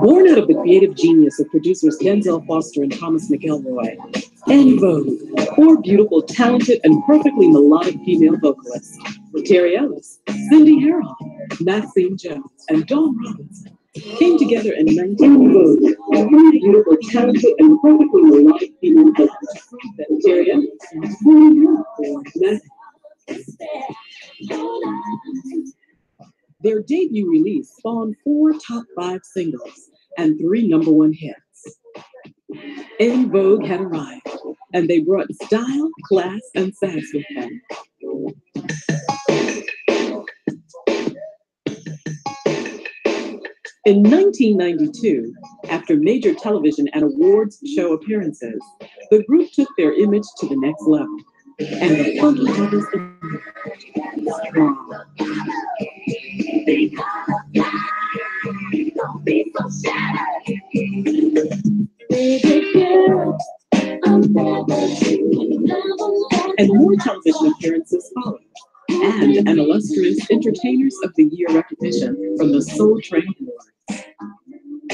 Born out of the creative genius of producers Denzel Foster and Thomas McElroy, En Vogue, four beautiful, talented, and perfectly melodic female vocalists, Terry Ellis, Cindy Harrell, Maxine Jones, and Dawn Robinson, came together in 19 Vogue, beautiful, talented, and perfectly melodic female vocalists, Terry Ellis, Cindy Harrell, Their debut release spawned 4 top 5 singles and 3 #1 hits. En Vogue had arrived, and they brought style, class, and sass with them. In 1992, after major television and awards show appearances, the group took their image to the next level, and the funky brothers and more television appearances followed, and an illustrious Entertainers of the Year recognition from the Soul Train Awards.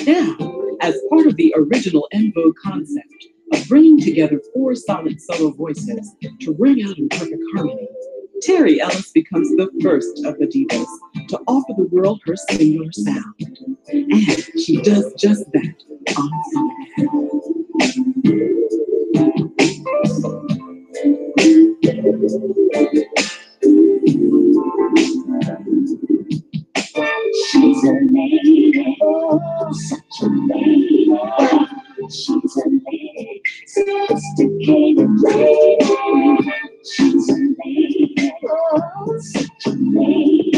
Now, as part of the original En Vogue concept of bringing together 4 solid solo voices to ring out in perfect harmony, Terry Ellis becomes the first of the divas to offer the world her singular sound. And she does just that on song. She's a lady, oh, such a lady. She's a lady, sophisticated lady. She's a lady, oh, such a lady.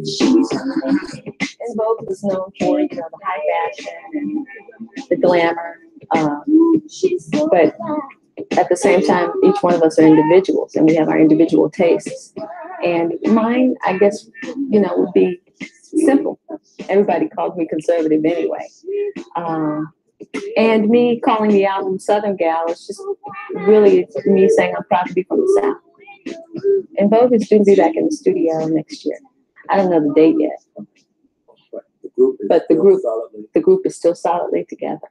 She's a lady. En Vogue was known for, the high fashion and the glamour. But at the same time, each one of us are individuals, and we have our individual tastes. And mine, I guess, would be simple. Everybody called me conservative anyway. And me calling the album Southern Gal is just really me saying I'm proud to be from the South. En Vogue is due to be back in the studio next year. I don't know the date yet. But the group is still solidly together.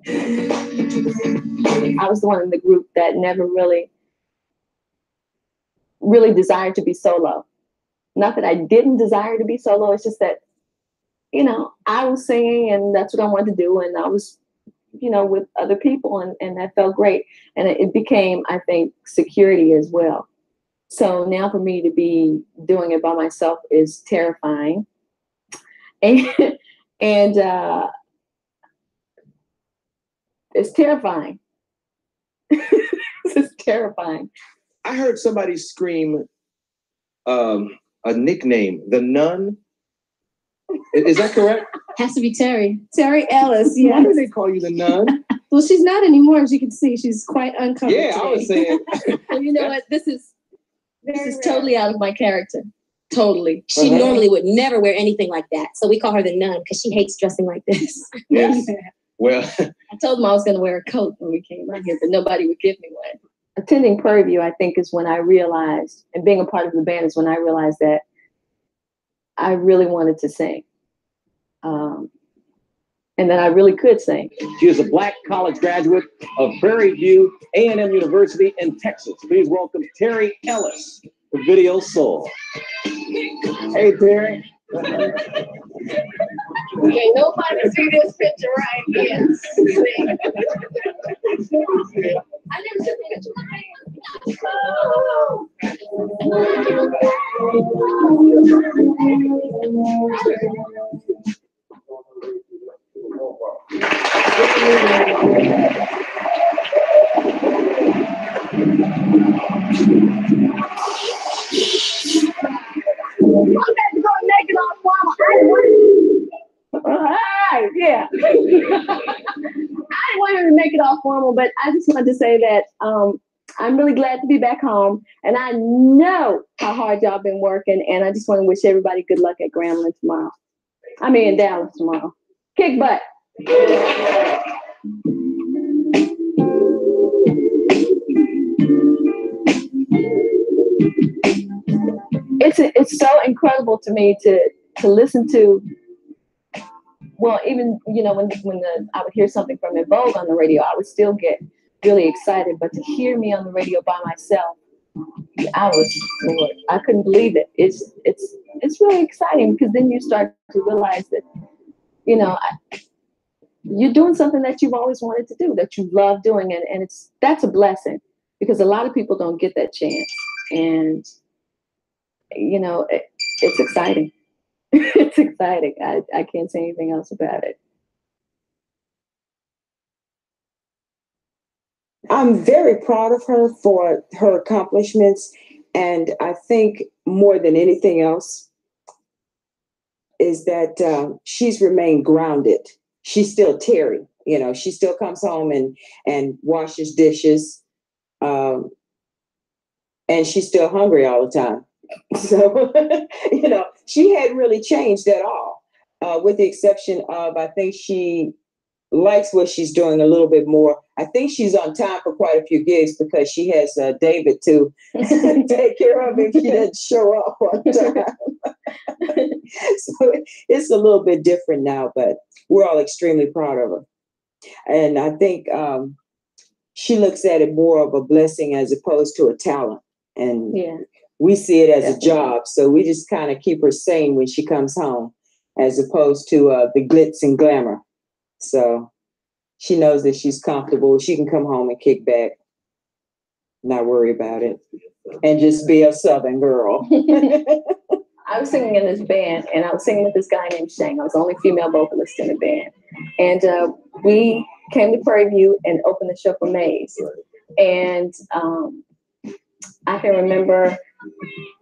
I was the one in the group that never really desired to be solo. Not that I didn't desire to be solo, it's just that, I was singing and that's what I wanted to do, and I was, with other people, and that felt great. And it became, I think, security as well. So now for me to be doing it by myself is terrifying. And it's terrifying. It's terrifying. I heard somebody scream a nickname, the Nun. Is that correct? Has to be Terry. Terry Ellis, yes. Why do they call you the Nun? Well, she's not anymore, as you can see. She's quite uncovered Yeah, today. I was saying. Well, you know what? This is totally out of my character. Totally. She normally would never wear anything like that. So we call her the Nun because she hates dressing like this. Yes. Well, I told them I was going to wear a coat when we came out here, but nobody would give me one. Attending Prairie View, I think, is when I realized, and being a part of the band is when I realized that I really wanted to sing. And that I really could sing. She is a Black college graduate of Prairie View A&M University in Texas. Please welcome Terry Ellis to Video Soul. Hey, Terry. Ain't nobody see this picture right here. I never took a picture. Yeah. I didn't want her to make it all formal, but I just wanted to say that I'm really glad to be back home, and I know how hard y'all been working, and I just want to wish everybody good luck at Grambling tomorrow. In Dallas tomorrow. Kick butt. It's so incredible to me to listen to well, even, you know, when I would hear something from En Vogue on the radio, I would still get really excited. But to hear me on the radio by myself, I couldn't believe it. It's really exciting, because then you start to realize that, you know, you're doing something that you've always wanted to do, that you love doing, and that's a blessing, because a lot of people don't get that chance. And, you know, it's exciting. It's exciting. I can't say anything else about it. I'm very proud of her for her accomplishments. And I think more than anything else is that she's remained grounded. She's still Terry, you know, she still comes home and washes dishes. And she's still hungry all the time. So, you know, she hadn't really changed at all, with the exception of, I think she likes what she's doing a little bit more. I think she's on time for quite a few gigs, because she has David to take care of if she doesn't show up on time. So it's a little bit different now, but we're all extremely proud of her. And I think she looks at it more of a blessing as opposed to a talent. And we see it as a job. So we just kind of keep her sane when she comes home, as opposed to the glitz and glamour. So she knows that she's comfortable. She can come home and kick back, not worry about it, and just be a Southern girl. I was singing in this band, and I was singing with this guy named Shang. I was the only female vocalist in the band. And we came to Prairie View and opened the show for Maze. And I can remember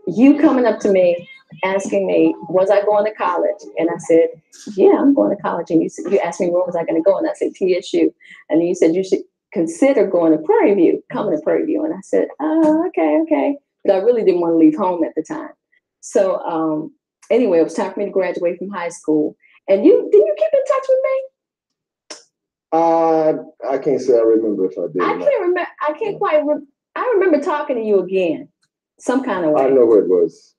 you coming up to me asking me, was I going to college? And I said, yeah, I'm going to college. And you asked me, where was I going to go? And I said, TSU. And you said, you should consider going to Prairie View, coming to Prairie View. And I said, oh, okay. But I really didn't want to leave home at the time. So anyway, it was time for me to graduate from high school. And did you keep in touch with me? I can't say I remember if I did. I can't remember. I can't quite. I remember talking to you again, some kind of way. I know where it was.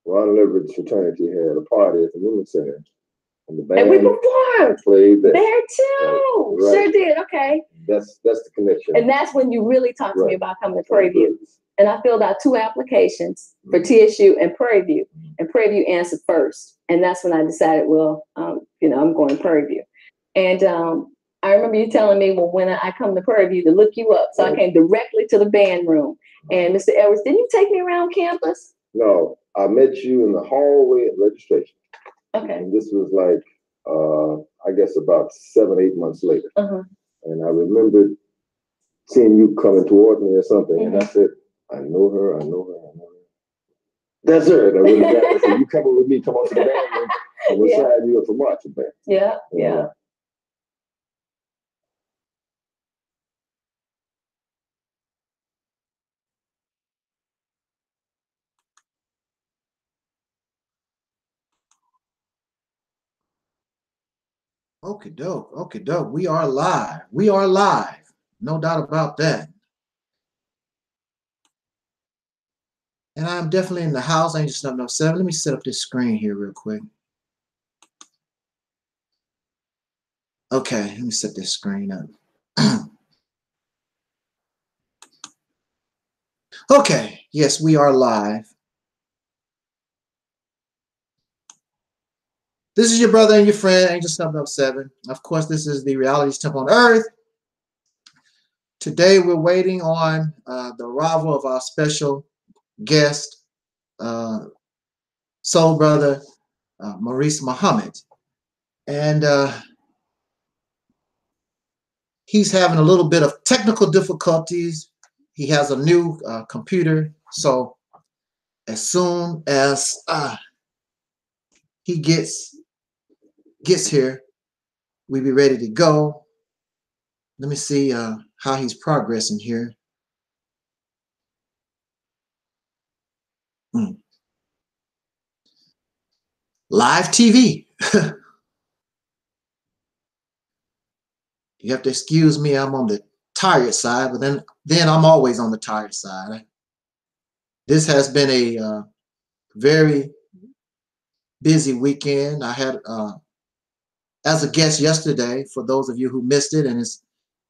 Ron Leverett's fraternity had a party at the Women's Center. And the band we performed. Played there too. Right. Sure did. Okay. That's the connection. And that's when you really talked to me about coming to Prairie View. And I filled out 2 applications for TSU and Prairie View. And Prairie View answered first. And that's when I decided, well, you know, I'm going to Prairie View. And I remember you telling me, well, when I come to Prairie View, to look you up. So I came directly to the band room. And Mr. Edwards, didn't you take me around campus? No, I met you in the hallway at registration. Okay. And this was like, I guess about 7-8 months later. And I remembered seeing you coming toward me or something. And I said, I know her. That's her. And I said, you coming with me, come on to the band room, and we'll sign you up for marching band. Yeah. Okie doke. We are live. No doubt about that. And I'm definitely in the house. I ain't just no 7. Let me set up this screen here real quick. Okay, let me set this screen up. Okay, yes, we are live. This is your brother and your friend, Angel 707. Of course, this is the Reality's Temple on Earth. Today, we're waiting on the arrival of our special guest, soul brother, Maurice Muhammad. And he's having a little bit of technical difficulties. He has a new computer. So as soon as he gets here, we'll be ready to go. Let me see how he's progressing here. Live TV. You have to excuse me, I'm on the tired side, but then I'm always on the tired side. This has been a very busy weekend. I had as a guest yesterday, for those of you who missed it, and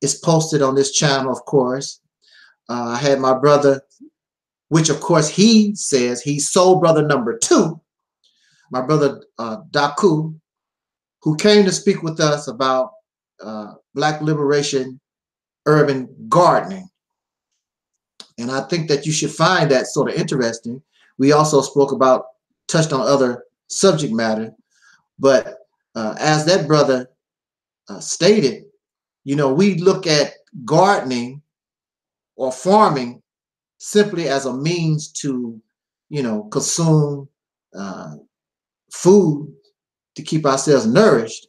it's posted on this channel, of course. I had my brother, which of course he says he's soul brother number 2, my brother Daku, who came to speak with us about Black liberation, urban gardening. And I think that you should find that sort of interesting. We also touched on other subject matter, but as that brother stated, you know, we look at gardening or farming simply as a means to, you know, consume food to keep ourselves nourished.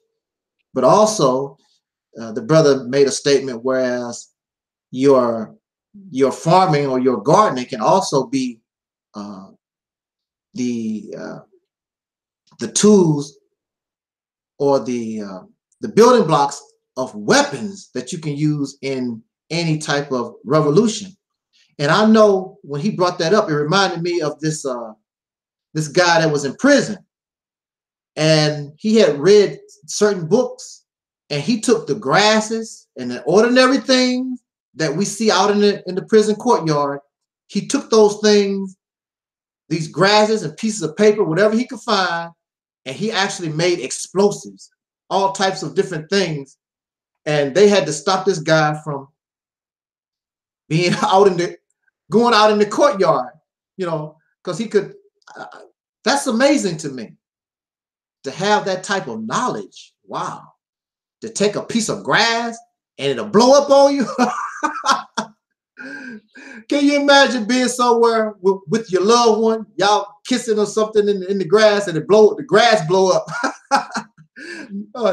But also, the brother made a statement, whereas your farming or your gardening can also be the tools or the building blocks of weapons that you can use in any type of revolution. And I know when he brought that up, it reminded me of this this guy that was in prison, and he had read certain books, and he took the grasses and the ordinary things that we see out in the prison courtyard. He took those things, these grasses and pieces of paper, whatever he could find, and he actually made explosives, all types of different things. And they had to stop this guy from being going out in the courtyard, you know, because he could. That's amazing to me, to have that type of knowledge. Wow. To take a piece of grass and it'll blow up on you. Can you imagine being somewhere with your loved one, y'all kissing or something in the grass, and the grass blow up?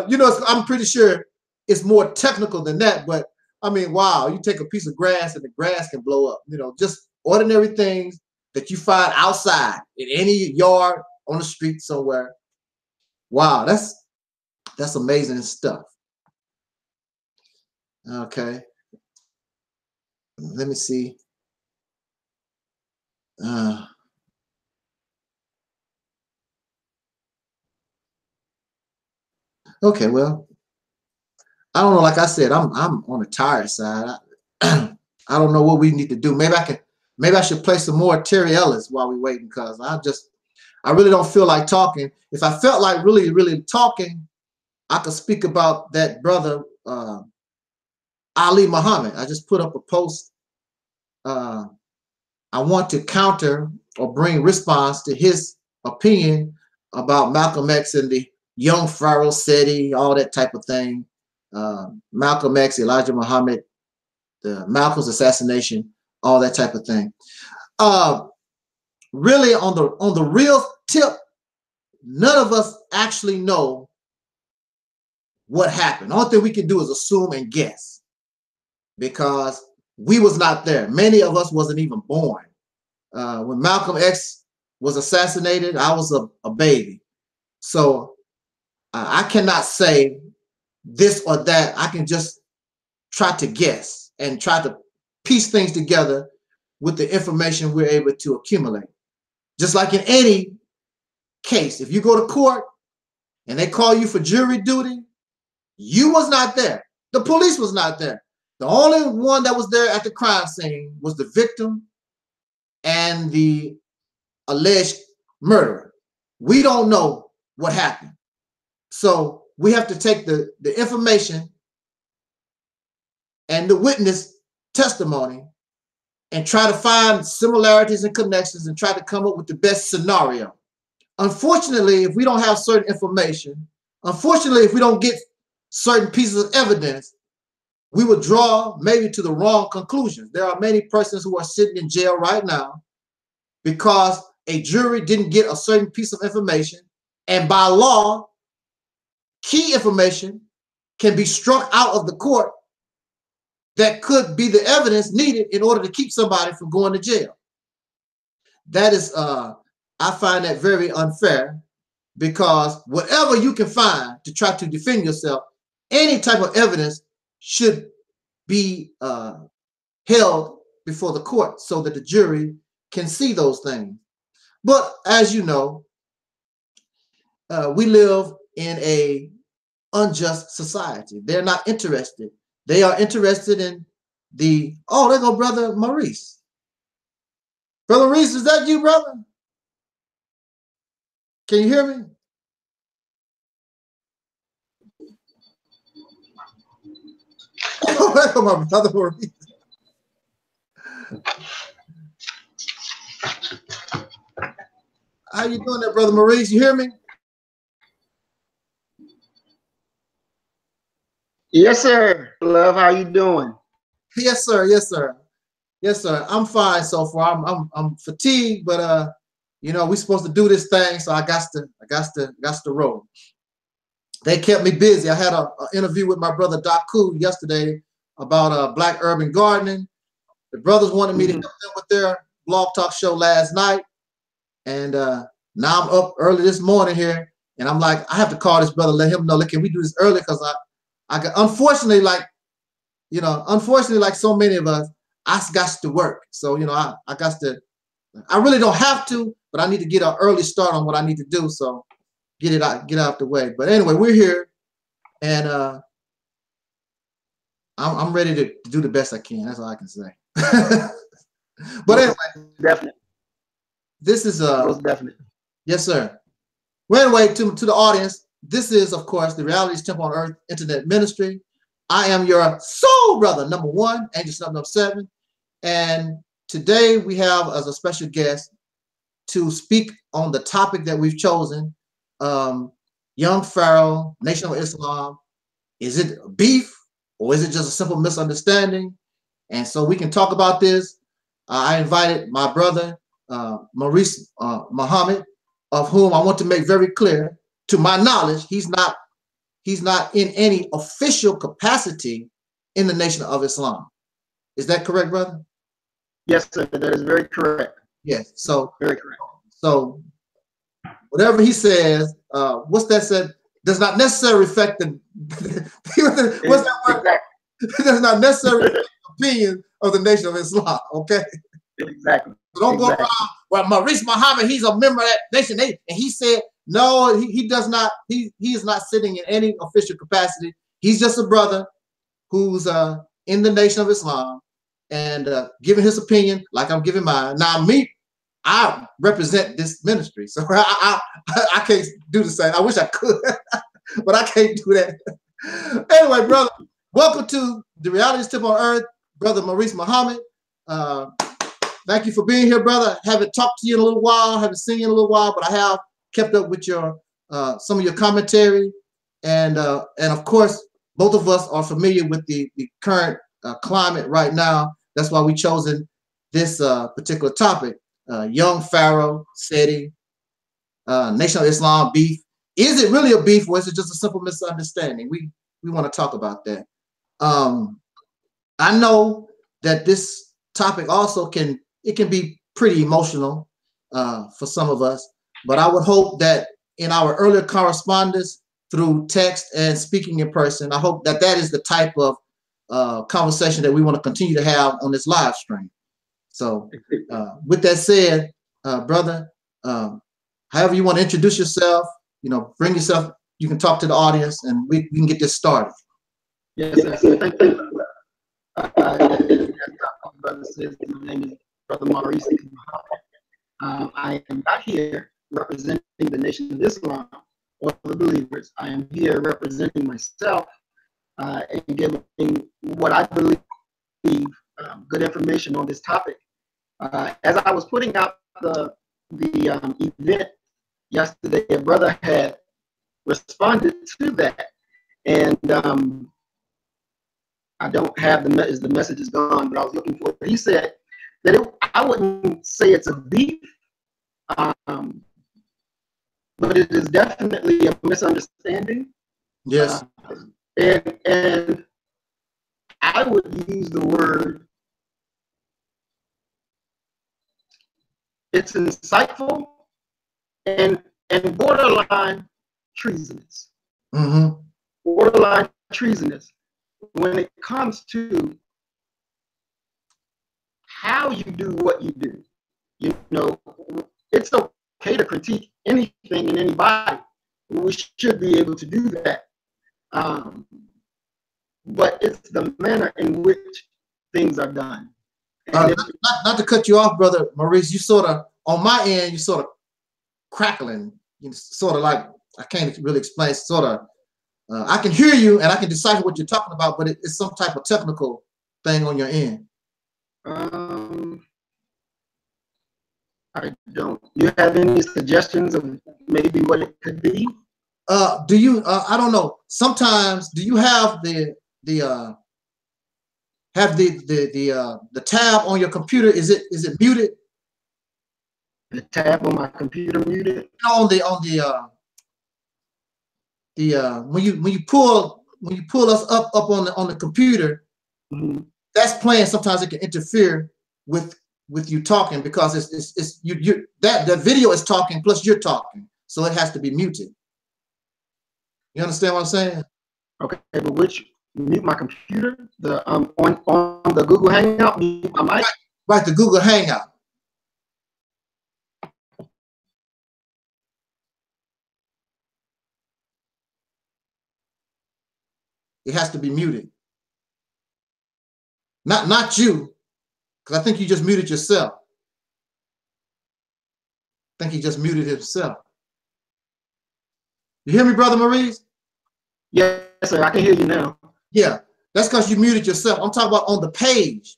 You know, I'm pretty sure it's more technical than that, but I mean, wow, you take a piece of grass and the grass can blow up. You know, just ordinary things that you find outside in any yard, on the street somewhere. Wow, that's amazing stuff. Okay, let me see. Okay, well, I don't know. Like I said, I'm on the tired side. I don't know what we need to do. Maybe I should play some more Terry Ellis while we waiting, because I really don't feel like talking. If I felt like really talking, I could speak about that brother Ali Muhammad. I just put up a post. I want to counter or bring response to his opinion about Malcolm X and the young Pharaoh city, all that type of thing. Malcolm X, Elijah Muhammad, the Malcolm's assassination, all that type of thing. Really, on the real tip, none of us actually know what happened. The only thing we can do is assume and guess, because we was not there. Many of us wasn't even born. When Malcolm X was assassinated, I was a baby. So I cannot say this or that. I can just try to guess and try to piece things together with the information we're able to accumulate. Just like in any case, if you go to court and they call you for jury duty, you was not there. The police was not there. The only one that was there at the crime scene was the victim and the alleged murderer. We don't know what happened. So we have to take the information and the witness testimony and try to find similarities and connections and try to come up with the best scenario. Unfortunately, if we don't have certain information, unfortunately, if we don't get certain pieces of evidence, we would draw maybe to the wrong conclusions. There are many persons who are sitting in jail right now because a jury didn't get a certain piece of information, and by law, key information can be struck out of the court that could be the evidence needed in order to keep somebody from going to jail. That is, I find that very unfair, because whatever you can find to try to defend yourself, any type of evidence should be held before the court so that the jury can see those things. But as you know, we live in a unjust society. They're not interested. They are interested in the, oh, there go Brother Maurice. Brother Maurice, is that you, brother? Can you hear me? Oh, there go my brother Maurice. How you doing there, Brother Maurice? You hear me? Yes, sir. Love, how you doing? Yes, sir. Yes, sir. Yes, sir. I'm fine so far. I'm fatigued, but you know, we're supposed to do this thing, so I got to roll. They kept me busy. I had an interview with my brother Daku yesterday about Black urban gardening. The brothers wanted me to help them with their blog talk show last night, and now I'm up early this morning here, and I'm like, I have to call this brother, let him know, look, can we do this early? Because I got, unfortunately, like, you know, unfortunately, like so many of us, I got to work. So, you know, I got to, I really don't have to, but I need to get an early start on what I need to do. So get out the way. But anyway, we're here, and I'm ready to do the best I can. That's all I can say. But anyway, definitely. This is Most definitely. Yes, sir. Well, anyway, to the audience, this is, of course, the Reality's Temple on Earth Internet Ministry. I am your soul brother, number 1, Angel number 7. And today we have as a special guest to speak on the topic that we've chosen, young Pharaoh, Nation of Islam. Is it beef or is it just a simple misunderstanding? And so we can talk about this. I invited my brother, Maurice Muhammad, of whom I want to make very clear, to my knowledge, he's not in any official capacity in the Nation of Islam. Is that correct, brother? Yes, sir. That is very correct. Yes. So very correct. So whatever he says, what's that said, does not necessarily affect the what's that word? Exactly. Does not necessarily affect the opinion of the Nation of Islam. Okay. Exactly. So don't go around. Well, Maurice Muhammad, he's a member of that nation, and he said no. He does not. He is not sitting in any official capacity. He's just a brother who's in the Nation of Islam and giving his opinion like I'm giving mine. Now me, I represent this ministry, so I can't do the same. I wish I could, but I can't do that. Anyway, brother, welcome to the Reality's Temple on Earth, brother Maurice Muhammad. Thank you for being here, brother. Haven't talked to you in a little while, haven't seen you in a little while, but I have kept up with your some of your commentary, and of course, both of us are familiar with the current climate right now. That's why we chosen this particular topic. Young Pharaoh, SETI, Nation of Islam, beef. Is it really a beef, or is it just a simple misunderstanding? We want to talk about that. I know that this topic also can be pretty emotional for some of us, but I would hope that in our earlier correspondence through text and speaking in person, I hope that is the type of conversation that we want to continue to have on this live stream. So with that said, brother, however you want to introduce yourself, you know, bring yourself, you can talk to the audience and we can get this started. Yes, sir. Thank you. Brother says, my name is Brother Maurice. I am not here representing the Nation of Islam or the believers. I am here representing myself and giving what I believe good information on this topic. As I was putting out the event yesterday, a brother had responded to that, and I don't have the message is gone, but I was looking for it. He said that I wouldn't say it's a beef, but it is definitely a misunderstanding. Yes. And I would use the word, it's insightful and borderline treasonous. Mm-hmm. Borderline treasonous when it comes to how you do what you do. You know, it's okay to critique anything and anybody. We should be able to do that. But it's the manner in which things are done. Not to cut you off, brother Maurice. You sort of on my end, you sort of crackling. You sort of like I can't really explain. Sort of, I can hear you and I can decipher what you're talking about, but it's some type of technical thing on your end. I don't. You have any suggestions of maybe what it could be? Do you? I don't know. Sometimes, do you have the tab on your computer? Is it muted? The tab on my computer muted? On the when you pull us up on the computer, mm-hmm. That's playing. Sometimes it can interfere with you talking because it's that video is talking plus you're talking, so it has to be muted. You understand what I'm saying? Okay, but which mute my computer? The on the Google Hangout, mute my mic? Right, the Google Hangout. It has to be muted. Not you, because I think you just muted yourself. I think he just muted himself. You hear me, brother Maurice? Yes, sir. I can hear you now. Yeah, that's because you muted yourself. I'm talking about on the page.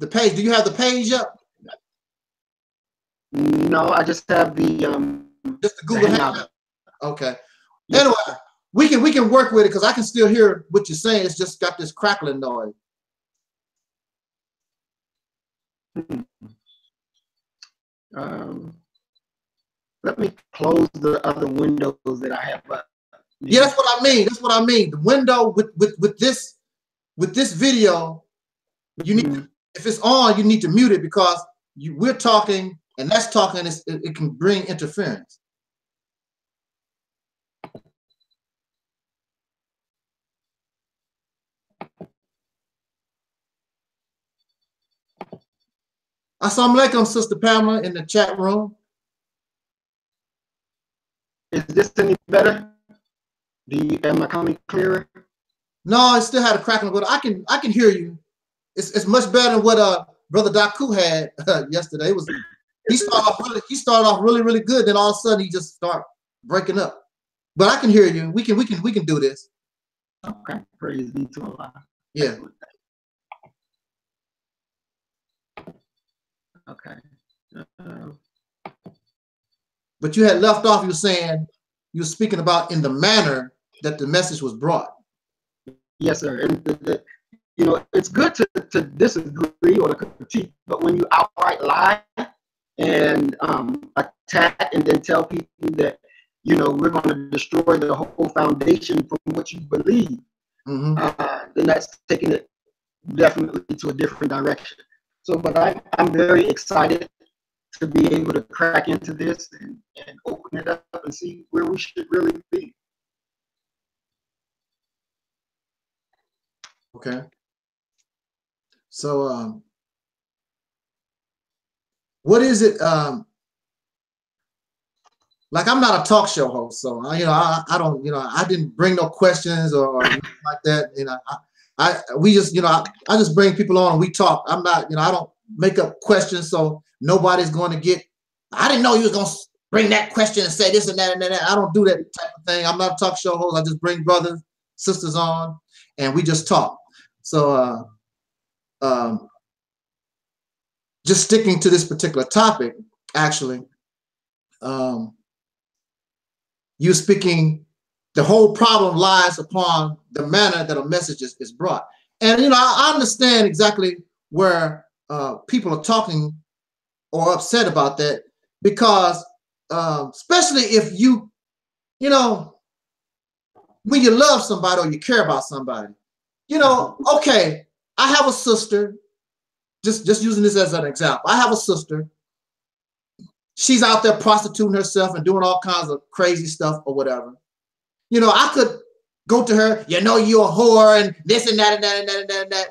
The page. Do you have the page up? No, I just have the just the Google Hangout. Okay. Yes. Anyway, we can work with it because I can still hear what you're saying. It's just got this crackling noise. Let me close the other windows that I have up. Yeah, that's what I mean. That's what I mean. The window with this video, you need to, if it's on, you need to mute it because we're talking and that's talking. It can bring interference. Assalamu alaikum, Sister Pamela, in the chat room. Is this any better? Am I coming clearer? No, it still had a crackling, but I can hear you. It's much better than what Brother Daku had yesterday. He started off really good, then all of a sudden he just started breaking up. But I can hear you. We can do this. Okay, praise be to Allah. Yeah. Okay. But you had left off. You were saying you were speaking about in the manner that the message was brought. Yes, sir. And it's good to disagree or to critique, but when you outright lie and attack and then tell people that we're going to destroy the whole foundation from what you believe, then that's taking it definitely to a different direction. So, but I'm very excited to be able to crack into this and open it up and see where we should really be. Okay. So, what is it? Like, I'm not a talk show host, so I don't, I didn't bring no questions or anything like that. We just, I just bring people on and we talk. I'm not, I don't make up questions, so nobody's going to get. I didn't know you was going to bring that question and say this and that and that. I don't do that type of thing. I'm not a talk show host. I just bring brothers, sisters on, and we just talk. So, just sticking to this particular topic, actually, you speaking. The whole problem lies upon the manner that a message is brought. And, I understand exactly where people are talking or upset about that because especially if you, when you love somebody or you care about somebody, okay, I have a sister, just using this as an example. I have a sister. She's out there prostituting herself and doing all kinds of crazy stuff or whatever. I could go to her, you're a whore and this and that and that and that and that and that.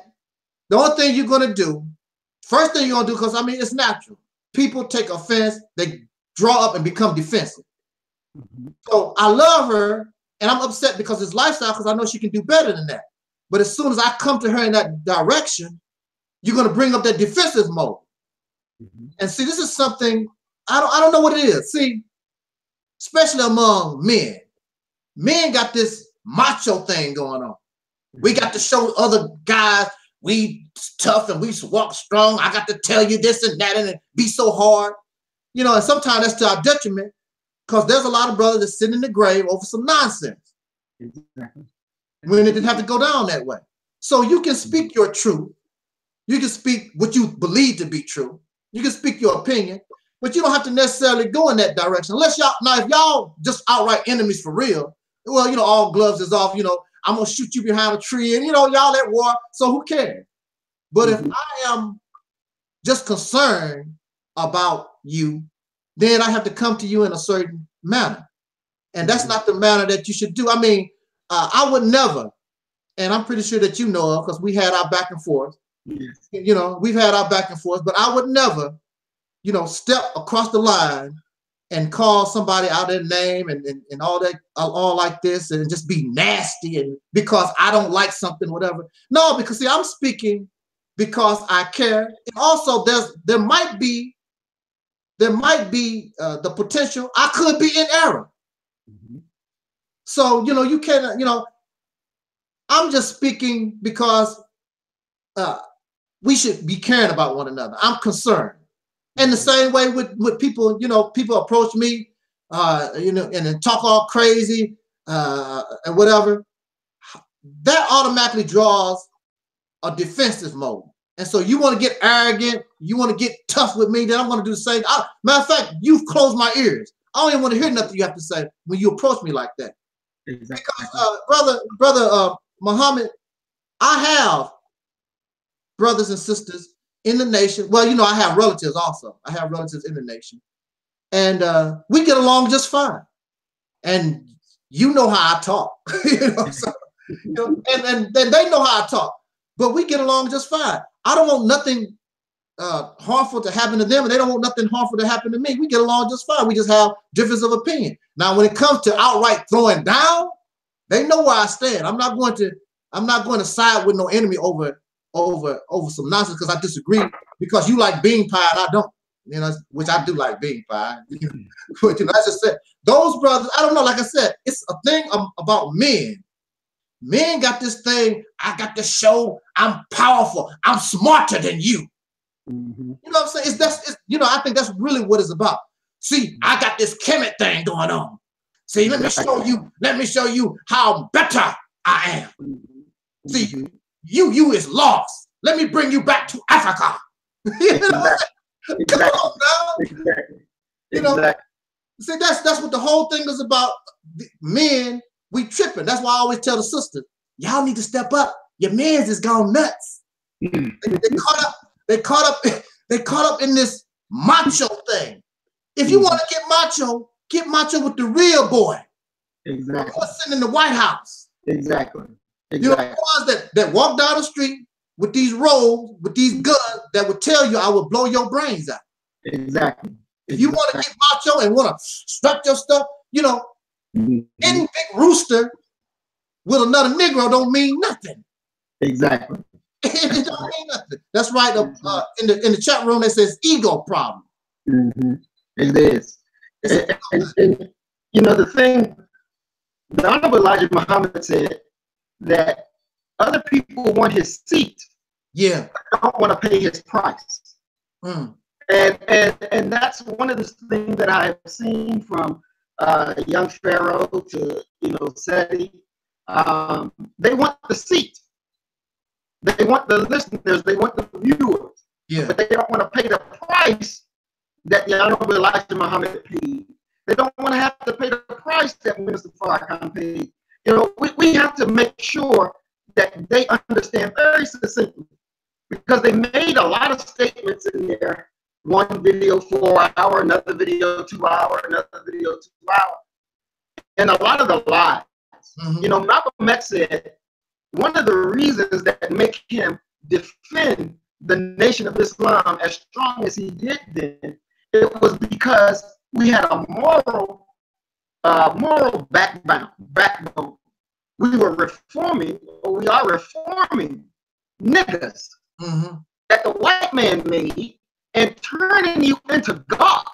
The only thing you're going to do, first thing you're going to do, because it's natural. People take offense, they draw up and become defensive. So I love her, And I'm upset because it's lifestyle, because I know she can do better than that. But as soon as I come to her in that direction, you're going to bring up that defensive mode. And see, this is something, I don't know what it is. See, especially among men. Men got this macho thing going on. We got to show other guys we tough and we walk strong. I got to tell you this and that and be so hard. You know, and sometimes that's to our detriment, because there's a lot of brothers that sit in the grave over some nonsense. Exactly. When it didn't have to go down that way. So you can speak your truth. You can speak what you believe to be true. You can speak your opinion, but you don't have to necessarily go in that direction. Unless y'all, now if y'all just outright enemies for real, well, you know, all gloves is off, you know, I'm gonna shoot you behind a tree and, you know, y'all at war, so who cares? But if I am just concerned about you, then I have to come to you in a certain manner. And that's not the manner that you should do. I mean, I would never, and I'm pretty sure that you know of, because we had our back and forth. Yes. You know, we've had our back and forth, but I would never, you know, step across the line and call somebody out their name and all that, all like this, and just be nasty and because I don't like something, whatever. No, because see, I'm speaking because I care. And also, there might be the potential I could be in error. So, you know, you can't, you know, I'm just speaking because we should be caring about one another. I'm concerned. And the same way with people, you know, people approach me, you know, and then talk all crazy and whatever. That automatically draws a defensive mode. And so you want to get arrogant, you want to get tough with me, then I'm going to do the same. Matter of fact, you've closed my ears. I don't even want to hear nothing you have to say when you approach me like that. Exactly. Because, brother Muhammad, I have brothers and sisters in the nation. Well, you know, I have relatives also. I have relatives in the nation. And we get along just fine. And you know how I talk. You know, so, you know, and they know how I talk. But we get along just fine. I don't want nothing harmful to happen to them, and they don't want nothing harmful to happen to me. We get along just fine. We just have difference of opinion. Now, when it comes to outright throwing down, they know where I stand. I'm not going to side with no enemy over some nonsense because I disagree, because you like bean pie and I don't, you know, which I do like bean pie. But, you know, as I said, those brothers, I don't know, like I said, it's a thing about men. Men got this thing, I got to show I'm powerful, I'm smarter than you. You know what I'm saying? It's you know, I think that's really what it's about. See, I got this Kemet thing going on. See, let me show you how better I am. See, you is lost. Let me bring you back to Africa. You know? Come on now. Exactly. You know, see, that's what the whole thing is about. Men, we tripping. That's why I always tell the sisters, y'all need to step up. Your mans is gone nuts. They caught up in this macho thing. If you want to get macho with the real boy. Exactly. What's sitting in the White House. Exactly. You know, the ones that walk down the street with these robes, with these guns that would tell you I would blow your brains out. Exactly. If you want to get macho and want to strut your stuff, you know, any big rooster with another Negro don't mean nothing. Exactly. It don't mean nothing. That's right. In the chat room, it says ego problem. It is. And, you know, the thing, the Honorable Elijah Muhammad said that other people want his seat. Yeah. But don't want to pay his price. And that's one of the things that I've seen from young Pharaoh to, you know, Seti. They want the seat. They want the listeners. They want the viewers. Yeah. But they don't want to pay the price that the Honorable Elijah Muhammad paid. They don't want to have to pay the price that Minister Farrakhan paid. You know, we have to make sure that they understand very succinctly, because they made a lot of statements in there. One video 4 hours, another video 2 hours, another video 2 hours, and a lot of the lies. You know, Malcolm X said one of the reasons that make him defend the Nation of Islam as strong as he did then, it was because we had a moral moral backbone. We were reforming, or we are reforming niggas that the white man made and turning you into God,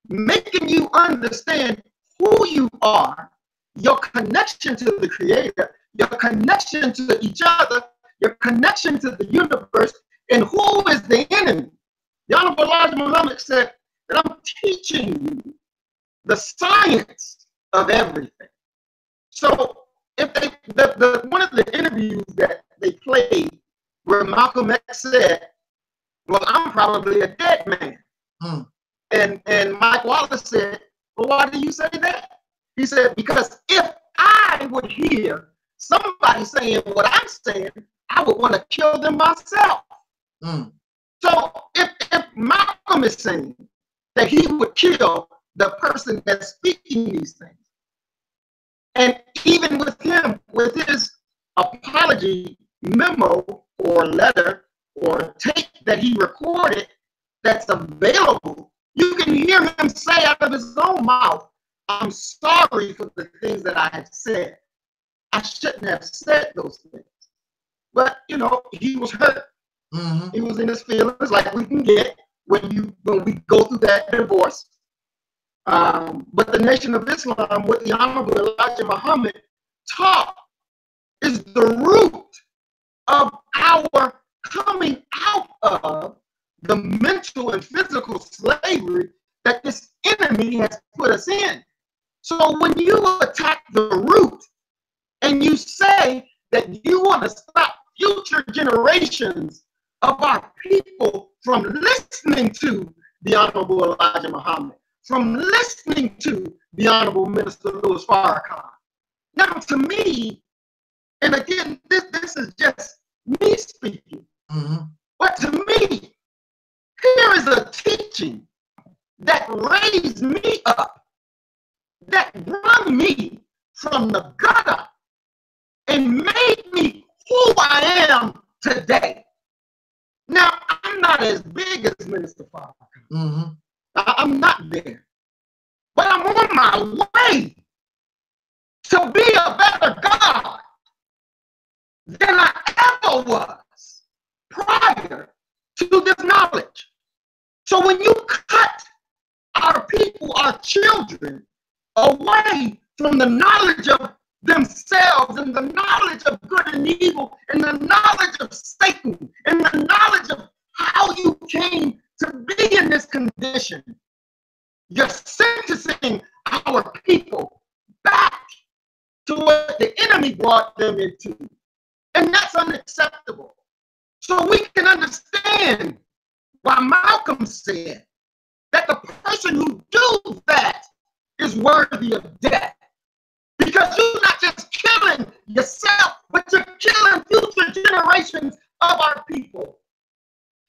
making you understand who you are, your connection to the Creator, your connection to each other, your connection to the universe, and who is the enemy. The Honorable Elijah Muhammad said that I'm teaching you the science of everything. So if they, one of the interviews that they played where Malcolm X said, well, I'm probably a dead man. And Mike Wallace said, well, why do you say that? He said, because if I would hear somebody saying what I'm saying, I would want to kill them myself. So if Malcolm is saying that he would kill the person that's speaking these things, and even with him, with his apology memo or letter or tape that he recorded that's available, you can hear him say out of his own mouth, I'm sorry for the things that I have said. I shouldn't have said those things. But, you know, he was hurt. He was in his feelings, like we can get when we go through that divorce. But the Nation of Islam, what the Honorable Elijah Muhammad taught, is the root of our coming out of the mental and physical slavery that this enemy has put us in. So when you attack the root and you say that you want to stop future generations of our people from listening to the Honorable Elijah Muhammad, from listening to the Honorable Minister Louis Farrakhan. Now, to me, and again, this is just me speaking, but to me, here is a teaching that raised me up, that brought me from the gutter and made me who I am today. Now, I'm not as big as Minister Farrakhan. I'm not there. But I'm on my way to be a better God than I ever was prior to this knowledge. So when you cut our people, our children, away from the knowledge of themselves and the knowledge of good and evil and the knowledge of Satan and the knowledge of how you came to be in this condition, you're sentencing our people back to what the enemy brought them into. And that's unacceptable. So we can understand why Malcolm said that the person who does that is worthy of death. Because you're not just killing yourself, but you're killing future generations of our people.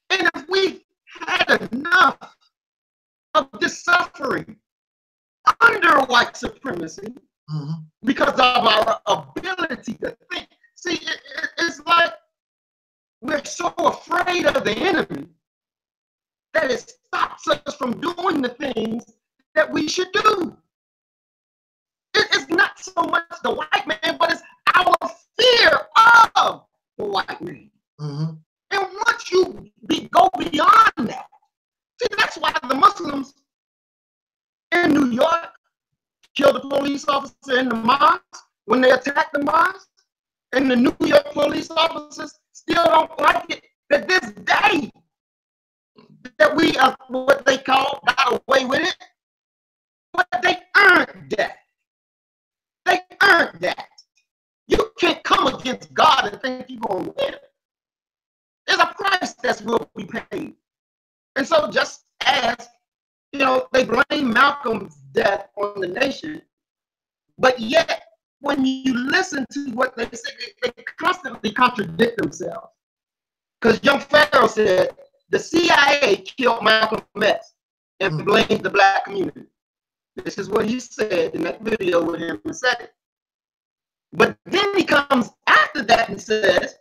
And if we had enough of this suffering under white supremacy, because of our ability to think, see, it's like we're so afraid of the enemy that it stops us from doing the things that we should do. It's not so much the white man, but it's our fear of the white man. And once you go beyond that, see, that's why the Muslims in New York killed the police officer in the mosque when they attacked the mosque, and the New York police officers still don't like it that this day that we are what they call got away with it, but they earned that. They earned that. You can't come against God and think you're going to win. There's a price that will be paid. And so just as, you know, they blame Malcolm's death on the nation, but yet when you listen to what they say, they constantly contradict themselves. Because young Pharaoh said the CIA killed Malcolm X and blamed the black community. This is what he said in that video with him in a second. But then he comes after that and says,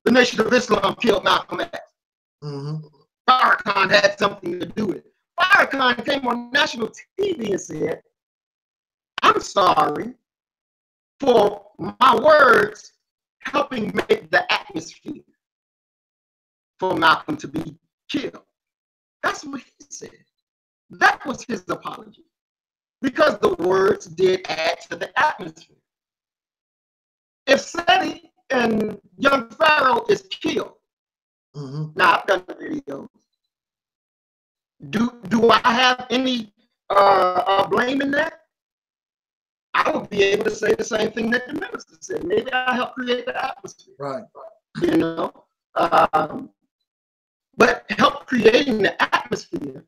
the Nation of Islam killed Malcolm X. Farrakhan had something to do with it. Farrakhan came on national TV and said, I'm sorry for my words helping make the atmosphere for Malcolm to be killed. That's what he said. That was his apology. Because the words did add to the atmosphere. If Seti and young Pharaoh is killed, now I've done the videos. Do I have any blame in that? I would be able to say the same thing that the minister said. Maybe I helped create the atmosphere. Right. You know, but help creating the atmosphere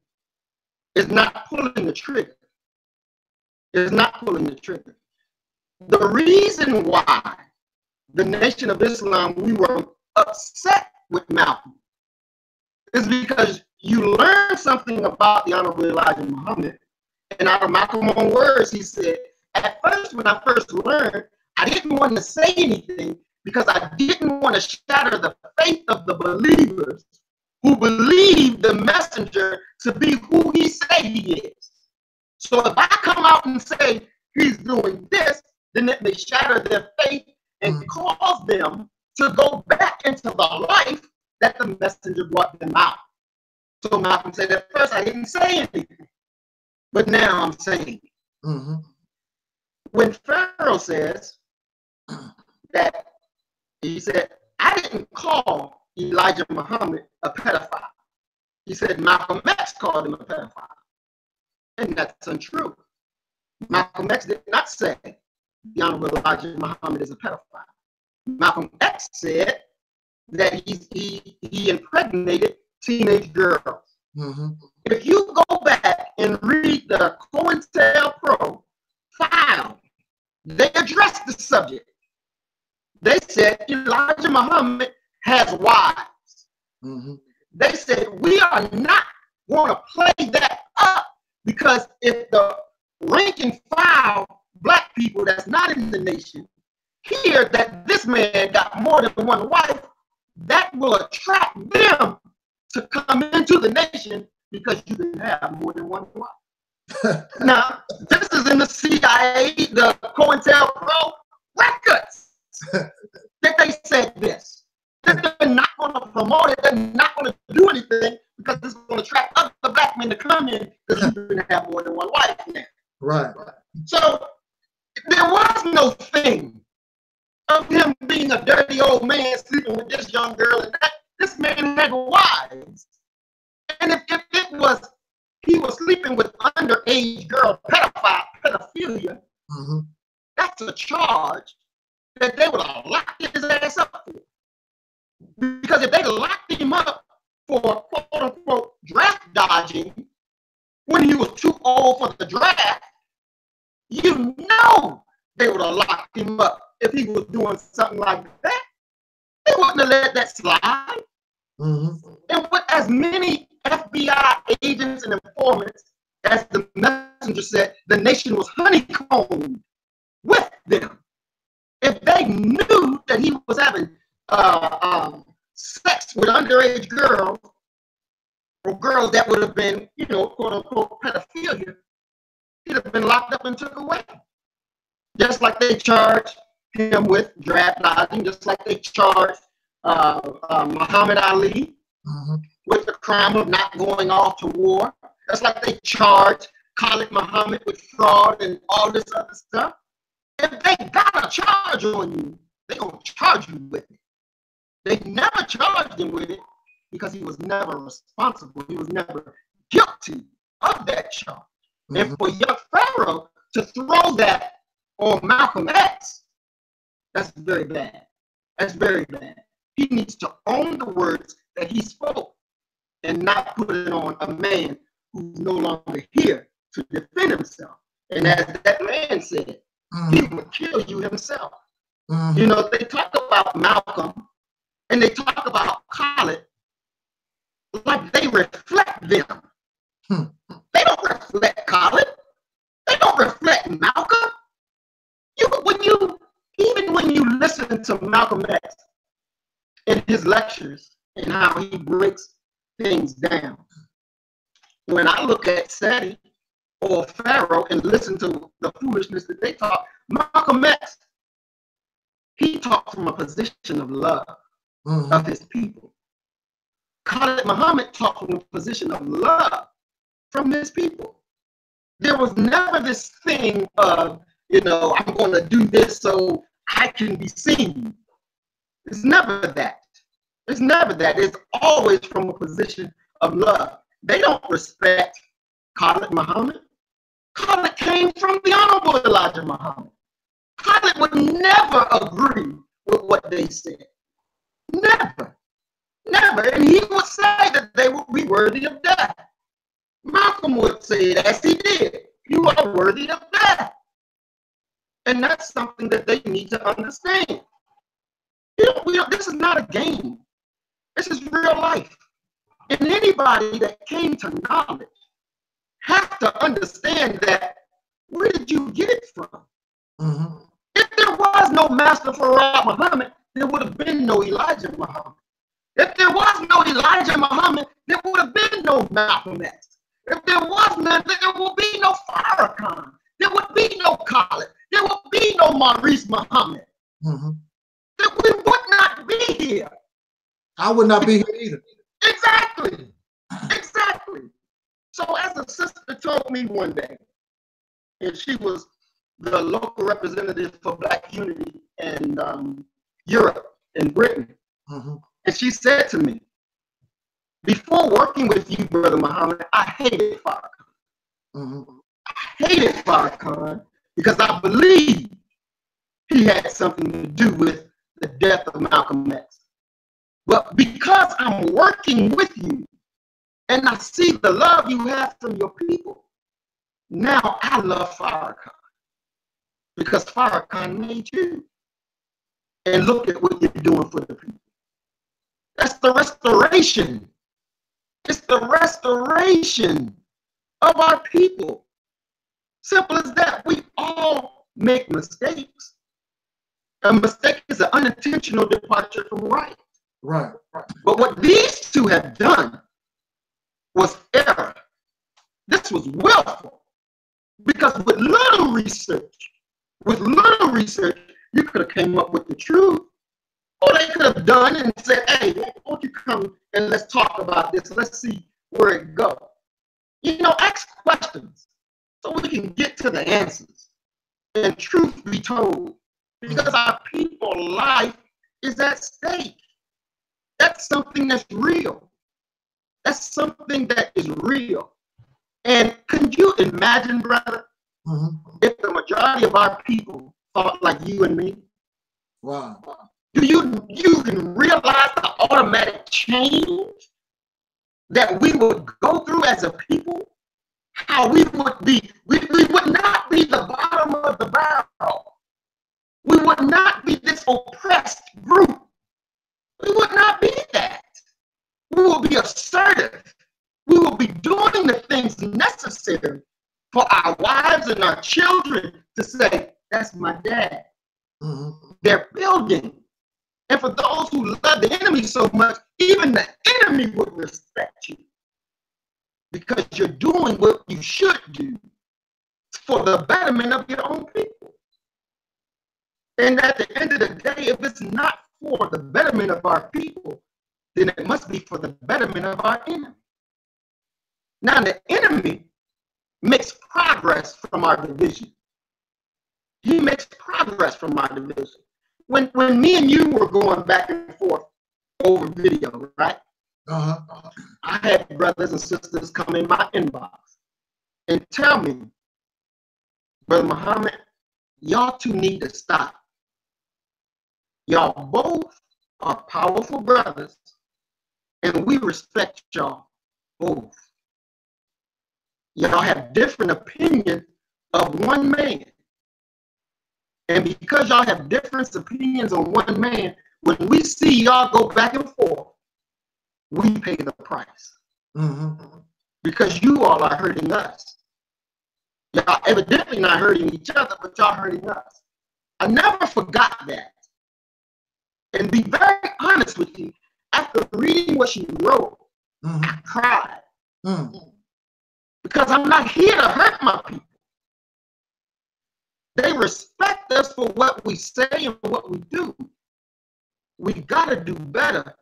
is not pulling the trigger. It's not pulling the trigger. The reason why the Nation of Islam, we were upset with Malcolm is because you learn something about the Honorable Elijah Muhammad, and out of Malcolm's own words, he said, at first, when I first learned, I didn't want to say anything because I didn't want to shatter the faith of the believers who believe the messenger to be who he said he is. So if I come out and say he's doing this, then it may shatter their faith and cause them to go back into the life that the messenger brought them out. So Malcolm said, at first I didn't say anything, but now I'm saying it. When Pharaoh says that, he said, I didn't call Elijah Muhammad a pedophile. He said Malcolm X called him a pedophile. And that's untrue. Malcolm X did not say the Honorable Elijah Muhammad is a pedophile. Malcolm X said that he impregnated teenage girls. If you go back and read the COINTELPRO file, they addressed the subject. They said Elijah Muhammad has wives. They said we are not going to play that up because if the rank and file black people that's not in the nation hear that this man got more than one wife, that will attract them to come into the nation because you can have more than one wife. Now, this is in the CIA, the COINTELPRO records that they said this. That they're not going to promote it, they're not going to do anything because it's going to attract other black men to come in because you can have more than one wife now. Right. So there was no thing of him being a dirty old man sleeping with this young girl, and that this man had wives. And if it was he was sleeping with underage girl pedophilia, that's a charge that they would have locked his ass up for. Because if they locked him up for quote unquote draft dodging when he was too old for the draft, you know they would have locked him up if he was doing something like that. They wouldn't have let that slide. And with as many FBI agents and informants, as the messenger said, the nation was honeycombed with them. If they knew that he was having sex with underage girls, or girls that would have been, you know, quote unquote pedophilia, he'd have been locked up and took away. Just like they charged him with draft dodging, just like they charged Muhammad Ali with the crime of not going off to war. That's like they charged Khalid Muhammad with fraud and all this other stuff. If they got a charge on you, they're going to charge you with it. They never charged him with it because he was never responsible. He was never guilty of that charge. And for young Pharaoh to throw that on Malcolm X, that's very bad. That's very bad. He needs to own the words that he spoke and not put it on a man who's no longer here to defend himself. And as that man said, he would kill you himself. You know, they talk about Malcolm and they talk about Khalid like they reflect them. They don't reflect Khalid. They don't reflect Malcolm. Even when you listen to Malcolm X in his lectures and how he breaks things down, when I look at Seti or Pharaoh and listen to the foolishness that they taught. Malcolm X, he taught from a position of love of his people. Khalid Muhammad taught from a position of love from his people. There was never this thing of, you know, I'm going to do this so I can be seen. It's never that. It's never that. It's always from a position of love. They don't respect Khalid Muhammad. Khalid came from the Honorable Elijah Muhammad. Khalid would never agree with what they said. Never. Never. And he would say that they would be worthy of death. Malcolm would say it as he did. You are worthy of death. And that's something that they need to understand. This is not a game. This is real life. And anybody that came to knowledge have to understand that, where did you get it from? If there was no Master Pharaoh Muhammad, there would have been no Elijah Muhammad. If there was no Elijah Muhammad, there would have been no Malcolm X. If there was none, there would be no Farrakhan. There would be no Khalid. There would be no Maurice Muhammad. We would not be here. I would not be here either. Exactly. Exactly. So as a sister told me one day, and she was the local representative for Black Unity in Europe and Britain. And she said to me, before working with you, Brother Muhammad, I hated Farrakhan. I hated Farrakhan because I believed he had something to do with the death of Malcolm X. But because I'm working with you and I see the love you have from your people, now I love Farrakhan because Farrakhan made you. And look at what you're doing for the people. That's the restoration. It's the restoration of our people. Simple as that. We all make mistakes. A mistake is an unintentional departure from right. Right. But what these two have done was error. This was willful. Because with little research, you could have came up with the truth. Or they could have done and said, hey, why don't you come and let's talk about this. Let's see where it goes. You know, ask questions so we can get to the answers. And truth be told, because our people's life is at stake. That's something that's real. That's something that is real. And can you imagine, brother, if the majority of our people thought like you and me? Wow. Do you can realize the automatic change that we would go through as a people? How we would be, we would not be the bottom of the barrel. We would not be this oppressed group. We would not be that. We will be assertive. We will be doing the things necessary for our wives and our children to say, that's my dad. They're building. And for those who love the enemy so much, even the enemy would respect you. Because you're doing what you should do for the betterment of your own people. And at the end of the day, if it's not for the betterment of our people, then it must be for the betterment of our enemy. Now, the enemy makes progress from our division. He makes progress from our division. When me and you were going back and forth over video, right? I had brothers and sisters come in my inbox and tell me, Brother Muhammad, y'all two need to stop. Y'all both are powerful brothers, and we respect y'all both. Y'all have different opinions of one man. And because y'all have different opinions on one man, when we see y'all go back and forth, we pay the price. Because you all are hurting us. Y'all evidently not hurting each other, but y'all hurting us. I never forgot that. And be very honest with you, after reading what she wrote, I cried. because I'm not here to hurt my people. They respect us for what we say and what we do. We got to do better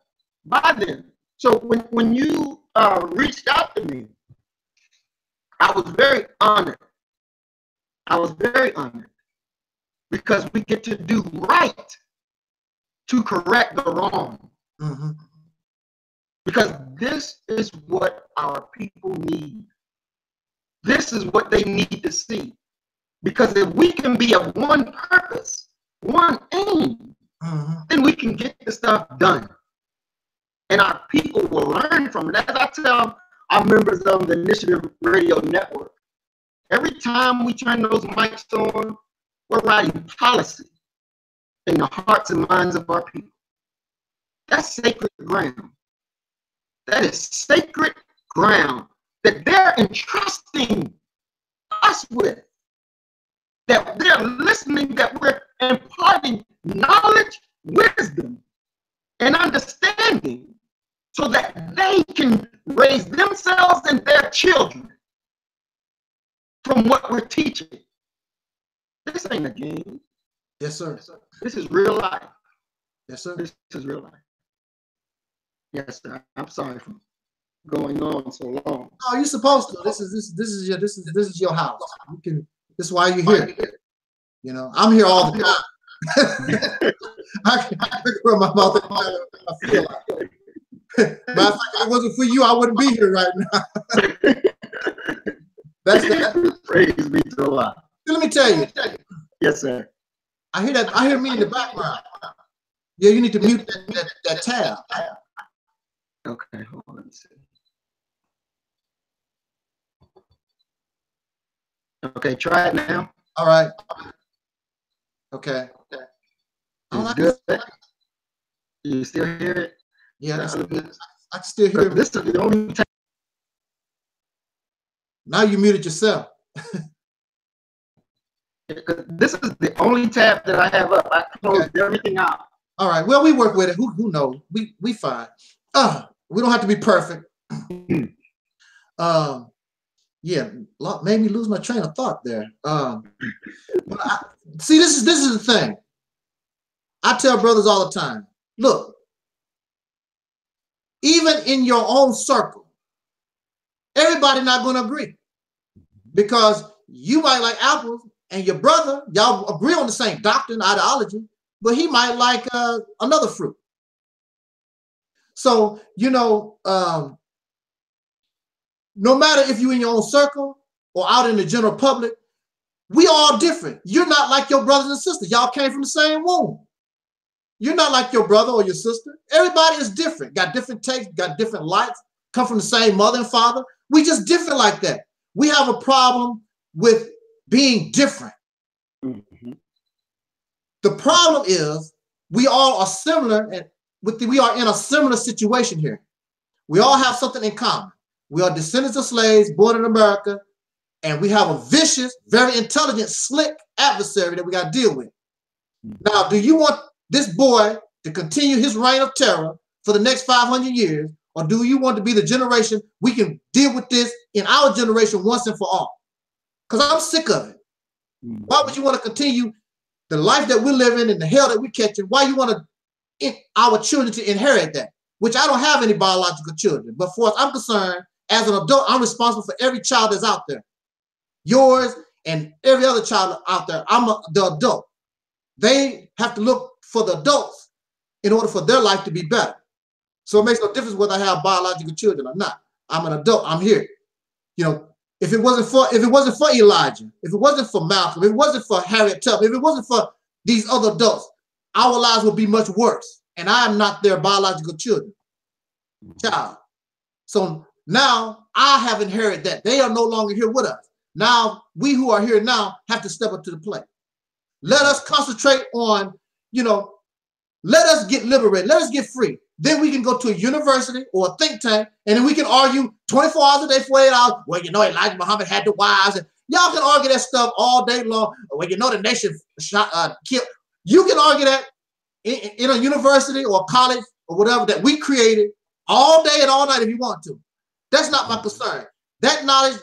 by them. So when you reached out to me, I was very honored. I was very honored because we get to do right to correct the wrong. Mm-hmm. Because this is what our people need. This is what they need to see. Because if we can be of one purpose, one aim, then we can get the stuff done. And our people will learn from it. As I tell our members of the Initiative Radio Network, every time we turn those mics on, we're writing policy in the hearts and minds of our people. That's sacred ground. That is sacred ground that they're entrusting us with. That they're listening, that we're imparting knowledge, wisdom, and understanding so that they can raise themselves and their children from what we're teaching. This ain't a game. Yes, sir. This is real life. Yes, sir. This is real life. Yes, sir. I'm sorry for going on so long. No, you're supposed to. This is your house. You can. This is why you're here. You know, I'm here all the time. I can run my mouth. I feel like. But if it wasn't for you, I wouldn't be here right now. That's that. Praise be to Allah. Let me tell you. Yes, sir. I hear that. I hear me in the background. Yeah, you need to mute that tab. Okay, hold on. Let me see. Okay, try it now. All right. Okay. It's good. You still hear it? Yeah, I can still hear it. This is the only time. Now you muted yourself. This is the only tab that I have up. I closed everything out. All right. Well, we work with it. Who knows? We fine. We don't have to be perfect. Yeah, made me lose my train of thought there. See, this is the thing. I tell brothers all the time. Look, even in your own circle, everybody not going to agree, because you might like apples and your brother, y'all agree on the same doctrine, ideology, but he might like another fruit. So, you know, no matter if you're in your own circle or out in the general public, we all different. You're not like your brothers and sisters. Y'all came from the same womb. You're not like your brother or your sister. Everybody is different, got different tastes, got different likes, come from the same mother and father. We just different like that. We have a problem with being different. Mm-hmm. The problem is we all are similar, and we are in a similar situation here. We all have something in common. We are descendants of slaves born in America, and we have a vicious, very intelligent, slick adversary that we got to deal with. Now, do you want this boy to continue his reign of terror for the next 500 years, or do you want to be the generation we can deal with this in our generation once and for all? Because I'm sick of it. Why would you want to continue the life that we're living and the hell that we're catching? Why you want our children to inherit that? Which I don't have any biological children, but for as I'm concerned, as an adult, I'm responsible for every child that's out there. Yours and every other child out there. I'm the adult. They have to look for the adults in order for their life to be better. So it makes no difference whether I have biological children or not. I'm an adult. I'm here. You know, if it wasn't for Elijah, if it wasn't for Malcolm, if it wasn't for Harriet Tubman, if it wasn't for these other adults, our lives would be much worse. And I am not their biological child. So now I have inherited that. They are no longer here with us. Now we who are here now have to step up to the plate. Let us concentrate on, you know, let us get liberated. Let us get free. Then we can go to a university or a think tank, and then we can argue 24 hours a day, 48 hours. Well, you know, Elijah Muhammad had the wives, and y'all can argue that stuff all day long. Well, you know, the nation killed. You can argue that in a university or college or whatever that we created all day and all night if you want to. That's not my concern. That knowledge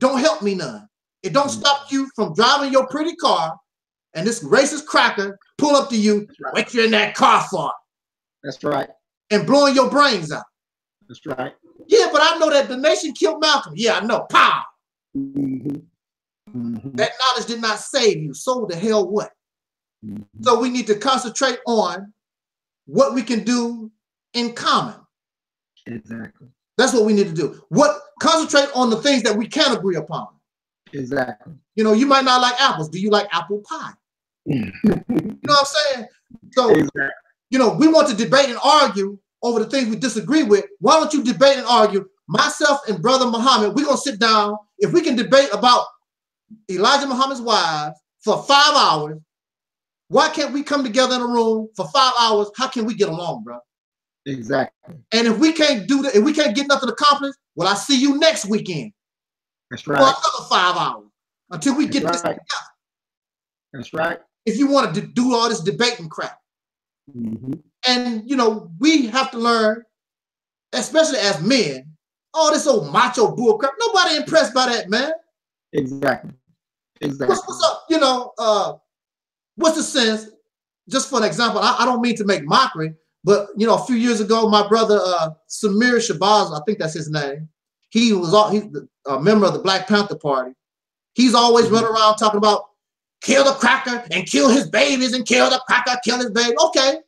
don't help me none. It don't stop you from driving your pretty car and this racist cracker pull up to you, what you in that car for? That's right. And blowing your brains out. That's right. Yeah, but I know that the nation killed Malcolm. Yeah, I know. Pow! That knowledge did not save you. So the hell what? So we need to concentrate on what we can do in common. Exactly. That's what we need to do. Concentrate on the things that we can agree upon. Exactly. You know, you might not like apples. Do you like apple pie? You know what I'm saying? So, exactly. You know, we want to debate and argue over the things we disagree with. Why don't you debate and argue? Myself and Brother Muhammad, we're going to sit down. If we can debate about Elijah Muhammad's wives for 5 hours, why can't we come together in a room for 5 hours? How can we get along, bro? Exactly. And if we can't do that, if we can't get nothing accomplished, well, I'll see you next weekend. That's right. For another 5 hours until we get this together. That's right. If you want to do all this debating crap. And, you know, we have to learn, especially as men, all this old macho bull crap. Nobody impressed by that, man. Exactly. Exactly. What's up? You know, what's the sense? Just for an example, I don't mean to make mockery, but, you know, a few years ago, my brother, Samir Shabazz, I think that's his name. He's a member of the Black Panther Party. He's always running around talking about kill the cracker and kill his babies and kill the cracker, kill his baby. Okay,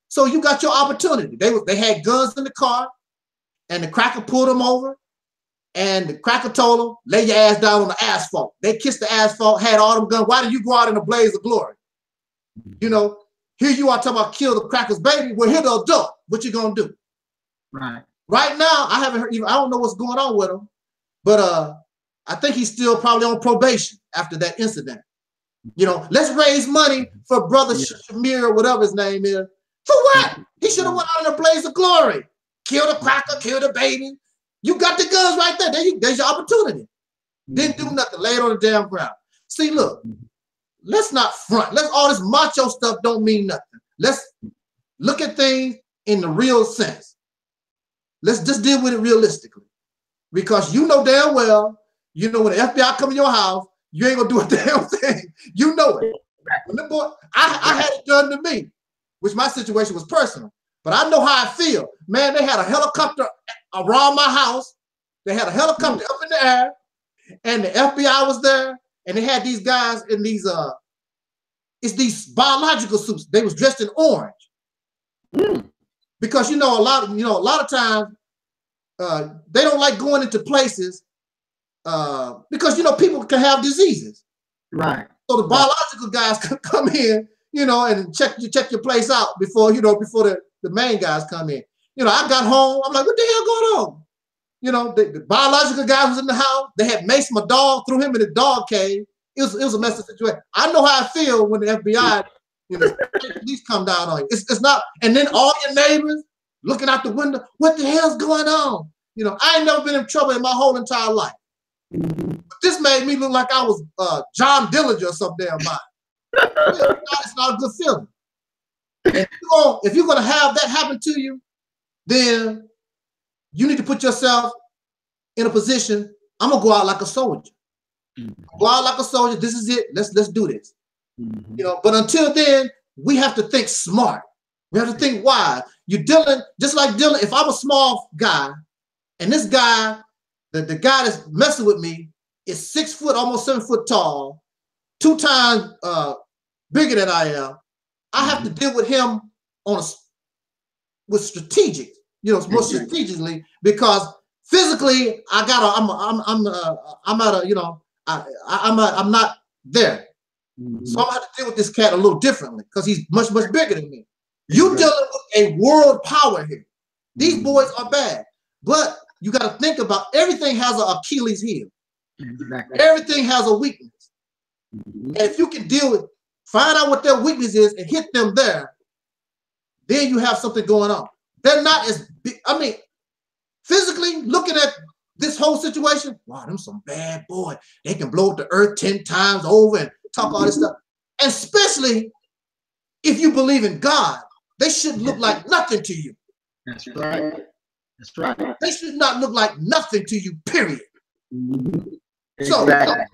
so you got your opportunity. They had guns in the car, and the cracker pulled them over, and the cracker told them, lay your ass down on the asphalt. They kissed the asphalt, had all them guns. Why did you go out in a blaze of glory? You know, here you are talking about kill the cracker's baby. Well, here the adult. What you gonna do? Right. Right now, I haven't heard. I don't know what's going on with him, but I think he's still probably on probation after that incident. You know, let's raise money for Brother Shamir or whatever his name is. For what? He should have went out in a blaze of glory. Kill the cracker, kill the baby. You got the guns right there. There's your opportunity. Didn't do nothing. Lay it on the damn ground. See, look, let's not front. All this macho stuff don't mean nothing. Let's look at things in the real sense. Let's just deal with it realistically. Because you know damn well, you know when the FBI come in your house, you ain't gonna do a damn thing. You know it. When the boy, I had it done to me, which my situation was personal. But I know how I feel. Man, they had a helicopter around my house. They had a helicopter up in the air, and the FBI was there, and they had these guys in these it's these biological suits. They was dressed in orange. Because a lot of times they don't like going into places because people can have diseases. Right. So the biological guys can come in, and check your place out before the main guys come in. I got home. I'm like, what the hell going on? The biological guy was in the house. They had maced my dog, threw him in the dog cage. It was a messy situation. I know how I feel when the FBI, police come down on you. It's not, and then all your neighbors looking out the window, what the hell's going on? I ain't never been in trouble in my whole entire life. But this made me look like I was John Dillinger or some damn body. It's not a good feeling. And if you're gonna have that happen to you, then you need to put yourself in a position. I'm gonna go out like a soldier. Go out like a soldier. This is it. Let's do this. But until then, we have to think smart. We have to think wise. You're dealing just like Dylan. If I'm a small guy, and this guy, the guy that's messing with me, is 6 foot, almost 7 foot tall, 2 times bigger than I am, I have to deal with him with strategic, more strategically, because physically I'm not there. So I'm gonna have to deal with this cat a little differently because he's much bigger than me. You're dealing with a world power here. These boys are bad, but you got to think about everything has an Achilles heel. Exactly. Everything has a weakness. And if you can find out what their weakness is and hit them there, then you have something going on. They're not as big. I mean, physically looking at this whole situation, wow, them some bad boys. They can blow up the earth 10 times over and talk all this stuff. And especially if you believe in God, they should look like nothing to you. That's right. That's right. They should not look like nothing to you, period. Exactly.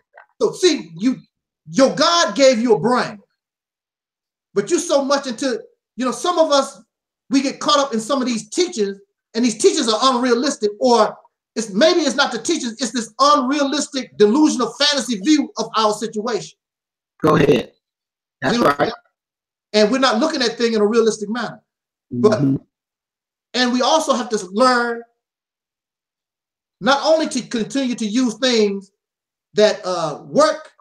So see, your God gave you a brain, but you're so much into, some of us, we get caught up in some of these teachers, and these teachers are unrealistic, or maybe it's not the teachers, it's this unrealistic, delusional fantasy view of our situation. Go ahead. That's right. And we're not looking at things in a realistic manner. But and we also have to learn not only to continue to use things that work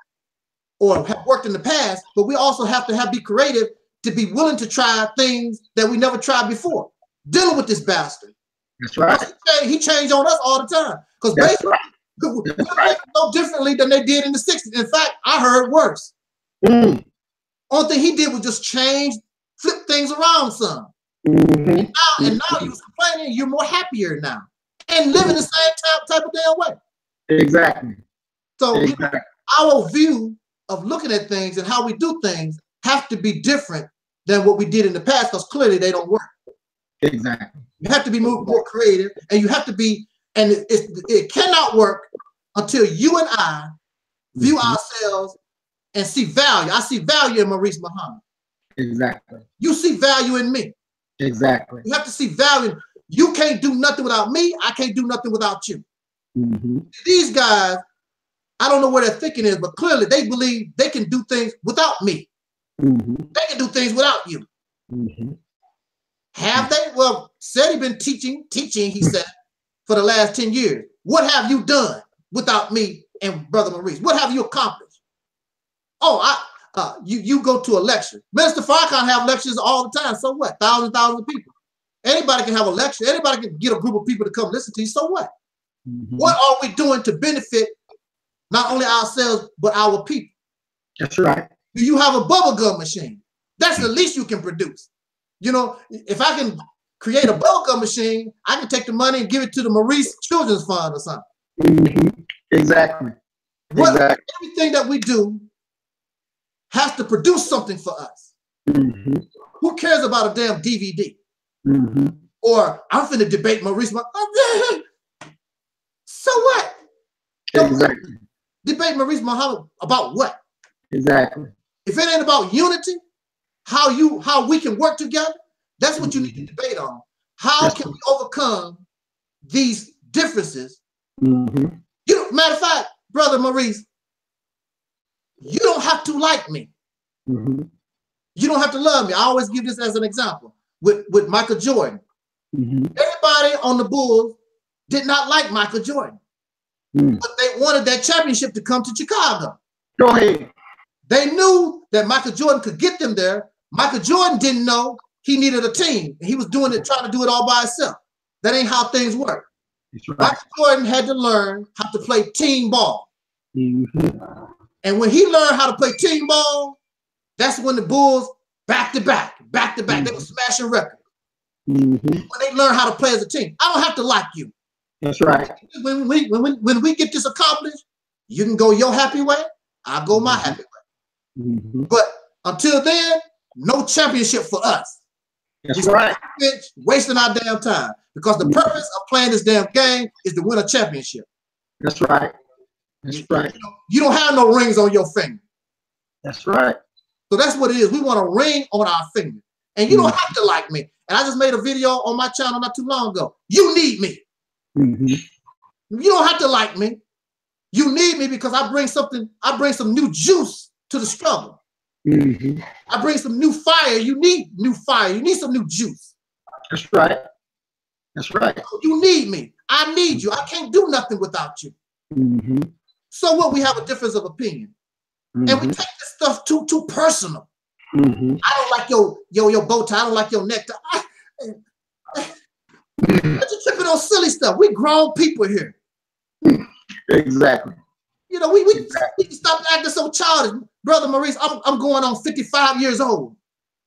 or have worked in the past, but we also have to be creative to be willing to try things that we never tried before. Dealing with this bastard. That's right. He changed on us all the time. Because basically, we no differently than they did in the 60s. In fact, I heard worse. Only thing he did was just flip things around some. And now you're complaining, you're more happier now. And living the same type of damn way. Exactly. So our view of looking at things and how we do things have to be different than what we did in the past, because clearly they don't work. Exactly. You have to be more creative, and you have to be, and it cannot work until you and I view ourselves and see value. I see value in Maurice Muhammad. Exactly. You see value in me. Exactly. You have to see value. You can't do nothing without me. I can't do nothing without you. These guys, I don't know where their thinking is, but clearly they believe they can do things without me. They can do things without you. Have they? Well, said he been teaching, he said, for the last 10 years. What have you done without me and Brother Maurice? What have you accomplished? Oh, you go to a lecture. Minister Farrakhan have lectures all the time. So what? Thousands of people. Anybody can have a lecture. Anybody can get a group of people to come listen to you. So what? What are we doing to benefit not only ourselves, but our people? That's right. Do you have a bubblegum machine? That's the least you can produce. If I can create a bubblegum machine, I can take the money and give it to the Maurice Children's Fund or something. Exactly. Everything that we do has to produce something for us. Who cares about a damn DVD? Or I'm finna debate Maurice. So what? Exactly. Debate Maurice Muhammad about what? Exactly. If it ain't about unity, how we can work together, that's what you need to debate on. How can we overcome these differences? Matter of fact, Brother Maurice, you don't have to like me. You don't have to love me. I always give this as an example with Michael Jordan. Everybody on the Bulls did not like Michael Jordan, but they wanted that championship to come to Chicago. Go ahead. They knew that Michael Jordan could get them there. Michael Jordan didn't know he needed a team. He was trying to do it all by himself. That ain't how things work. Right. Michael Jordan had to learn how to play team ball. And when he learned how to play team ball, that's when the Bulls back to back, they were smashing records. When they learn how to play as a team. I don't have to like you. That's right. When we get this accomplished, you can go your happy way, I'll go my happy way. But until then, no championship for us. That's right. Wasting our damn time. Because the purpose of playing this damn game is to win a championship. That's right. That's right. You don't have no rings on your finger. That's right. So that's what it is. We want a ring on our finger. And you don't have to like me. And I just made a video on my channel not too long ago. You need me. You don't have to like me. You need me because I bring some new juice to the struggle. I bring some new fire. You need new fire. You need some new juice. That's right. That's right. You need me. I need you. I can't do nothing without you. So what? We have a difference of opinion. And we take this stuff too personal. I don't like your bow tie. I don't like your necktie. You're tripping on silly stuff. We grown people here. Exactly. We can stop acting so childish. Brother Maurice, I'm going on 55 years old.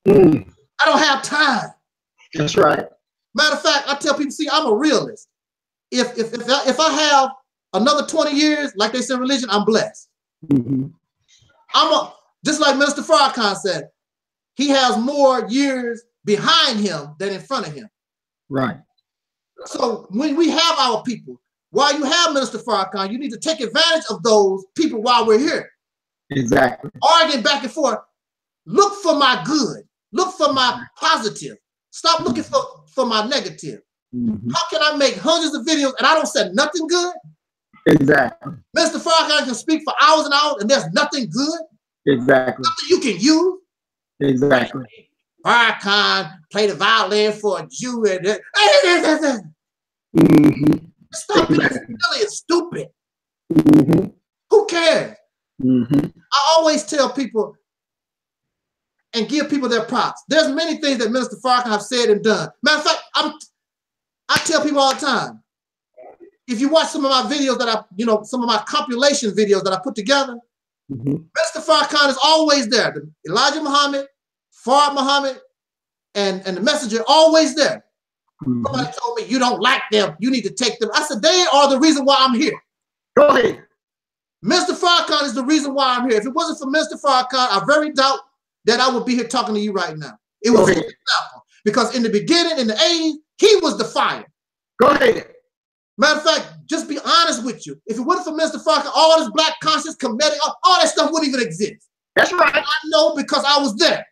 I don't have time. That's right. Matter of fact, I tell people, see, I'm a realist. If I have another 20 years, like they say in religion, I'm blessed. Just like Minister Farrakhan said, he has more years behind him than in front of him. Right. So when we have our people, while you have Minister Farrakhan, you need to take advantage of those people while we're here. Exactly. Arguing back and forth. Look for my good. Look for my positive. Stop looking for my negative. How can I make hundreds of videos and I don't say nothing good? Exactly. Mr. Farrakhan can speak for hours and hours and there's nothing good. Exactly. Nothing you can use. Exactly. Farrakhan played the violin for a Jew. And stop being silly and stupid. Who cares? I always tell people and give people their props. There's many things that Minister Farrakhan have said and done. Matter of fact, I tell people all the time, if you watch some of my videos that some of my compilation videos that I put together, Minister Farrakhan is always there. Elijah Muhammad, Farad Muhammad, and the messenger always there. Somebody told me, you don't like them, you need to take them. I said, they are the reason why I'm here. Go ahead. Mr. Farrakhan is the reason why I'm here. If it wasn't for Mr. Farrakhan, I very doubt that I would be here talking to you right now. It was an example. Because in the beginning, in the 80s, he was the fire. Go ahead. Matter of fact, just be honest with you. If it wasn't for Mr. Farrakhan, all this black conscience, comedic, all that stuff wouldn't even exist. That's right. I know because I was there.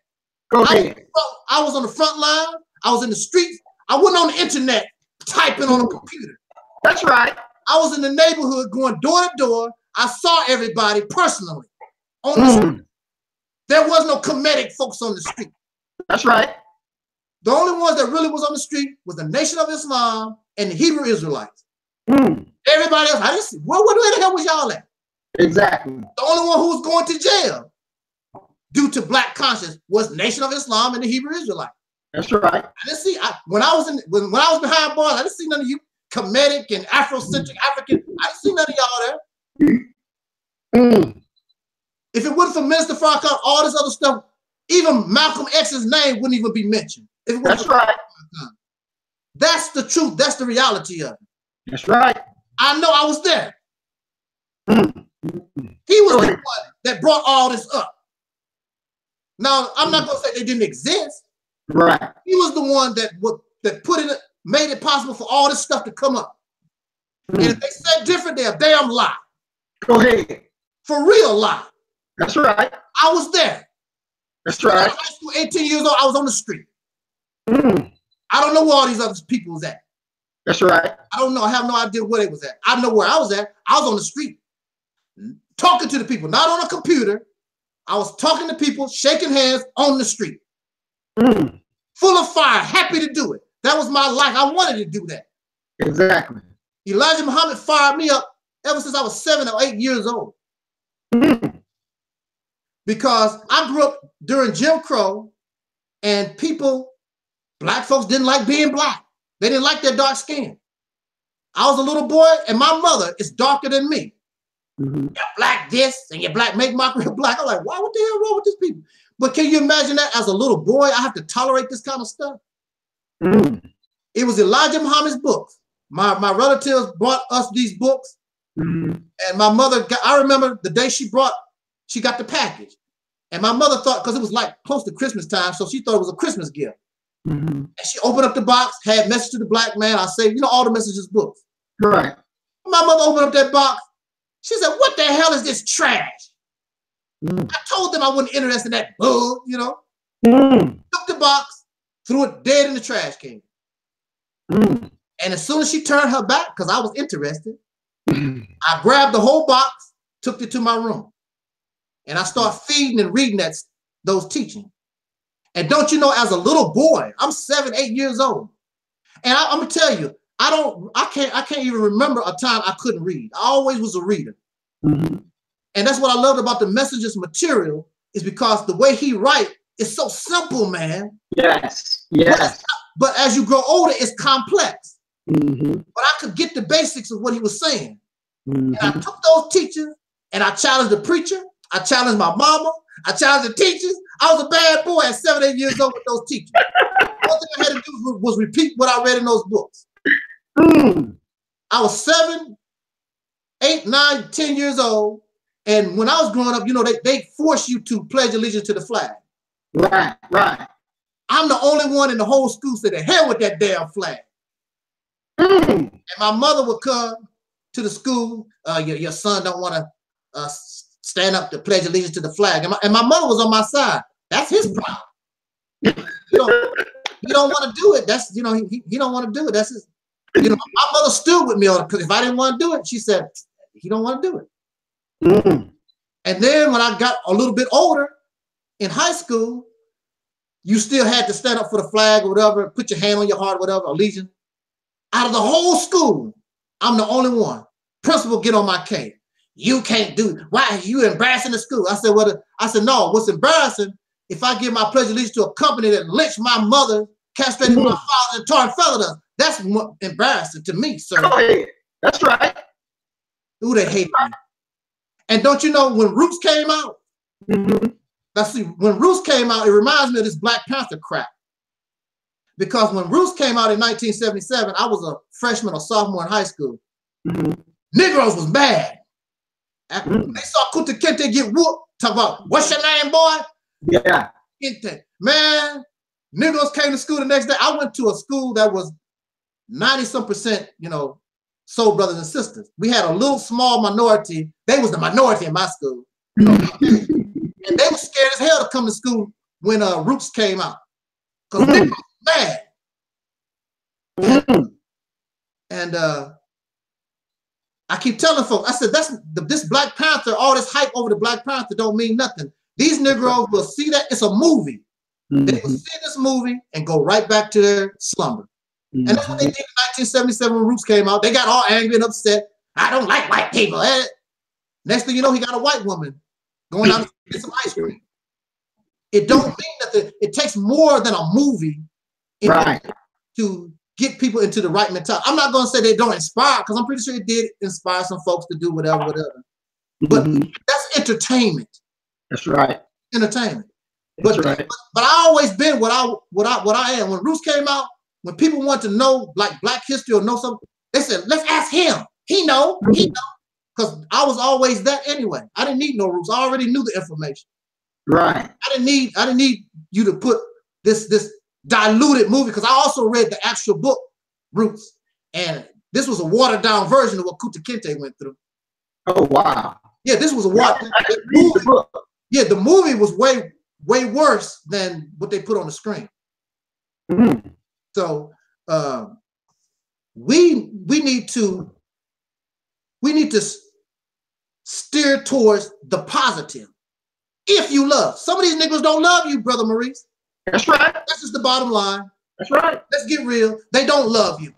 Go ahead. I was on the front line. I was in the streets. I wasn't on the internet typing on a computer. That's right. I was in the neighborhood going door to door. I saw everybody personally on the street. There was no comedic folks on the street. That's right. The only ones that really was on the street was the Nation of Islam and the Hebrew Israelites. Everybody else, I didn't see. Where the hell was y'all at? Exactly. The only one who was going to jail due to black conscience was Nation of Islam and the Hebrew Israelites. That's right. I didn't see. When I was behind bars, I didn't see none of you comedic and Afrocentric African. I didn't see none of y'all there. If it wasn't for Minister Farrakhan, all this other stuff, even Malcolm X's name wouldn't even be mentioned. That's right. That's the truth. That's the reality of it. That's right. I know I was there. He was the one that brought all this up. Now, I'm not going to say they didn't exist. Right. He was the one that put it, made it possible for all this stuff to come up. And if they said different, they're a damn lie. Go ahead. For real lie. That's right. I was there. That's right. I was high school, 18 years old, I was on the street. I don't know where all these other people was at. That's right. I don't know. I have no idea where they was at. I know where I was at. I was on the street, talking to the people, not on a computer. I was talking to people, shaking hands on the street. Full of fire, happy to do it. That was my life. I wanted to do that. Exactly. Elijah Muhammad fired me up ever since I was 7 or 8 years old. Because I grew up during Jim Crow and black folks didn't like being black. They didn't like their dark skin. I was a little boy and my mother is darker than me. You're black this and you're black, make mockery of black. I'm like, why? What the hell wrong with these people? But can you imagine that as a little boy, I have to tolerate this kind of stuff? It was Elijah Muhammad's books. My relatives brought us these books. And my mother, I remember the day she got the package. And my mother thought, because it was like close to Christmas time, so she thought it was a Christmas gift. And she opened up the box, had Message to the Black Man. I say, all the Messages books. Right. My mother opened up that box. She said, what the hell is this trash? I told them I wasn't interested in that bug, Took the box, threw it dead in the trash can. And as soon as she turned her back, because I was interested, I grabbed the whole box, took it to my room. And I started feeding and reading those teachings. And don't you know, as a little boy, I'm 7, 8 years old. And I'm gonna tell you, I can't even remember a time I couldn't read. I always was a reader. And that's what I loved about the Messenger's material, is because the way he writes is so simple, man. Yes. Yes. But as you grow older, it's complex. But I could get the basics of what he was saying. And I took those teachers and I challenged the preacher. I challenged my mama. I challenged the teachers. I was a bad boy at 7, 8 years old with those teachers. One thing I had to do was repeat what I read in those books. I was 7, 8, 9, 10 years old. And when I was growing up, they force you to pledge allegiance to the flag. Right, right. I'm the only one in the whole school said, the hell with that damn flag. And my mother would come to the school. Your son don't want to stand up to pledge allegiance to the flag. And my mother was on my side. That's his problem. He don't want to do it. That's, he don't want to do it. That's his, my mother stood with me on it, because if I didn't want to do it, she said, he don't want to do it. And then when I got a little bit older in high school, you still had to stand up for the flag or whatever, put your hand on your heart, whatever, allegiance. Out of the whole school, I'm the only one. Principal get on my case. You can't do it. Why are you embarrassing the school? I said, no, what's embarrassing, if I give my pledge of allegiance to a company that lynched my mother, castrated my father, and tar and feathered us, that's more embarrassing to me, sir. Go ahead. That's right. Ooh, they hate me. And don't you know, when Roots came out, when Roots came out, it reminds me of this Black Panther crap. Because when Roots came out in 1977, I was a freshman or sophomore in high school. Negroes was mad. After they saw Kunta Kinte get whooped, talk about, what's your name, boy? Yeah. Kinte. Man, Negroes came to school the next day. I went to a school that was 90-some%, soul brothers and sisters. We had a little small minority. They was the minority in my school. And they were scared as hell to come to school when Roots came out. Because they were mad. And I keep telling folks, I said, this Black Panther, all this hype over the Black Panther don't mean nothing. These Negroes will see that it's a movie. They will see this movie and go right back to their slumber. And that's what they did in 1977 when Roots came out. They got all angry and upset. I don't like white people. Next thing you know, he got a white woman going out to get some ice cream. It don't mean that it takes more than a movie to get people into the right mentality. I'm not going to say they don't inspire, because I'm pretty sure it did inspire some folks to do whatever. But that's entertainment. That's right. Entertainment. That's right. But I always been what I am. When Roots came out, when people want to know like Black history or know something, they said, let's ask him. He know. Because I was always that anyway. I didn't need no Roots. I already knew the information. Right. I didn't need you to put this diluted movie, because I also read the actual book, Roots. And this was a watered down version of what Kunta Kinte went through. Oh, wow. Yeah, this was a watered down. Yeah, the movie was way worse than what they put on the screen. So we need to steer towards the positive. If you love, some of these niggas don't love you, brother Maurice. That's right. That's just the bottom line. That's right. Let's get real. They don't love you.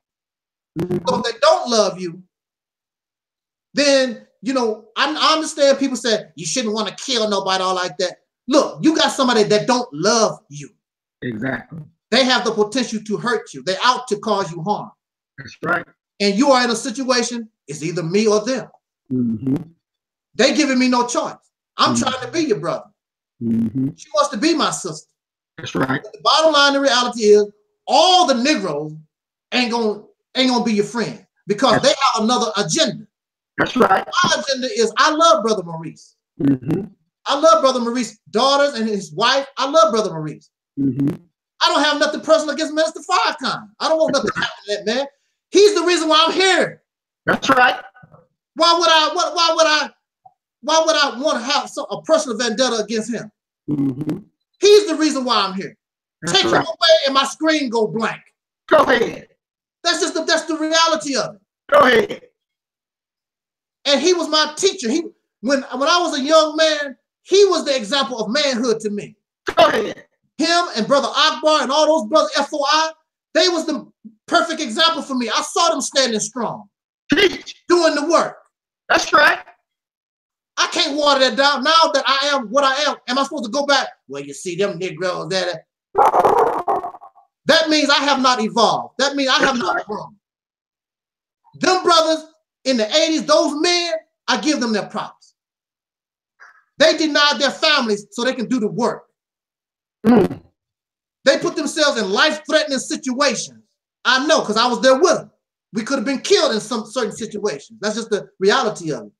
So if they don't love you, then I understand people say you shouldn't want to kill nobody, all like that. Look, you got somebody that don't love you. Exactly. They have the potential to hurt you. They're out to cause you harm. That's right. And you are in a situation, it's either me or them. They giving me no choice. I'm trying to be your brother. She wants to be my sister. That's right. But the bottom line in reality is all the Negroes ain't gonna be your friend, because they have another agenda. That's right. My agenda is I love brother Maurice. I love brother Maurice's daughters and his wife. I love brother Maurice. I don't have nothing personal against Minister Farrakhan. I don't want nothing to happen to that man. He's the reason why I'm here. That's right. Why would I want to have a personal vendetta against him? He's the reason why I'm here. Take him away and my screen go blank. Go ahead. That's the reality of it. Go ahead. And he was my teacher. When I was a young man, he was the example of manhood to me. Go ahead. Him and Brother Akbar and all those brothers, FOI, they was the perfect example for me. I saw them standing strong, doing the work. That's right. I can't water that down. Now that I am what I am I supposed to go back? Well, you see them Negroes that means I have not evolved. That means I have not grown. Them brothers in the 80s, those men, I give them their props. They denied their families so they can do the work. They put themselves in life-threatening situations. I know, because I was there with them. We could have been killed in some certain situations. That's just the reality of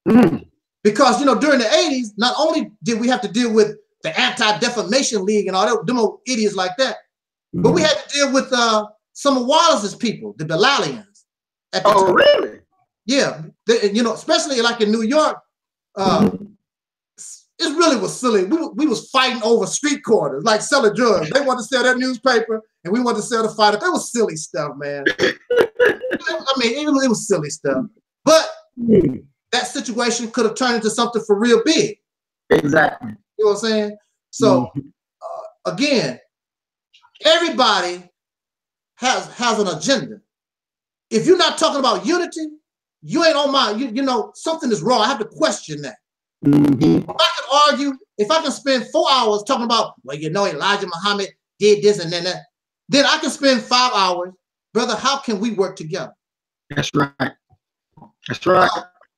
it. Because, during the 80s, not only did we have to deal with the Anti-Defamation League and all that, them old idiots like that, but we had to deal with some of Wallace's people, the Bilalians. Oh, really? Yeah, you know, especially like in New York, it really was silly. We was fighting over street corners, like selling drugs. They wanted to sell their newspaper, and we wanted to sell the fighter. It was silly stuff, man. I mean, it was silly stuff. But that situation could have turned into something for real big. Exactly. You know what I'm saying? So, again, everybody has an agenda. If you're not talking about unity, you ain't on my, you know, something is wrong. I have to question that. If I can argue, if I can spend 4 hours talking about, well, you know, Elijah Muhammad did this and then that, then I can spend 5 hours, brother, how can we work together? That's right. That's right.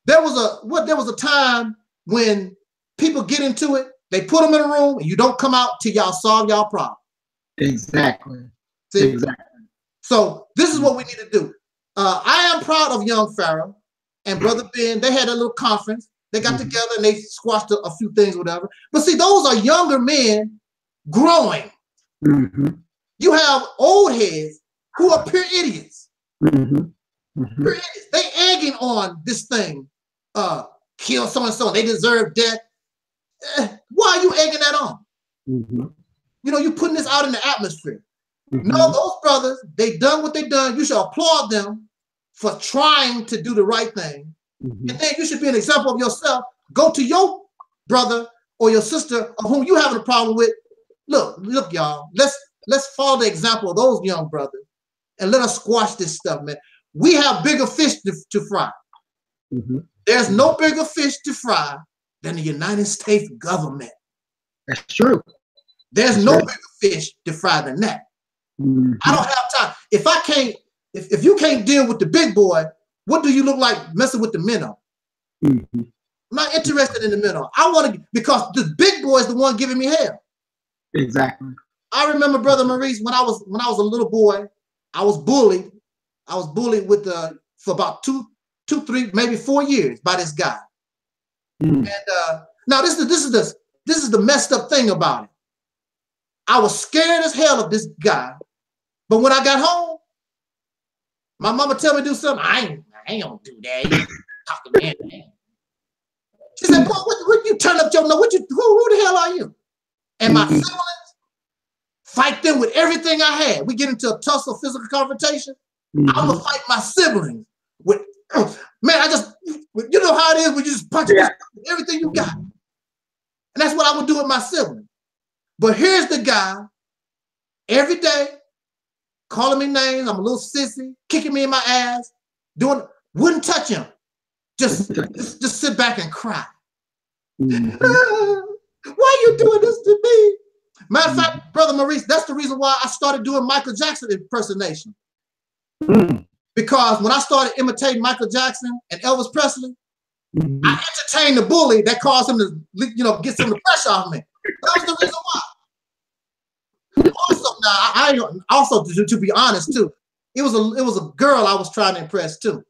There was a time when people get into it, they put them in a room, and you don't come out till y'all solve y'all problem. Exactly. See? Exactly. So this is what we need to do. I am proud of young Pharaoh and Brother Ben. They had a little conference. They got together and they squashed a few things, whatever. But see, those are younger men growing. You have old heads who are pure idiots. Pure idiots. They egging on this thing. Kill so-and-so, they deserve death. Why are you egging that on? You know, you're putting this out in the atmosphere. No, those brothers, they done what they done. You should applaud them for trying to do the right thing. And then you should be an example of yourself. Go to your brother or your sister of whom you having a problem with. Look, y'all, let's follow the example of those young brothers and let us squash this stuff, man. We have bigger fish to fry. There's no bigger fish to fry than the United States government. That's true. There's no bigger fish to fry than that. I don't have time. If you can't deal with the big boy, what do you look like messing with the minnow? I'm not interested in the minnow. I want to, because the big boy is the one giving me hell. Exactly. I remember Brother Maurice when I was a little boy, I was bullied. I was bullied for about two, 3, maybe 4 years by this guy. And now this is the messed up thing about it. I was scared as hell of this guy, but when I got home, my mama tell me to do something. I ain't gonna do that. Talk to me. She said, "Boy, what you turn up your nose? Who the hell are you?" And my siblings, fight them with everything I had. We get into a tussle, physical confrontation. I'm gonna fight my siblings with, man. You know how it is when you just punch everything you got. And that's what I would do with my siblings. But here's the guy, every day, calling me names. I'm a little sissy, kicking me in my ass, wouldn't touch him. Just sit back and cry. Why you doing this to me? Matter of fact, Brother Maurice, that's the reason why I started doing Michael Jackson impersonation. Because when I started imitating Michael Jackson and Elvis Presley, I entertained the bully that caused him to, get some of the pressure off me. That was the reason why. Also, now to be honest too, it was a girl I was trying to impress too.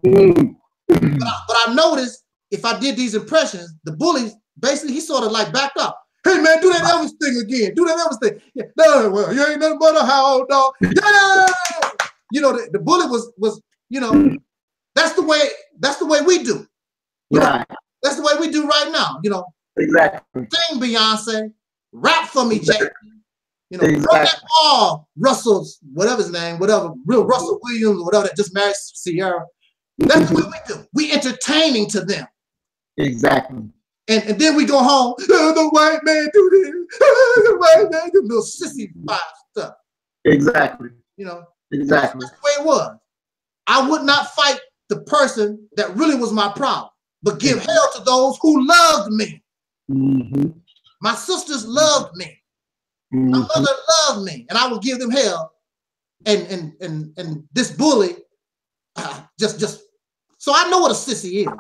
But I noticed if I did these impressions, the bully basically he sort of like backed up. Hey man, do that Elvis thing again. Do that Elvis thing. Yeah. No, well, you ain't nothing but a hound dog. Yeah. The bully was that's the way we do. That's the way we do right now. Exactly. Sing Beyonce, rap for me, Jay. Run that ball, Russell's, whatever his name, real Russell Williams, or whatever that just married Sierra. That's what we do. We entertaining to them. Exactly. And then we go home, the white man do this, the white man do little sissy stuff. Exactly. That's Exactly. the way it was. I would not fight the person that really was my problem, but give hell to those who loved me. My sisters loved me. My mother loved me, and I would give them hell. And this bully, just so I know what a sissy is.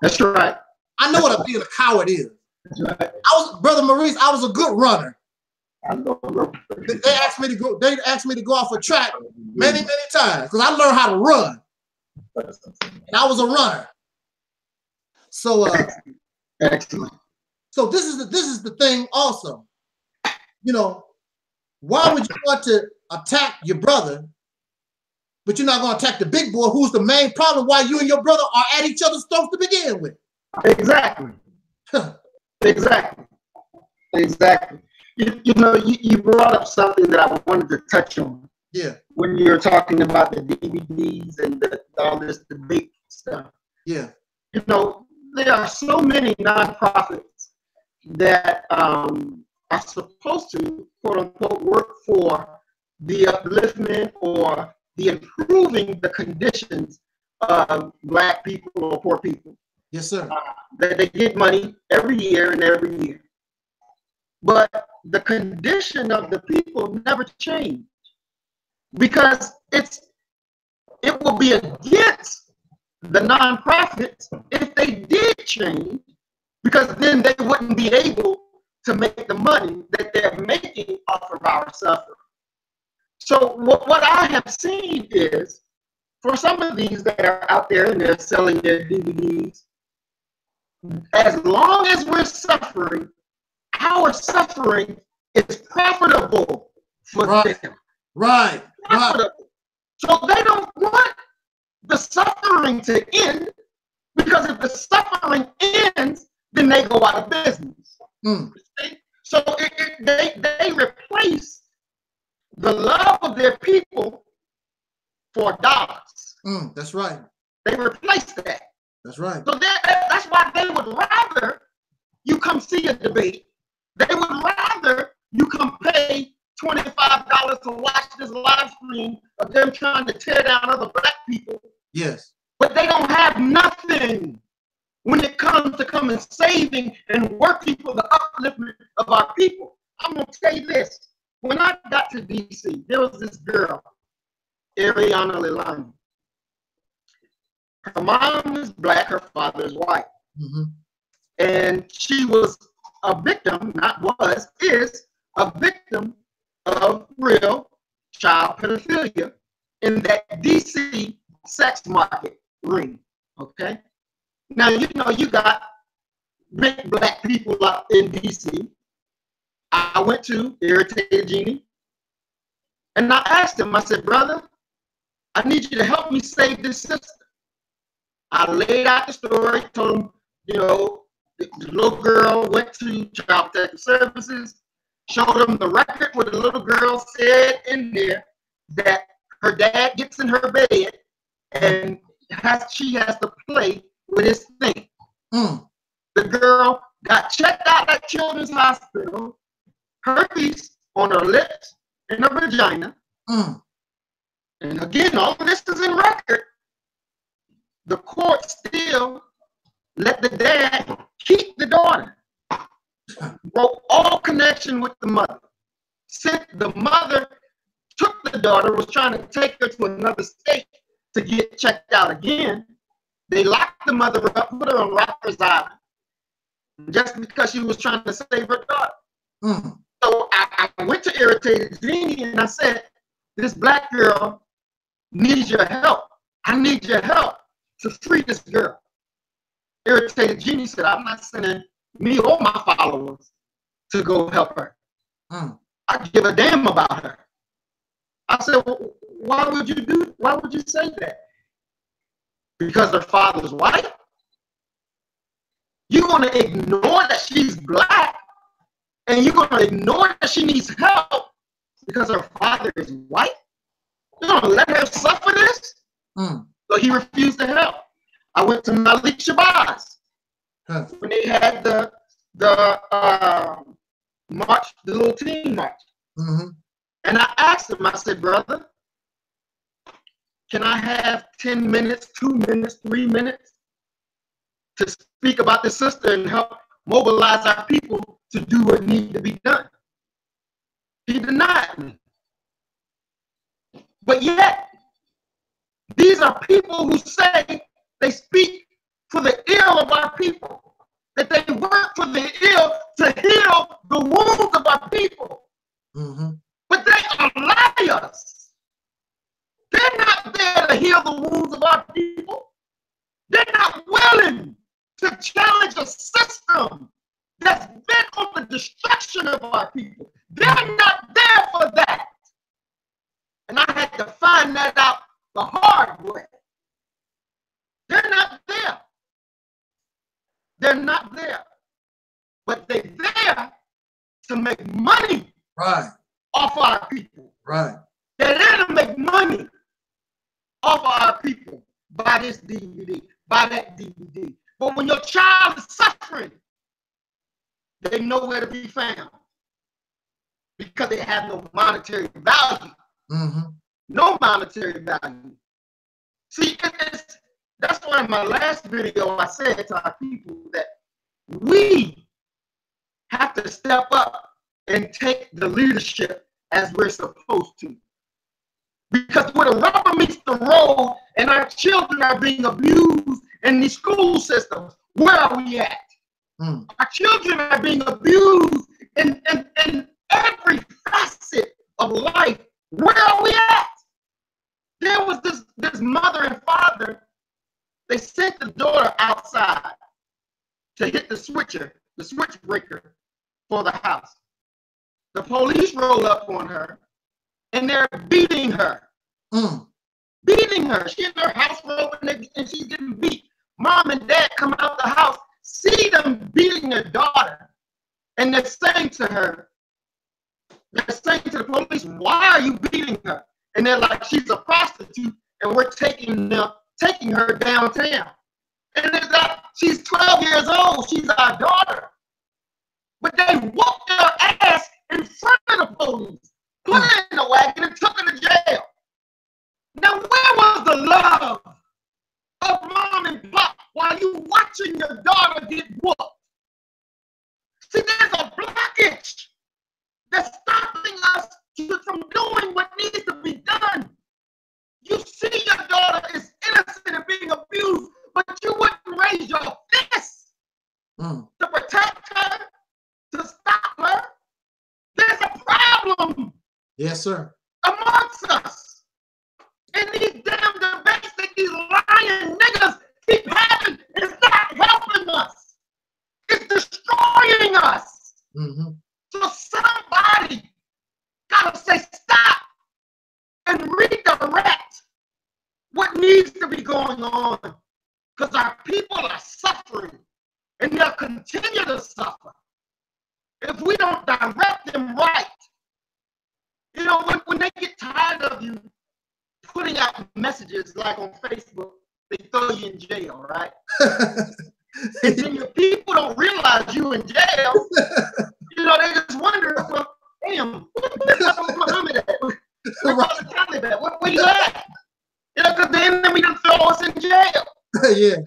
That's right. I know what being a coward is. That's right. Brother Maurice, I was a good runner. They asked me to go. They asked me to go off a track many times because I learned how to run, and I was a runner. So excellent. So this is the thing also. Why would you want to attack your brother But you're not going to attack the big boy, who's the main problem why you and your brother are at each other's throats to begin with. Exactly. Exactly. Exactly. You know, you brought up something that I wanted to touch on. Yeah. When you're talking about the DVDs and all this debate stuff. Yeah. You know, there are so many nonprofits that are supposed to, quote unquote, work for the upliftment or the improving the conditions of Black people or poor people. Yes, sir. They get money every year and every year. But the condition of the people never change, because it will be against the nonprofits if they did change, because then they wouldn't be able to make the money that they're making off of our suffering. So what I have seen is, for some of these that are out there and they're selling their DVDs, as long as we're suffering, our suffering is profitable for them. Right. Profitable. So they don't want the suffering to end, because if the suffering ends, then they go out of business. So they replace the love of their people for dollars. That's right. They replace that. That's right. So that's why they would rather you come see a debate. They would rather you come pay $25 to watch this live stream of them trying to tear down other Black people. Yes. But they don't have nothing when it comes to coming saving and working for the upliftment of our people. I'm going to tell you this. When I got to DC, there was this girl, Ariana Lilani. Her mom is Black, her father is white. And she was a victim, is a victim of real child pedophilia in that DC sex market ring. Okay? Now, you know, you got big Black people out in DC. I went to Irritated Genie and I asked him, I said, brother, I need you to help me save this sister. I laid out the story, told him, you know, the little girl went to Child Protective Services, showed him the record where the little girl said in there that her dad gets in her bed and she has to play with his thing. The girl got checked out at Children's Hospital, herpes on her lips and her vagina. And again, all of this is in record. The court still let the dad keep the daughter. Broke all connection with the mother. The mother took the daughter, was trying to take her to another state to get checked out again. They locked the mother up, put her on Rikers Island, just because she was trying to save her daughter. So I went to Irritated Genie and I said, this Black girl needs your help. I need your help to free this girl. Irritated Genie said, I'm not sending me or my followers to go help her. I give a damn about her. I said, well, why would you say that? Because her father's white? You're going to ignore that she's Black, and you're going to ignore that she needs help because her father is white? You're going to let her suffer this? So he refused to help. I went to Malik Shabazz when they had the march, the little teen march. And I asked him, I said, brother, can I have 10 minutes, 2 minutes, 3 minutes to speak about this sister and help mobilize our people to do what needs to be done? He denied me. But yet, these are people who say they speak for the ill of our people, that they work for the ill to heal the wounds of our people. But they are liars. They're not there to heal the wounds of our people. They're not willing to challenge a system that's bent on the destruction of our people. They're not there for that. And I had to find that out the hard way. They're not there. They're not there. But they're there to make money off our people. Right. They're there to make money off our people. Buy this DVD, buy that DVD. But when your child is suffering, they know where to be found because they have no monetary value. No monetary value. See, that's why in my last video I said to our people that we have to step up and take the leadership as we're supposed to. Because when the rubber meets the road and our children are being abused in these school systems, where are we at? Our children are being abused in every facet of life. Where are we at? There was this mother and father, they sent the daughter outside to hit the switch breaker for the house. The police roll up on her and they're beating her. Beating her. She's in her house rolling and she's getting beat. Mom and dad come out the house, see them beating their daughter, and they're saying to her, they're saying to the police, why are you beating her? And they're like, she's a prostitute and we're taking her downtown. And it's like, she's 12 years old, she's our daughter. But they whooped her ass in front of the police, put her in the wagon and took her to jail. Now where was the love of mom and pop while you watching your daughter get whooped? See, there's a blockage that's stopping us from doing what needs to be done. You see your daughter is innocent and being abused, but you wouldn't raise your fist to protect her, to stop her. There's a problem. Yes, sir. Amongst us. And these damn debates that these lying niggas keep having is not helping us. It's destroying us. So somebody gotta say stop and redirect what needs to be going on. Because our people are suffering and they'll continue to suffer if we don't direct them right. You know, when they get tired of you putting out messages like on Facebook, they throw you in jail, right? And then your people don't realize you in jail. You know, they just wonder, well, damn, where's Muhammad at? Where's the Taalik at? Where you at? You know, because the enemy didn't throw us in jail. Yeah.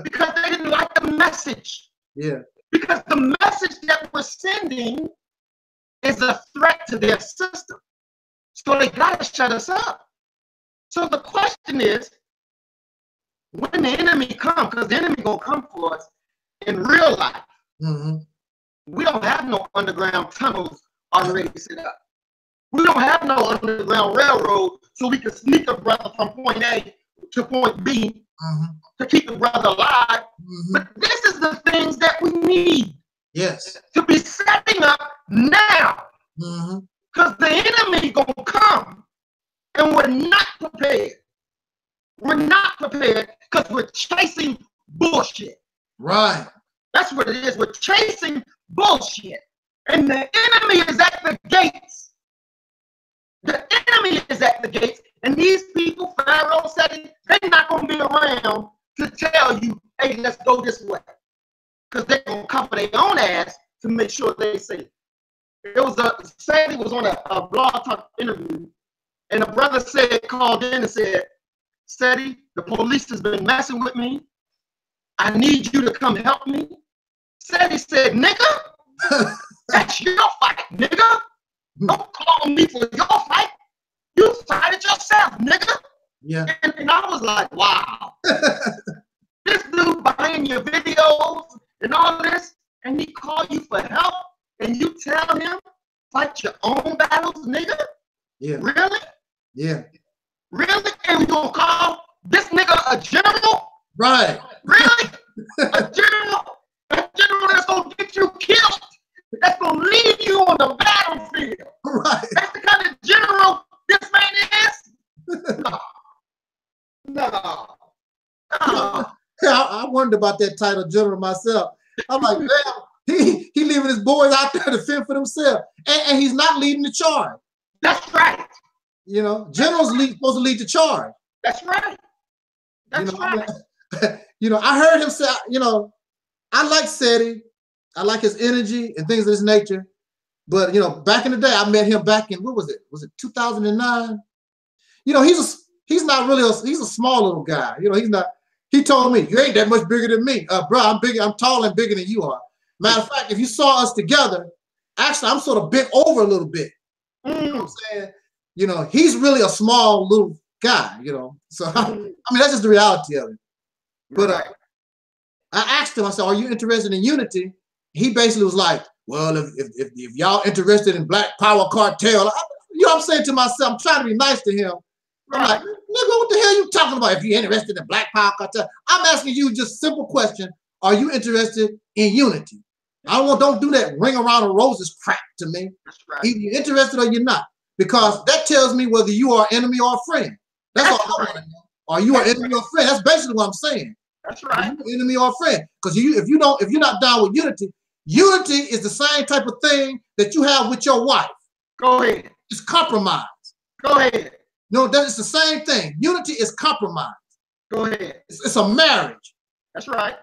Because they didn't like the message. Yeah. Because the message that we're sending is a threat to their system. So they gotta shut us up. So the question is, when the enemy comes, because the enemy gonna come for us in real life, we don't have no underground tunnels already set up. We don't have no underground railroad so we can sneak a brother from point A to point B to keep the brother alive. But this is the things that we need. Yes. To be setting up now. Because the enemy gonna come and we're not prepared. We're not prepared because we're chasing bullshit. Right. That's what it is. We're chasing bullshit. And the enemy is at the gates. The enemy is at the gates. And these people, Pharaoh said, they're not going to be around to tell you, hey, let's go this way. Because they're going to cover their own ass to make sure they're safe. It was Sadie was on a blog talk interview, and a brother called in and said, Sadie, the police has been messing with me. I need you to come help me. Sadie said, nigga, that's your fight, nigga. Don't call me for your fight. You fight it yourself, nigga. Yeah. And I was like, wow. This dude buying your videos and all this, and he call you for help, and you tell him, fight your own battles, nigga? Yeah. Really? Yeah. Really? And you gonna call this nigga a general? Right. Really? A general? A general that's gonna get you killed? That's gonna leave you on the battlefield? Right. That's the kind of general this man is? No. wondered about that title, general, myself. I'm like, damn, he leaving his boys out there to fend for themselves, and he's not leading the charge. That's right. You know, generals supposed to lead the charge. That's right. That's right. You know, I heard him say, you know, I like Seti, I like his energy and things of this nature. But you know, back in the day, I met him back in, what was it? Was it 2009? You know, he's not really he's a small little guy. You know, he's not. He told me, you ain't that much bigger than me, bro. I'm bigger. I'm tall and bigger than you are. Matter of fact, if you saw us together, actually, I'm sort of bent over a little bit. You know what I'm saying? You know, he's really a small little guy. You know, so I mean, that's just the reality of it. But I asked him. I said, "Are you interested in unity?" He basically was like, "Well, if y'all interested in Black Power Cartel," you know what I'm saying to myself? I'm trying to be nice to him. I'm like, nigga, what the hell are you talking about? If you're interested in Black Power Cartel, I'm asking you just a simple question: are you interested in unity? Don't do that ring around the roses crap to me. That's right. Either you're interested or you're not, because that tells me whether you are enemy or a friend. That's all I want to know. Are you an enemy or a friend? That's basically what I'm saying. That's right. Enemy or a friend? Because if you're not down with unity, unity is the same type of thing that you have with your wife. Go ahead. It's compromise. Go ahead. No, that is the same thing. Unity is compromise. Go ahead. It's a marriage. That's right.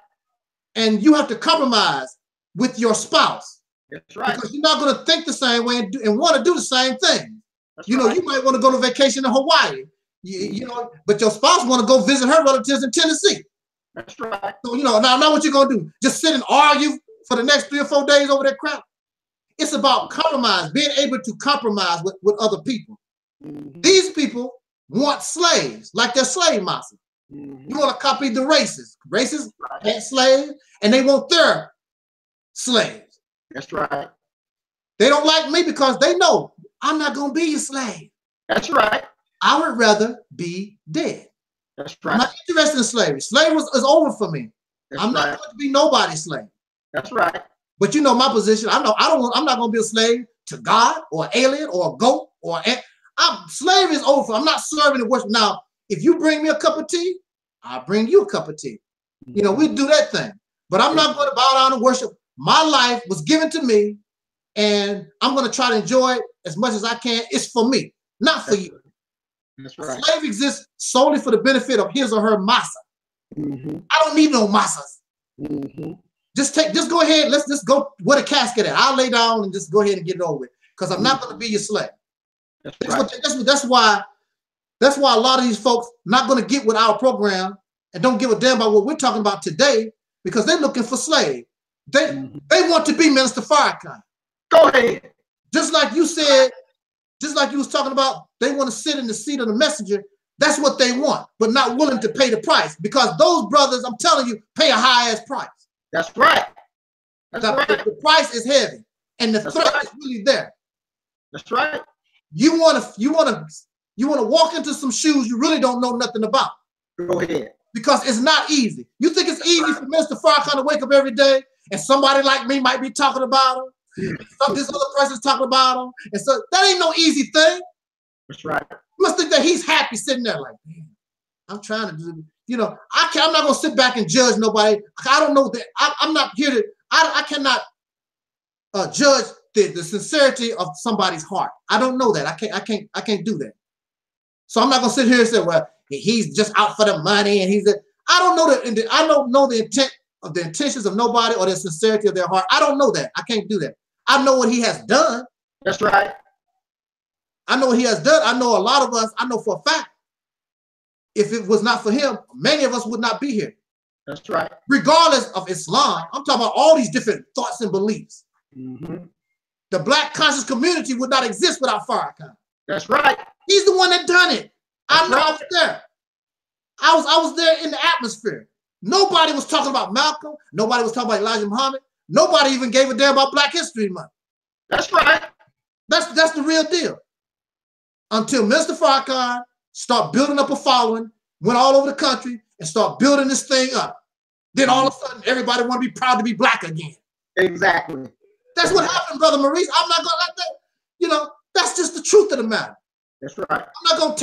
And you have to compromise with your spouse. That's right. Because you're not going to think the same way and want to do the same thing. That's you know, right. you might want to go to vacation in Hawaii, you know, but your spouse want to go visit her relatives in Tennessee. That's right. So, you know, now what you're going to do? Just sit and argue for the next 3 or 4 days over that crap? It's about compromise, being able to compromise with other people. These people want slaves, like they're slave masters. You want to copy the racists. Racists had slaves, and they want their slaves. That's right. They don't like me because they know I'm not going to be your slave. That's right. I would rather be dead. That's right. I'm not interested in slavery. Slavery is over for me. I'm not going to be nobody's slave. That's right. But you know my position. I'm not going to be a slave to God or an alien or a goat or slavery is over. I'm not serving and worship. Now, if you bring me a cup of tea, I'll bring you a cup of tea. You know, we do that thing. But I'm not going to bow down and worship. My life was given to me, and I'm going to try to enjoy it as much as I can. It's for me, not for you. That's right. Slave exists solely for the benefit of his or her massa. I don't need no massas. Just go ahead. Let's just go where the casket at. I'll lay down and just go ahead and get it over with, because I'm not going to be your slave. That's why a lot of these folks not going to get with our program and don't give a damn about what we're talking about today, because they're looking for slaves. They want to be Minister Farrakhan. Go ahead. Just like you said, just like you was talking about, they want to sit in the seat of the messenger. That's what they want, but not willing to pay the price, because those brothers, I'm telling you, pay a high ass price. That's right. That's right. The price is heavy, and the threat is really there. That's right. You want to walk into some shoes you really don't know nothing about. Go ahead. Because it's not easy. You think it's easy for Mr. Farrakhan to wake up every day and somebody like me might be talking about him, this other person's talking about him, and so that ain't no easy thing. That's right. You must think that he's happy sitting there like, man, I'm trying to do, you know, I'm not gonna sit back and judge nobody. I don't know that. I'm not here to. I cannot judge the sincerity of somebody's heart. I don't know that. I can't do that. So I'm not gonna sit here and say, well, he's just out for the money, and I don't know that. I don't know the intent of the intentions of nobody or the sincerity of their heart. I don't know that. I can't do that. I know what he has done. That's right. I know what he has done. I know a lot of us. I know for a fact, if it was not for him, many of us would not be here. That's right. Regardless of Islam, I'm talking about all these different thoughts and beliefs. The Black conscious community would not exist without Farrakhan. That's right. He's the one that done it. I was there. I was there in the atmosphere. Nobody was talking about Malcolm. Nobody was talking about Elijah Muhammad. Nobody even gave a damn about Black History Month. That's right. That's the real deal. Until Mr. Farrakhan start building up a following, went all over the country and start building this thing up. Then all of a sudden, everybody want to be proud to be Black again. Exactly. That's what happened, Brother Maurice. I'm not going to let that, you know, that's just the truth of the matter. That's right. I'm not going to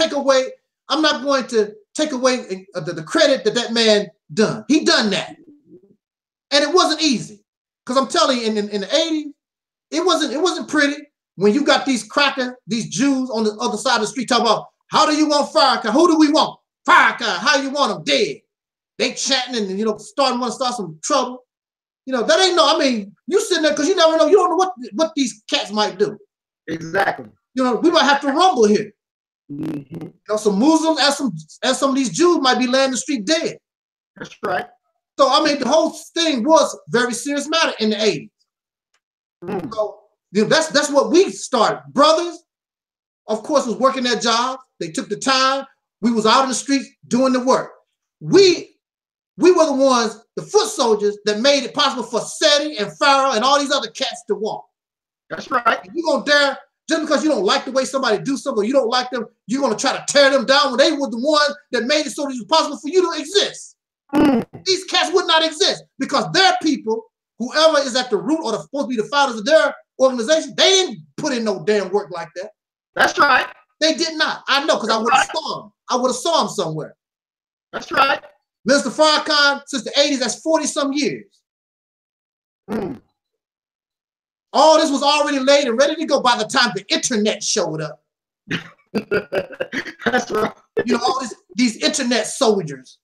take take away the credit that man done. He done that. And it wasn't easy. Because I'm telling you, in the 80s, it wasn't pretty when you got these these Jews on the other side of the street talking about, how do you want Farrakhan? Who do we want? Farrakhan, how you want them dead? They chanting and, want to start some trouble. That ain't no, I mean, you sitting there because you never know, you don't know what these cats might do. Exactly. We might have to rumble here. Some Muslims and some of these Jews might be laying the street dead. That's right. So, I mean, the whole thing was a very serious matter in the 80s. So, that's what we started. Brothers, of course, was working their jobs. They took the time. We was out in the streets doing the work. We were the ones, the foot soldiers, that made it possible for Seti and Pharaoh and all these other cats to walk. That's right. You gonna dare, just because you don't like the way somebody do something, or you don't like them, you're gonna try to tear them down when they were the ones that made it so that it was possible for you to exist. These cats would not exist because their people, whoever is at the root or supposed to be the founders of their organization, they didn't put in no damn work like that. That's right. They did not. I know, because I would have saw them. I would have saw them somewhere. That's right. Mr. Farrakhan, since the 80s, that's 40-some years. All this was already laid and ready to go by the time the internet showed up. That's right. All these internet soldiers.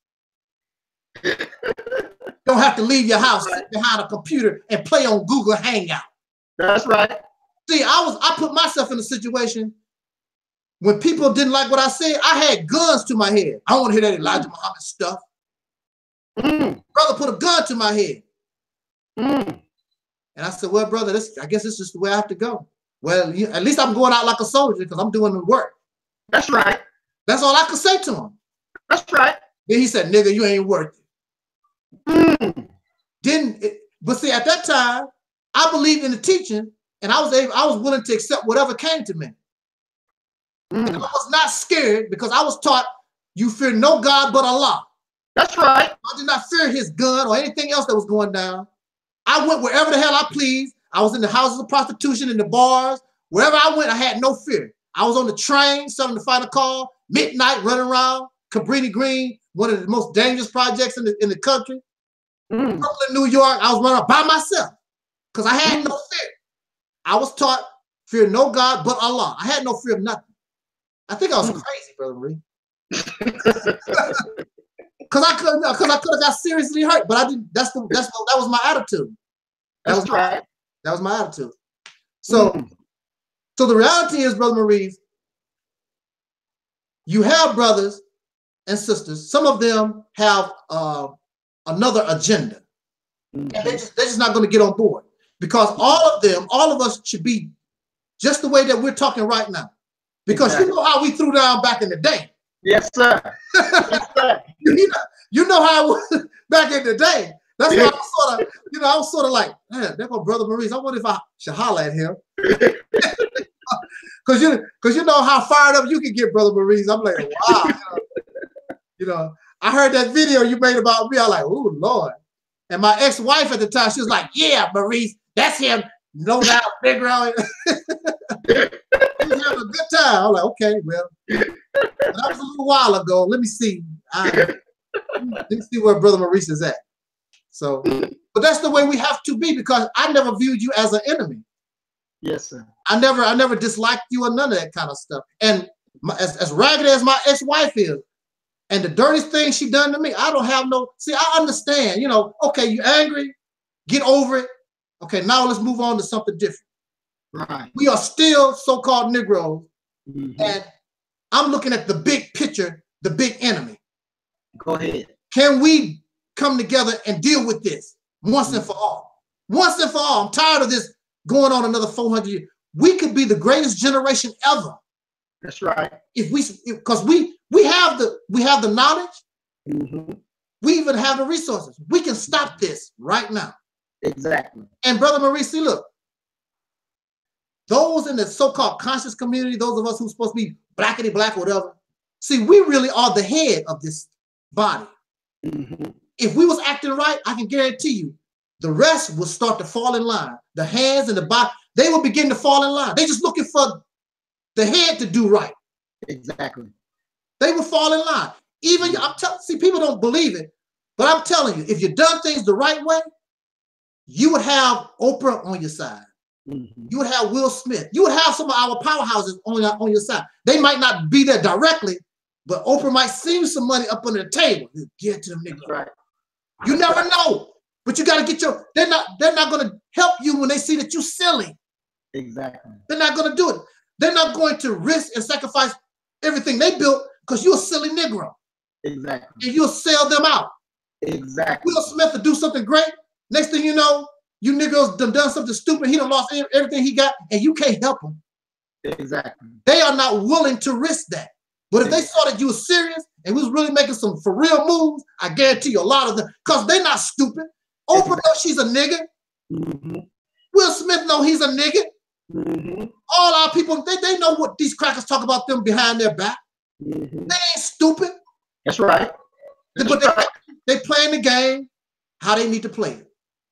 Don't have to leave your house, sit behind a computer and play on Google Hangout. That's right. See, I put myself in a situation when people didn't like what I said. I had guns to my head. I don't want to hear that Elijah Muhammad stuff. Brother put a gun to my head. And I said, well, brother, I guess it's just the way I have to go. Well, at least I'm going out like a soldier because I'm doing the work. That's right. That's all I could say to him. That's right. Then he said, nigga, you ain't worth it. But see, at that time, I believed in the teaching, and I was willing to accept whatever came to me. And I was not scared because I was taught you fear no God but Allah. That's right. I did not fear his gun or anything else that was going down. I went wherever the hell I pleased. I was in the houses of prostitution, in the bars. Wherever I went, I had no fear. I was on the train, selling the final call, midnight, running around Cabrini Green, one of the most dangerous projects in the country. Brooklyn, New York, I was running by myself because I had no fear. I was taught fear no God but Allah. I had no fear of nothing. I think I was crazy, Brother Maurice. Because I could have got seriously hurt, but I didn't. That was my attitude. That was my attitude. So the reality is, Brother Maurice, you have brothers and sisters. Some of them have another agenda. And they're just not going to get on board because all of us should be just the way that we're talking right now. Because you know how we threw down back in the day. Yes, sir. Yes, sir. You know how it was back in the day. That's why I was sort of like, man, there go Brother Maurice. I wonder if I should holler at him. Because you know how fired up you can get, Brother Maurice. I'm like, wow. I heard that video you made about me. I was like, oh, Lord. And my ex-wife at the time, she was like, yeah, Maurice, that's him. No doubt, big round. He was having a good time. I was like, okay, well, that was a little while ago. Let me see. Let me see where Brother Maurice is at. So, but that's the way we have to be because I never viewed you as an enemy. Yes, sir. I never disliked you or none of that kind of stuff. And as ragged as my ex-wife is, and the dirtiest thing she done to me, I don't have no, see, I understand, okay, you angry, get over it. Okay, now let's move on to something different. Right. We are still so-called Negroes, and I'm looking at the big picture, the big enemy. Go ahead. Can we come together and deal with this once and for all? Once and for all. I'm tired of this going on another 400 years. We could be the greatest generation ever. That's right. Because we have the knowledge. We even have the resources. We can stop this right now. Exactly. And Brother Maurice, see, look, those in the so-called conscious community, those of us who's supposed to be blackity black or whatever, see, we really are the head of this body. If we was acting right, I can guarantee you, the rest will start to fall in line. The hands and the body, they will begin to fall in line. They're just looking for the head to do right. Exactly. They will fall in line. Even I'm telling, see, people don't believe it, but I'm telling you, if you've done things the right way, you would have Oprah on your side. You would have Will Smith. You would have some of our powerhouses on your side. They might not be there directly, but Oprah might send some money up under the table. Get to them niggas. Right. You never know. But you got to get your, they're not going to help you when they see that you're silly. Exactly. They're not going to do it. They're not going to risk and sacrifice everything they built because you're a silly Negro. Exactly. And you'll sell them out. Exactly. Will Smith will do something great. Next thing you know, you niggas done something stupid. He done lost everything he got, and you can't help him. Exactly. They are not willing to risk that. But if they saw that you were serious and was really making some for real moves, I guarantee you a lot of them, because they're not stupid. Oprah knows she's a nigga. Will Smith know he's a nigga. All our people, they know what these crackers talk about them behind their back. They ain't stupid. That's right. But they playing the game how they need to play it.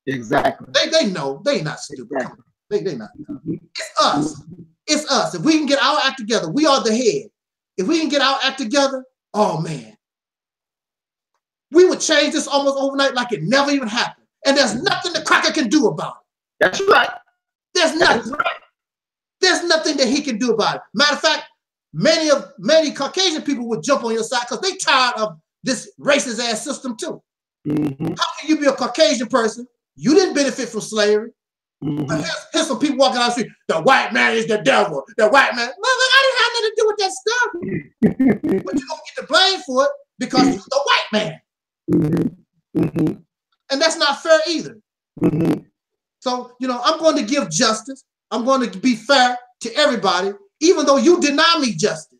Exactly. They know. They not stupid. Exactly. They not. It's us. It's us. If we can get our act together, we are the head. If we can get our act together, oh man, we would change this almost overnight like it never even happened. And there's nothing the cracker can do about it. That's right. There's nothing. Right. There's nothing that he can do about it. Matter of fact, many Caucasian people would jump on your side because they tired of this racist ass system too. How can you be a Caucasian person? You didn't benefit from slavery. But here's some people walking down the street. The white man is the devil. The white man. Well, I didn't have nothing to do with that stuff. But you're going to get the blame for it because you're the white man. And that's not fair either. So, you know, I'm going to give justice. I'm going to be fair to everybody, even though you deny me justice.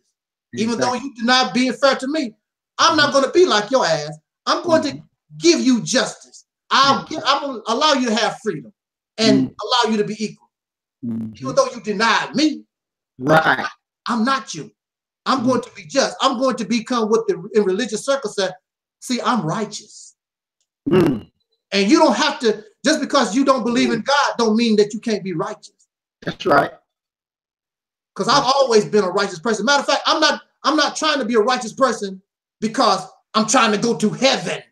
Even though you deny being fair to me. I'm not going to be like your ass. I'm going to give you justice. I'm going to allow you to have freedom and allow you to be equal. Even though you denied me, right? I'm not you. I'm going to be just. I'm going to become what in religious circles say, see, I'm righteous. And you don't have to, just because you don't believe in God, don't mean that you can't be righteous. That's right. Because I've always been a righteous person. Matter of fact, I'm not trying to be a righteous person because I'm trying to go to heaven.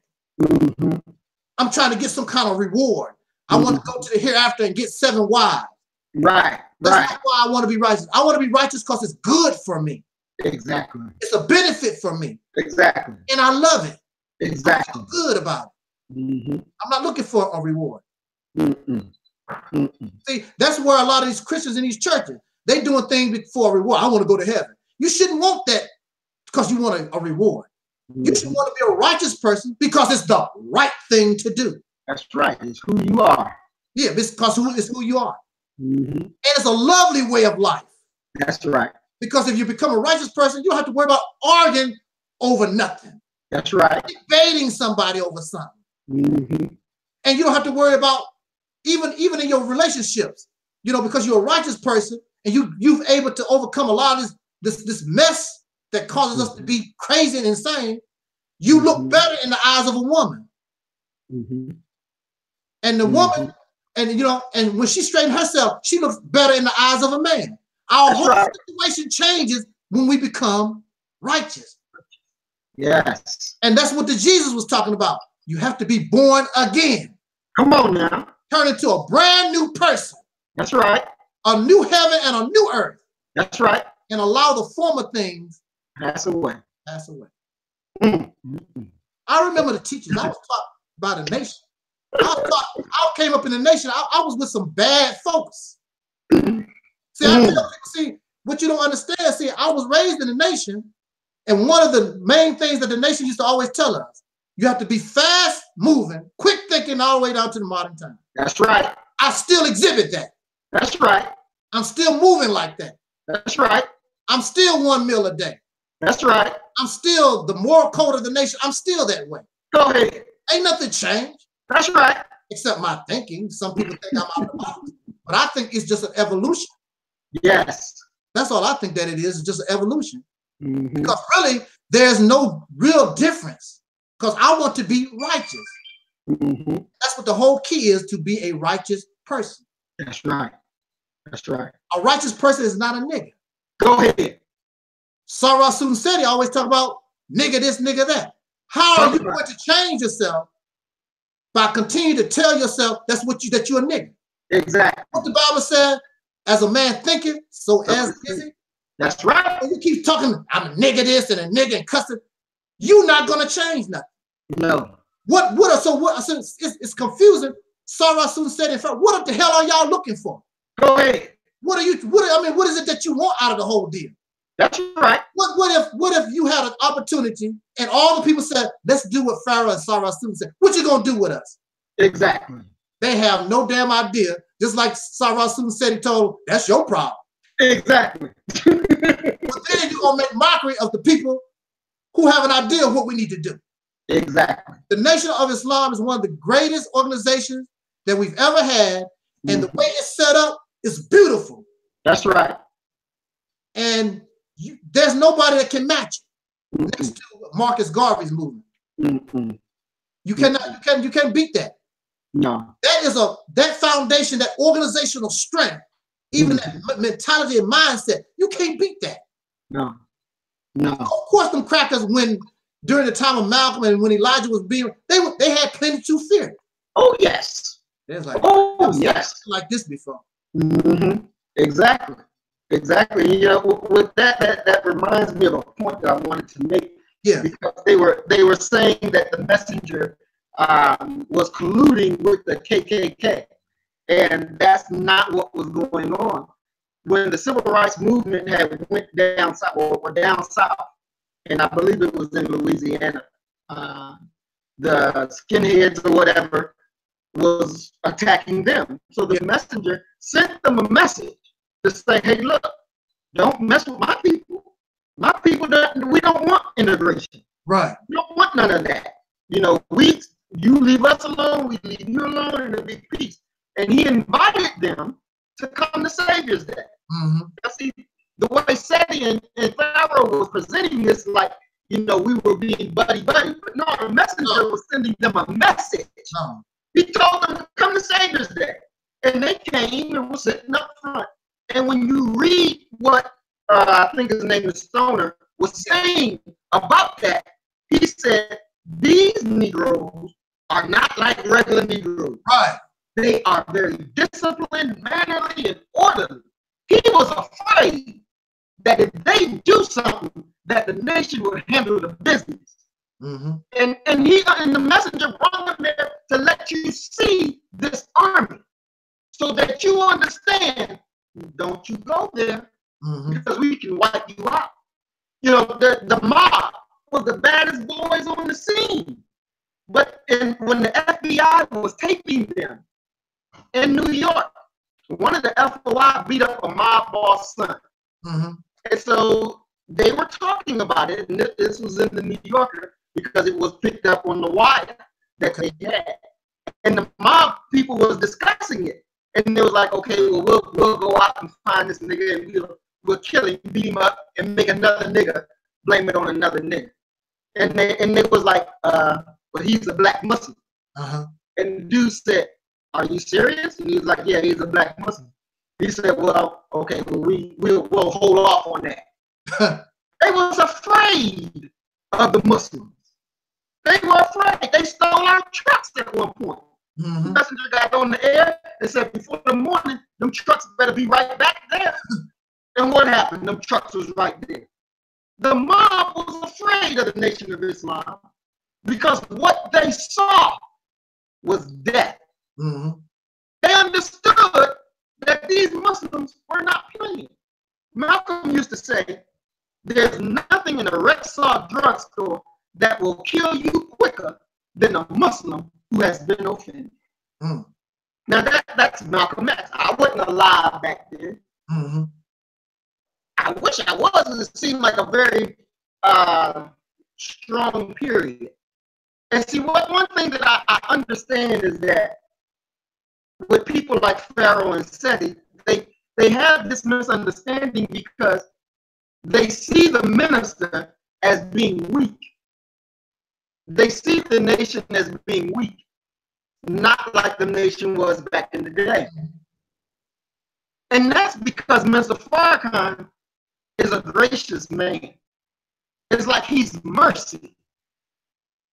I'm trying to get some kind of reward. I want to go to the hereafter and get 7 wives. Right. That's not why I want to be righteous. I want to be righteous because it's good for me. Exactly. It's a benefit for me. Exactly. And I love it. Exactly. I feel good about it. I'm not looking for a reward. See, that's where a lot of these Christians in these churches, they doing things for a reward. I want to go to heaven. You shouldn't want that because you want a reward. You should want to be a righteous person because it's the right thing to do. That's right. It's who you are. Yeah, because it's who you are. And it's a lovely way of life. That's right. Because if you become a righteous person, you don't have to worry about arguing over nothing. That's right. Debating somebody over something. And you don't have to worry about even in your relationships, you know, because you're a righteous person and you've able to overcome a lot of this mess that causes us to be crazy and insane. You look better in the eyes of a woman. And the woman, and you know, and when she straightens herself, she looks better in the eyes of a man. Our whole situation changes when we become righteous. Yes. And that's what the Jesus was talking about. You have to be born again. Come on now. Turn into a brand new person. That's right. A new heaven and a new earth. That's right. And allow the former things pass away. Pass away. I remember the teachers. I was taught by the nation. I came up in the nation. I was with some bad folks. See, I tell people, see, what you don't understand, see, I was raised in the nation, and one of the main things that the nation used to always tell us, you have to be fast moving, quick thinking all the way down to the modern time. That's right. I still exhibit that. That's right. I'm still moving like that. That's right. I'm still 1 meal a day. That's right. I'm still the moral code of the nation. I'm still that way. Go ahead. Ain't nothing changed. That's right. Except my thinking. Some people think I'm out of the box. But I think it's just an evolution. Yes. That's all I think that it is. It's just an evolution. Because really, there's no real difference. Because I want to be righteous. That's what the whole key is, to be a righteous person. That's right. That's right. A righteous person is not a nigga. Go ahead. Sarah Susan said he always talk about nigga this, nigga that. How are you going to change yourself by continuing to tell yourself that you're a nigga? Exactly. What the Bible said, as a man thinketh, so as is he. That's right. And you keep talking, I'm a nigga this and a nigga and cussing. You're not gonna change nothing. No. So it's confusing. Sarah soon said in front. What the hell are y'all looking for? Go ahead. What is it that you want out of the whole deal? That's right. What if you had an opportunity and all the people said, let's do what Pharaoh and Sarah soon said. What you gonna do with us? Exactly. They have no damn idea. Just like Sarah soon said, he told, that's your problem. Exactly. But then you're gonna make mockery of the people who have an idea of what we need to do. Exactly. The Nation of Islam is one of the greatest organizations that we've ever had, and the way it's set up is beautiful. That's right. And there's nobody that can match it next to Marcus Garvey's movement. You can't beat that. No. That foundation, that organizational strength, even that mentality and mindset, you can't beat that. No. No. Of course, them crackers, when during the time of Malcolm and when Elijah was being, they had plenty to fear. Oh yes. There's like, yes, like this before. Exactly. Exactly. You know, with that reminds me of a point that I wanted to make. Yeah. Because they were saying that the messenger was colluding with the KKK, and that's not what was going on. When the civil rights movement had went down south, or down south, and I believe it was in Louisiana, the skinheads or whatever was attacking them. So the messenger sent them a message to say, hey, look, don't mess with my people. My people, we don't want integration. Right. We don't want none of that. You know, you leave us alone, we leave you alone, and it'll be peace. And he invited them to come to Savior's Day. See, the way Seti and Pharaoh was presenting this, like, you know, we were being buddy-buddy. But no, the messenger was sending them a message. He told them to come to Savior's Day. And they came and were sitting up front. And when you read what I think his name is Stoner was saying about that, he said, these Negroes are not like regular Negroes. Right. They are very disciplined, mannerly, and orderly. He was afraid that if they do something, that the nation would handle the business. And the messenger brought them there to let you see this army, so that you understand. Don't you go there, because we can wipe you out. You know, the mob was the baddest boys on the scene. But when the FBI was taping them in New York, one of the FOI beat up a mob boss' son. And so they were talking about it, and this was in the New Yorker because it was picked up on the wire that they had. And the mob people was discussing it. And they was like, okay, well, we'll go out and find this nigga and we'll kill him, beat him up, and make another nigga blame it on another nigga. And they was like, but he's a black Muslim. And the dude said, are you serious? And he was like, yeah, he's a black Muslim. He said, well, okay, well, we'll hold off on that. They was afraid of the Muslims. They were afraid. They stole our trucks at one point. The messenger got on the air and said, before the morning, them trucks better be right back there. And what happened? Them trucks was right there. The mob was afraid of the Nation of Islam because what they saw was death. They understood that these Muslims were not playing. Malcolm used to say, there's nothing in a Rexall drugstore that will kill you quicker than a Muslim who has been offended. Now that's Malcolm X. I wasn't alive back then. I wish I was. It seemed like a very strong period. And see, one thing that I understand is that with people like Pharaoh and Seti, they have this misunderstanding because they see the minister as being weak. They see the nation as being weak, not like the nation was back in the day. And that's because Mr. Farrakhan is a gracious man. It's like he's mercy.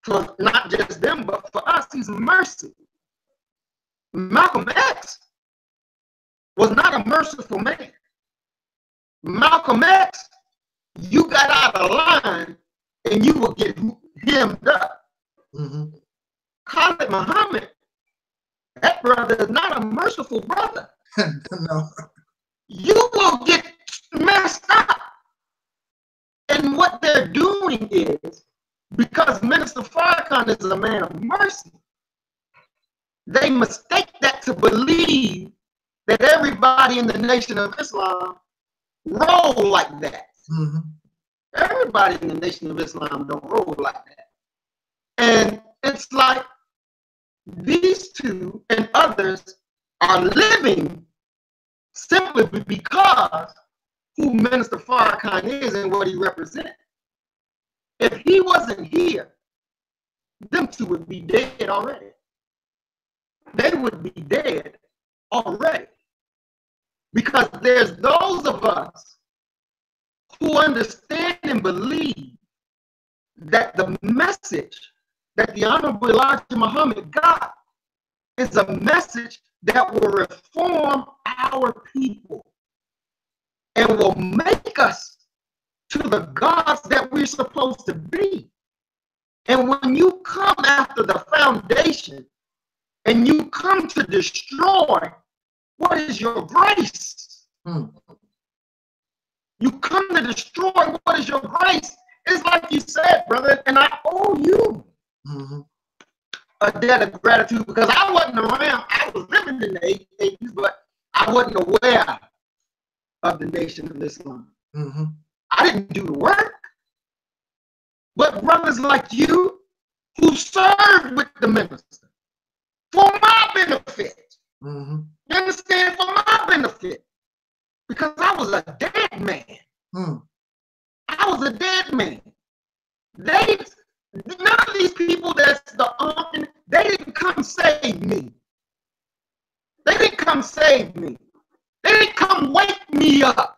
For not just them, but for us, he's mercy. Malcolm X was not a merciful man. Malcolm X, you got out of line and you will get hemmed up. Khalid Muhammad, that brother is not a merciful brother. No. You will get messed up. And what they're doing is, because Minister Farrakhan is a man of mercy, they mistake that to believe that everybody in the Nation of Islam roll like that. Everybody in the Nation of Islam don't roll like that. And it's like these two and others are living simply because who Minister Farrakhan is and what he represents. If he wasn't here, them two would be dead already. They would be dead already. Because there's those of us who understand and believe that the message that the Honorable Elijah Muhammad got is a message that will reform our people and will make us to the gods that we're supposed to be. And when you come after the foundation and you come to destroy, what is your grace? You come to destroy, what is your grace? It's like you said, brother, and I owe you a debt of gratitude because I wasn't around. I was living in the 80s, but I wasn't aware of the Nation of Islam. I didn't do the work. But brothers like you who served with the minister for my benefit. You understand? For my benefit. Because I was a dead man. I was a dead man. None of these people that's the they didn't come save me. They didn't come save me. They didn't come wake me up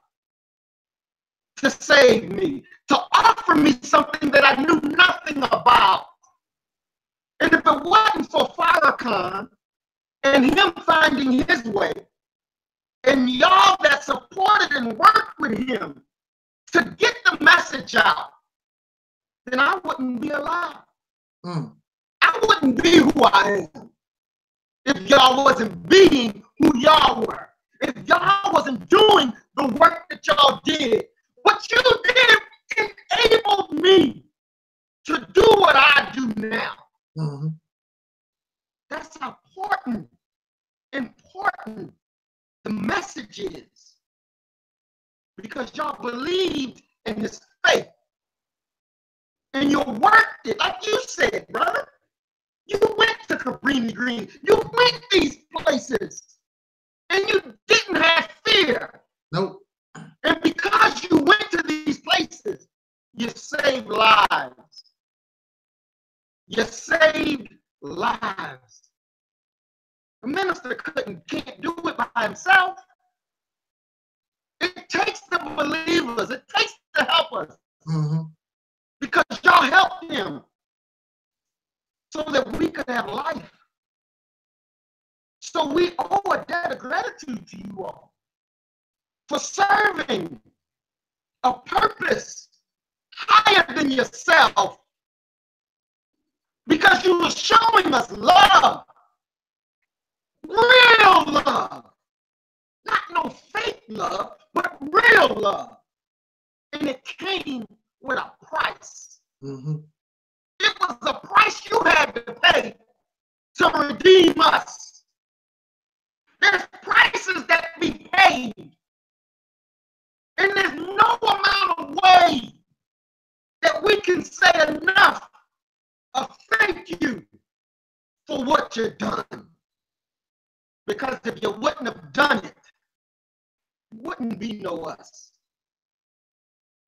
to save me, to offer me something that I knew nothing about. And if it wasn't for Farrakhan and him finding his way, and y'all that supported and worked with him to get the message out, then I wouldn't be alive. I wouldn't be who I am if y'all wasn't being who y'all were. If y'all wasn't doing the work that y'all did. What you did enabled me to do what I do now. That's how important the message is. Because y'all believed in this faith. And you worked it, like you said, brother. You went to Cabrini Green. You went these places. And you didn't have fear. Nope. And because you went to these places, you saved lives. You saved lives. The minister can't do it by himself. It takes the believers. It takes the helpers. Because y'all helped him so that we could have life. So we owe a debt of gratitude to you all for serving a purpose higher than yourself, because you were showing us love, real love, not no fake love, but real love. And it came with a price. It was a price you had to pay to redeem us. There's prices that we paid. And there's no amount of way that we can say enough of thank you for what you've done. Because if you wouldn't have done it, it wouldn't be no us.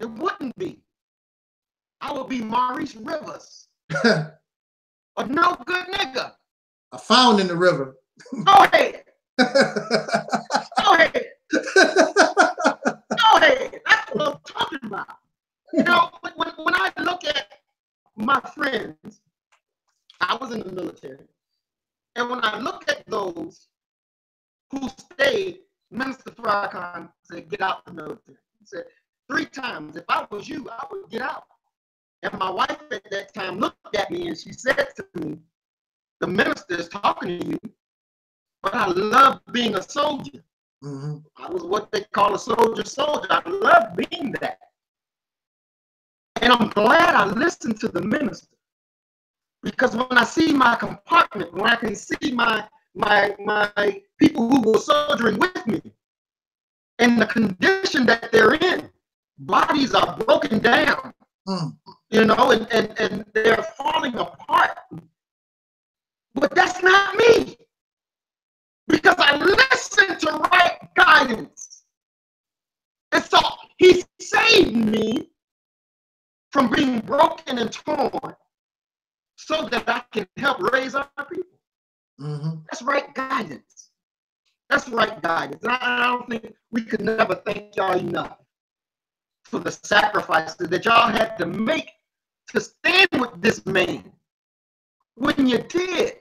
It wouldn't be. I would be Maurice Rivers. A no good nigga. I found in the river. Go ahead. Go ahead. Go ahead. That's what I'm talking about. You know, when I my friends, I was in the military, and when I look at those who stayed, Minister Farrakhan said, get out the military. He said 3 times, if I was you, I would get out. And my wife at that time looked at me and she said to me, the minister is talking to you, but I love being a soldier. Mm-hmm. I was what they call a soldier. I love being that. And I'm glad I listened to the minister, because when I see my compartment, when I can see my people who were soldiering with me and the condition that they're in, bodies are broken down, you know, and they're falling apart. But that's not me, because I listened to right guidance. And so he saved me from being broken and torn so that I can help raise our people. Mm-hmm. That's right guidance. That's right guidance. And I don't think we could never thank y'all enough for the sacrifices that y'all had to make to stand with this man when you did.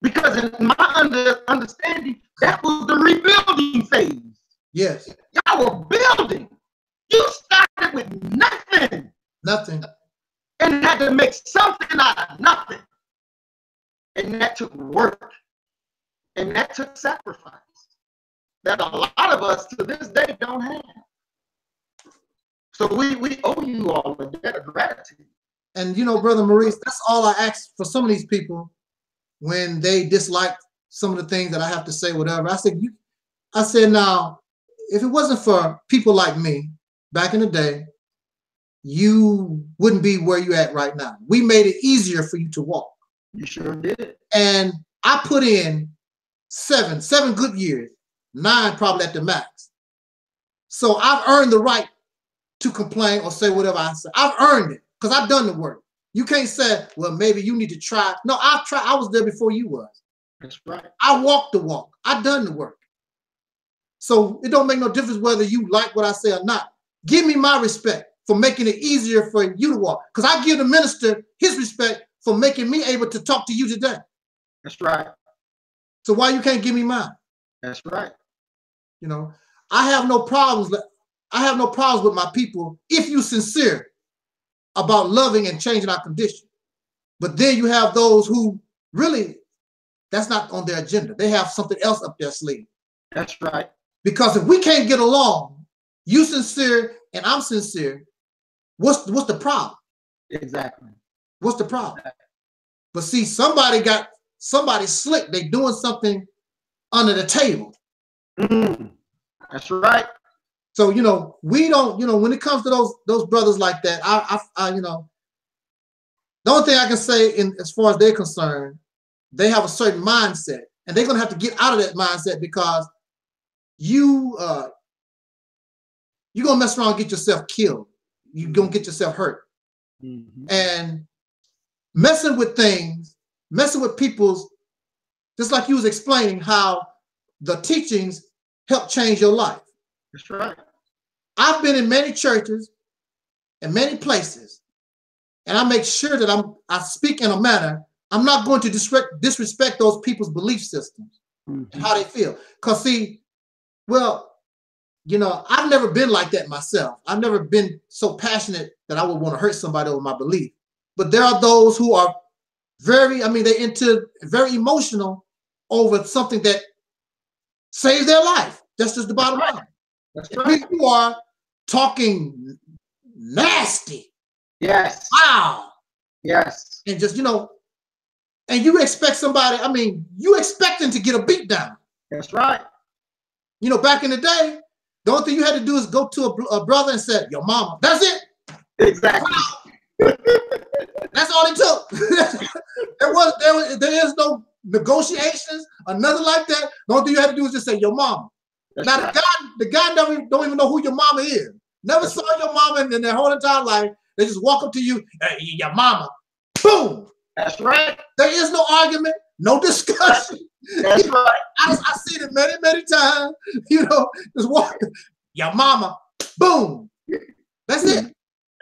Because in my understanding, that was the rebuilding phase. Yes. Y'all were building. You started with nothing. Nothing. And had to make something out of nothing. And that took work. And that took sacrifice that a lot of us to this day don't have. So we owe you all a debt of gratitude. And you know, Brother Maurice, that's all I ask for some of these people when they dislike some of the things that I have to say, whatever. I said, now, if it wasn't for people like me back in the day, you wouldn't be where you're at right now. We made it easier for you to walk. You sure did. And I put in seven good years, 9 probably at the max. So I've earned the right to complain or say whatever I say. I've earned it because I've done the work. You can't say, well, maybe you need to try. No, I've tried. I was there before you was. That's right. I walked the walk. I've done the work. So it don't make no difference whether you like what I say or not. Give me my respect for making it easier for you to walk. Because I give the minister his respect for making me able to talk to you today. That's right. So why you can't give me mine? That's right. You know, I have no problems. I have no problems with my people if you're sincere about loving and changing our condition. But then you have those who really, that's not on their agenda. They have something else up their sleeve. That's right. Because if we can't get along, you sincere and I'm sincere, what's the problem? Exactly. What's the problem? But see, somebody slick. They doing something under the table. That's right. So, you know, we don't, you know, when it comes to those brothers like that, I you know, the only thing I can say as far as they're concerned, they have a certain mindset and they're going to have to get out of that mindset because you're going to mess around and get yourself killed. You're going to get yourself hurt. Mm-hmm. And messing with things, messing with people's, just like you was explaining how the teachings help change your life. That's right. I've been in many churches and many places, and I make sure that I speak in a manner, I'm not going to disrespect those people's belief systems and how they feel. Because see, well, you know, I've never been like that myself. I've never been so passionate that I would want to hurt somebody over my belief. But there are those who are they're very emotional over something that saves their life. That's just the bottom line. That's right. People are talking nasty. Yes. Wow. Yes. And just, you know, and you expect somebody, I mean, you expect them to get a beat down. That's right. You know, back in the day, the only thing you had to do is go to a brother and say, your mama. That's it. Exactly. That's all it took. There is no negotiations or nothing like that. The only thing you had to do is just say, your mama. That's now, right. the guy don't even know who your mama is. Never saw your mama in their whole entire life. They just walk up to you, hey, your mama. Boom. That's right. There is no argument, no discussion. That's right. I see it many, many times. You know, just walk, your mama. Boom. That's it.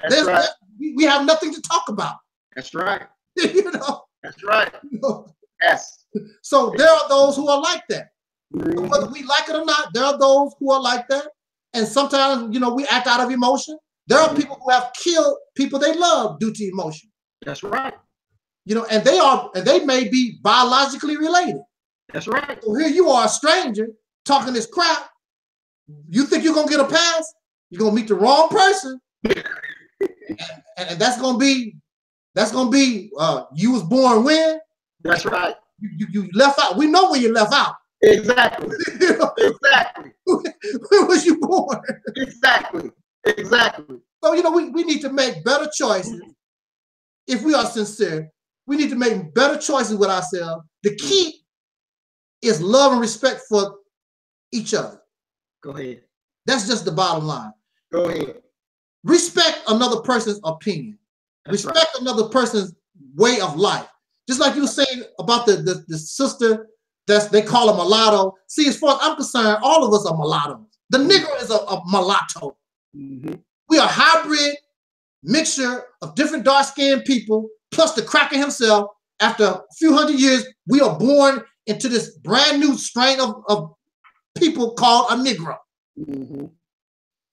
That's right. We have nothing to talk about. That's right. You know? That's right. You know? Yes. So there are those who are like that. Whether we like it or not, there are those who are like that. And sometimes, you know, we act out of emotion. There are people who have killed people they love due to emotion. That's right. You know, and they may be biologically related. That's right. So here you are, a stranger, talking this crap. You think you're gonna get a pass? You're gonna meet the wrong person. and that's gonna be you was born when? That's right. You left out. We know when you left out. Exactly. You know? Exactly. Where was you born? Exactly. Exactly. So, you know, we need to make better choices. If we are sincere, we need to make better choices with ourselves. The key is love and respect for each other. Go ahead. That's just the bottom line. Go ahead. Respect another person's opinion. That's Respect another person's way of life. Just like you were saying about the sister they call a mulatto. See, as far as I'm concerned, all of us are mulattoes. The Negro is a mulatto. Mm-hmm. We are a hybrid mixture of different dark-skinned people, plus the cracker himself. After a few hundred years, we are born into this brand new strain of people called a Negro. Mm-hmm.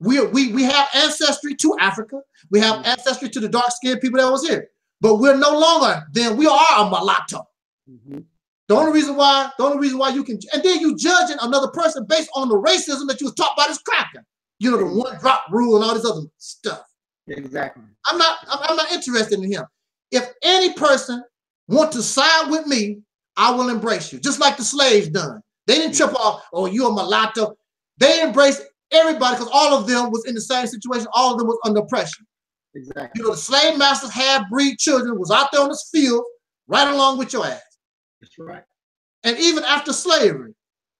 We have ancestry to Africa. We have ancestry to the dark-skinned people that was here. But we're no longer then. We are a mulatto. Mm-hmm. The only reason why you can, and then you judging another person based on the racism that you was taught by this cracker. You know, the one drop rule and all this other stuff. Exactly. I'm not interested in him. If any person want to side with me, I will embrace you. Just like the slaves done. They didn't trip off, oh, you're a mulatto. They embraced everybody because all of them was in the same situation. All of them was under pressure. Exactly. You know, the slave masters had breed children, was out there on this field, right along with your ass. That's right. And even after slavery,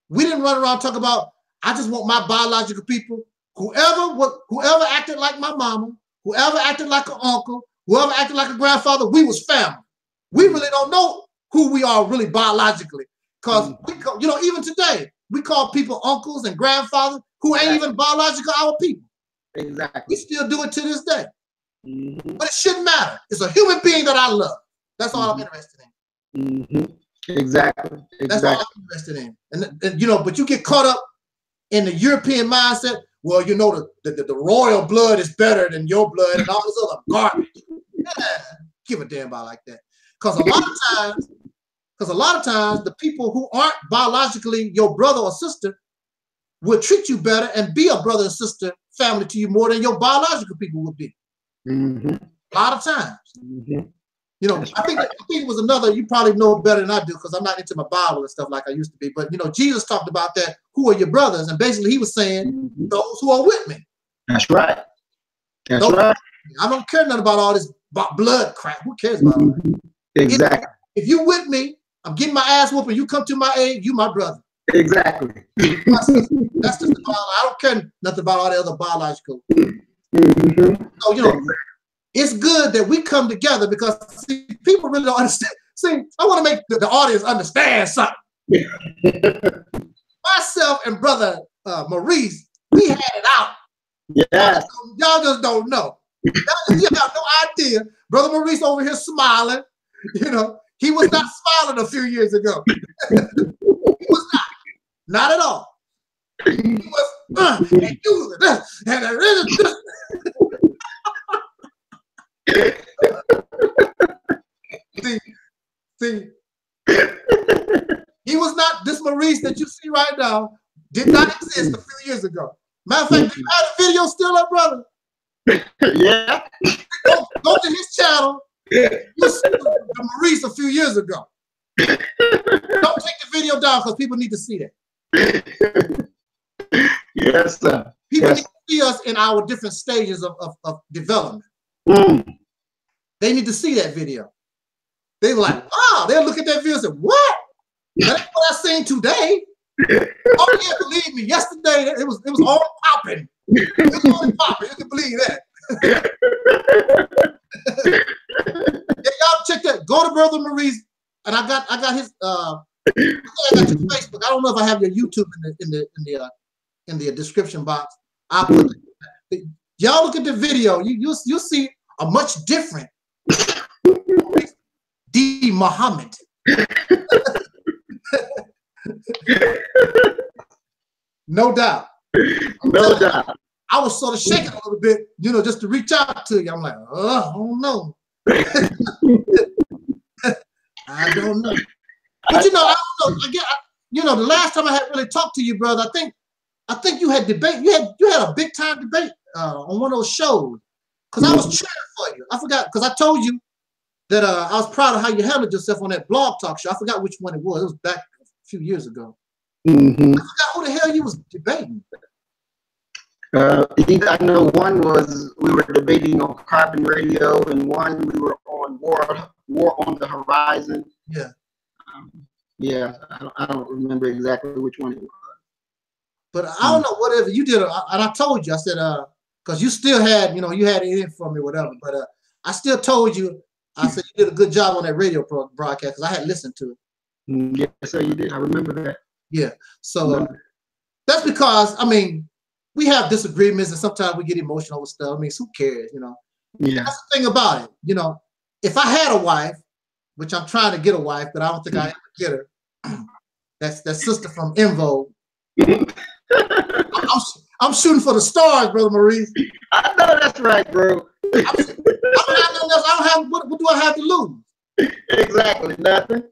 we didn't run around talking about, I just want my biological people. Whoever acted like my mama, whoever acted like an uncle, whoever acted like a grandfather, we was family. We really don't know who we are really biologically. Because, you know, even today, we call people uncles and grandfathers who ain't even biological our people. Exactly. We still do it to this day. Mm-hmm. But it shouldn't matter. It's a human being that I love. That's all I'm interested in. Mm-hmm. Exactly. That's all I'm interested in. And you know, but you get caught up in the European mindset. Well, you know, the royal blood is better than your blood and all this other garbage. Yeah, give a damn about like that. Because a lot of times, the people who aren't biologically your brother or sister will treat you better and be a brother and sister family to you more than your biological people would be. Mm-hmm. A lot of times. Mm-hmm. You know, I think it was another, you probably know better than I do because I'm not into my Bible and stuff like I used to be. But, you know, Jesus talked about that. Who are your brothers? And basically he was saying, those who are with me. That's right. That's right. I don't care nothing about all this blood crap. Who cares about all that? Exactly. If you with me, I'm getting my ass whooping. You come to my aid, you my brother. Exactly. That's just the Bible. I don't care nothing about all the other biological. Mm-hmm. So, you know, it's good that we come together because see, people really don't understand. See, I want to make the audience understand something. Myself and brother Maurice, we had it out. Yes. Y'all just don't know. You have no idea. Brother Maurice over here smiling. You know, he was not smiling a few years ago. He was not. Not at all. He was, and you, see, he was not this Maurice that you see right now. Did not exist a few years ago. Matter of fact, you have the video still up, brother. Yeah. Go to his channel. You see the Maurice a few years ago. Don't take the video down because people need to see that. Yes, sir. People need to see us in our different stages of development. They need to see that video. They're like, wow, they'll look at that video and say, what? That's what I seen today. Oh yeah, believe me, yesterday it was all popping. It was all popping. You can believe that. Yeah, y'all check that. Go to Brother Maurice, and I got his I got your Facebook. I don't know if I have your YouTube in the description box. I'll put it. Y'all look at the video. You'll see a much different D. Muhammad. No doubt. No doubt. I was sort of shaking a little bit, you know, just to reach out to you. I'm like, oh, I don't know. I don't know. But you know, I don't know. Again, you know, the last time I had really talked to you, brother, I think you had debate. You had a big time debate on one of those shows. Because I was cheering for you. I forgot, because I told you that I was proud of how you handled yourself on that blog talk show. I forgot which one it was. It was back a few years ago. I forgot who the hell you was debating. I know one was we were debating on Carbon Radio, and one we were on War on the Horizon. Yeah. Yeah, I don't remember exactly which one it was. But I don't know, whatever you did, and I told you, I said, because you still had, you know, you had it in for me, whatever. But I still told you, I said you did a good job on that radio broadcast because I had listened to it. Yes, sir, you did. I remember that. Yeah. So that's because, I mean, we have disagreements and sometimes we get emotional with stuff. I mean, who cares, you know? Yeah. That's the thing about it. You know, if I had a wife, which I'm trying to get a wife, but I don't think I ever get her. That's that sister from N.O.I. I'm shooting for the stars, brother Maurice. I know that's right, bro. I don't have what do I have to lose? Exactly, nothing.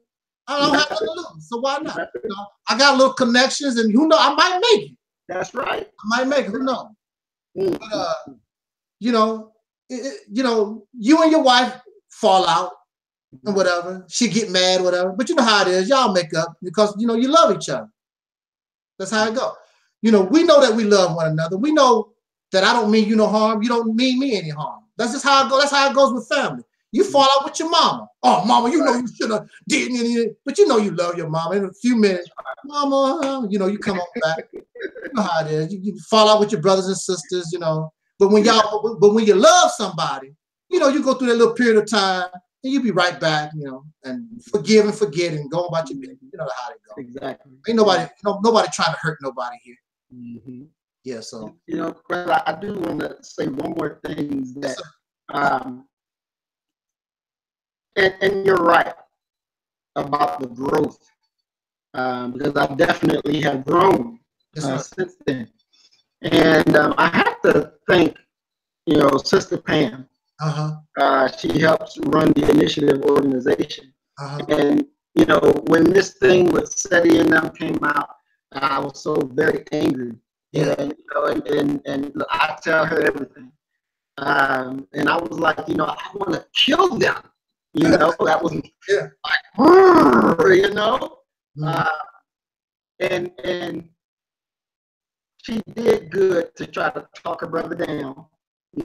I don't have to lose, so why not? You know, I got little connections, and who knows, I might make it. That's right. I might make it. Who knows? But you know, you and your wife fall out and whatever. She get mad, whatever. But you know how it is. Y'all make up because you know you love each other. That's how it goes. You know, we know that we love one another. We know that I don't mean you no harm. You don't mean me any harm. That's just how it goes. That's how it goes with family. You fall out with your mama. Oh, mama, you know you should have did anything. But you know you love your mama. In a few minutes, mama, you know, you come on back. You know how it is. You fall out with your brothers and sisters, you know. But when you love somebody, you know, you go through that little period of time and you be right back, you know, and forgive and forget and go about your business. You know how it goes. Exactly. Ain't nobody, nobody trying to hurt nobody here. Yeah, so you know, brother, I do want to say one more thing is that and you're right about the growth because I definitely have grown since then, and I have to thank, you know, Sister Pam. She helps run the initiative organization, and you know, when this thing with SETI and them came out, I was so very angry. Yeah. And, you know, and I tell her everything. And I was like, you know, I want to kill them. You know, that was like, you know. And she did good to try to talk her brother down.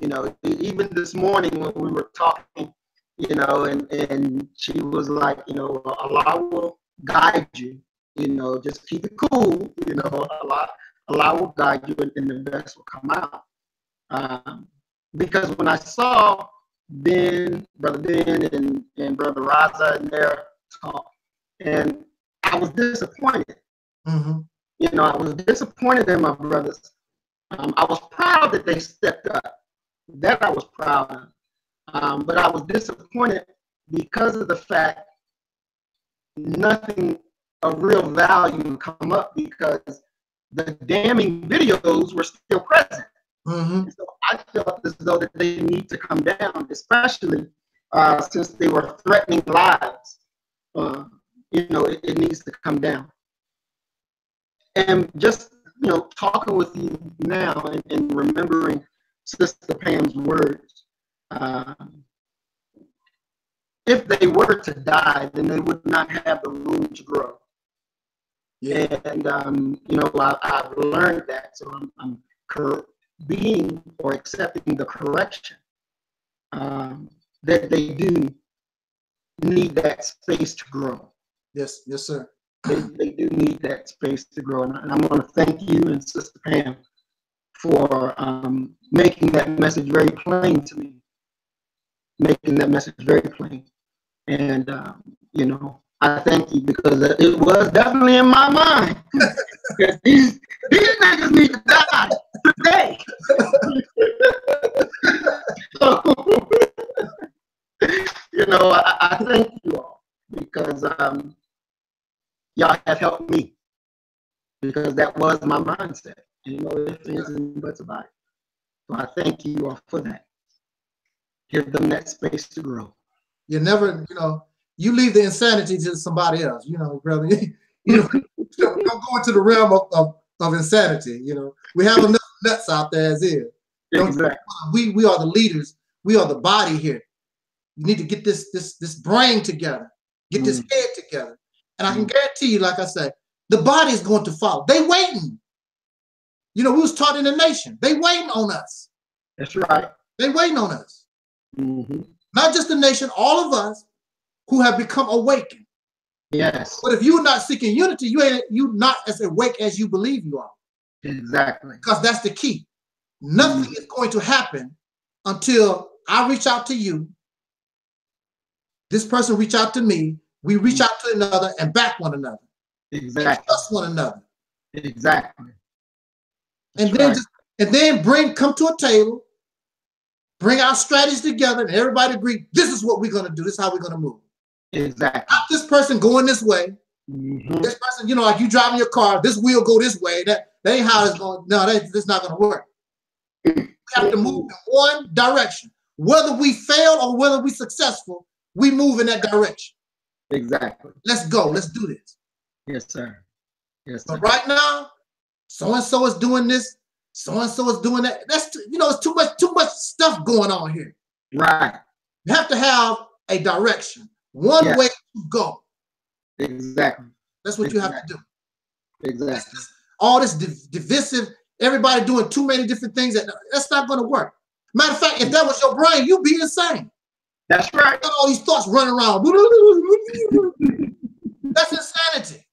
You know, even this morning when we were talking, you know, and she was like, you know, Allah will guide you. You know, just keep it cool. You know, Allah will guide you, and the best will come out. Because when I saw Brother Ben, and Brother Raza in their talk, and I was disappointed. You know, I was disappointed in my brothers. I was proud that they stepped up. That I was proud of. But I was disappointed because of the fact nothing of real value come up because the damning videos were still present. So I felt as though that they need to come down, especially since they were threatening lives. You know, it needs to come down. And just, you know, talking with you now and remembering Sister Pam's words, if they were to die, then they would not have the room to grow. Yeah. And, you know, I've learned that. So I'm being or accepting the correction that they do need that space to grow. Yes, yes, sir. They do need that space to grow. And I'm going to thank you and Sister Pam for making that message very plain to me. Making that message very plain. And, you know, I thank you because it was definitely in my mind. these niggas need to die today. So, you know, I thank you all. because y'all have helped me, because that was my mindset. And you know, ifs, ands, and buts about it. So I thank you all for that. Give them that space to grow. You never, you know, you leave the insanity to somebody else, you know, brother. You know, don't go into the realm of insanity. You know, we have enough nuts out there as is. Exactly. We are the leaders. We are the body here. You need to get this brain together, get this head together. And I can guarantee you, like I said, the body is going to follow. They waiting. You know, we was taught in the nation. They waiting on us. That's right. They waiting on us. Not just the nation, all of us who have become awakened. Yes. But if you're not seeking unity, you're not as awake as you believe you are. Exactly. Because that's the key. Nothing is going to happen until I reach out to you. This person reach out to me. We reach out to another and back one another. Exactly. Trust one another. Exactly. And then come to a table, bring our strategies together, and everybody agree, this is what we're going to do. This is how we're going to move. Exactly. Not this person going this way. This person, you know, like you driving your car, this wheel go this way. That ain't how it's going. No, that's not going to work. We have to move in one direction. Whether we fail or whether we successful, we move in that direction. Exactly. Let's go. Let's do this. Yes, sir. Yes, sir. But right now, so-and-so is doing this, so-and-so is doing that. That's, you know, it's too much stuff going on here. Right. You have to have a direction, one way to go. Exactly. That's what you have to do. Exactly. All this divisive, everybody doing too many different things, that's not going to work. Matter of fact, if that was your brain, you'd be insane. That's right. Got all these thoughts running around. That's insanity.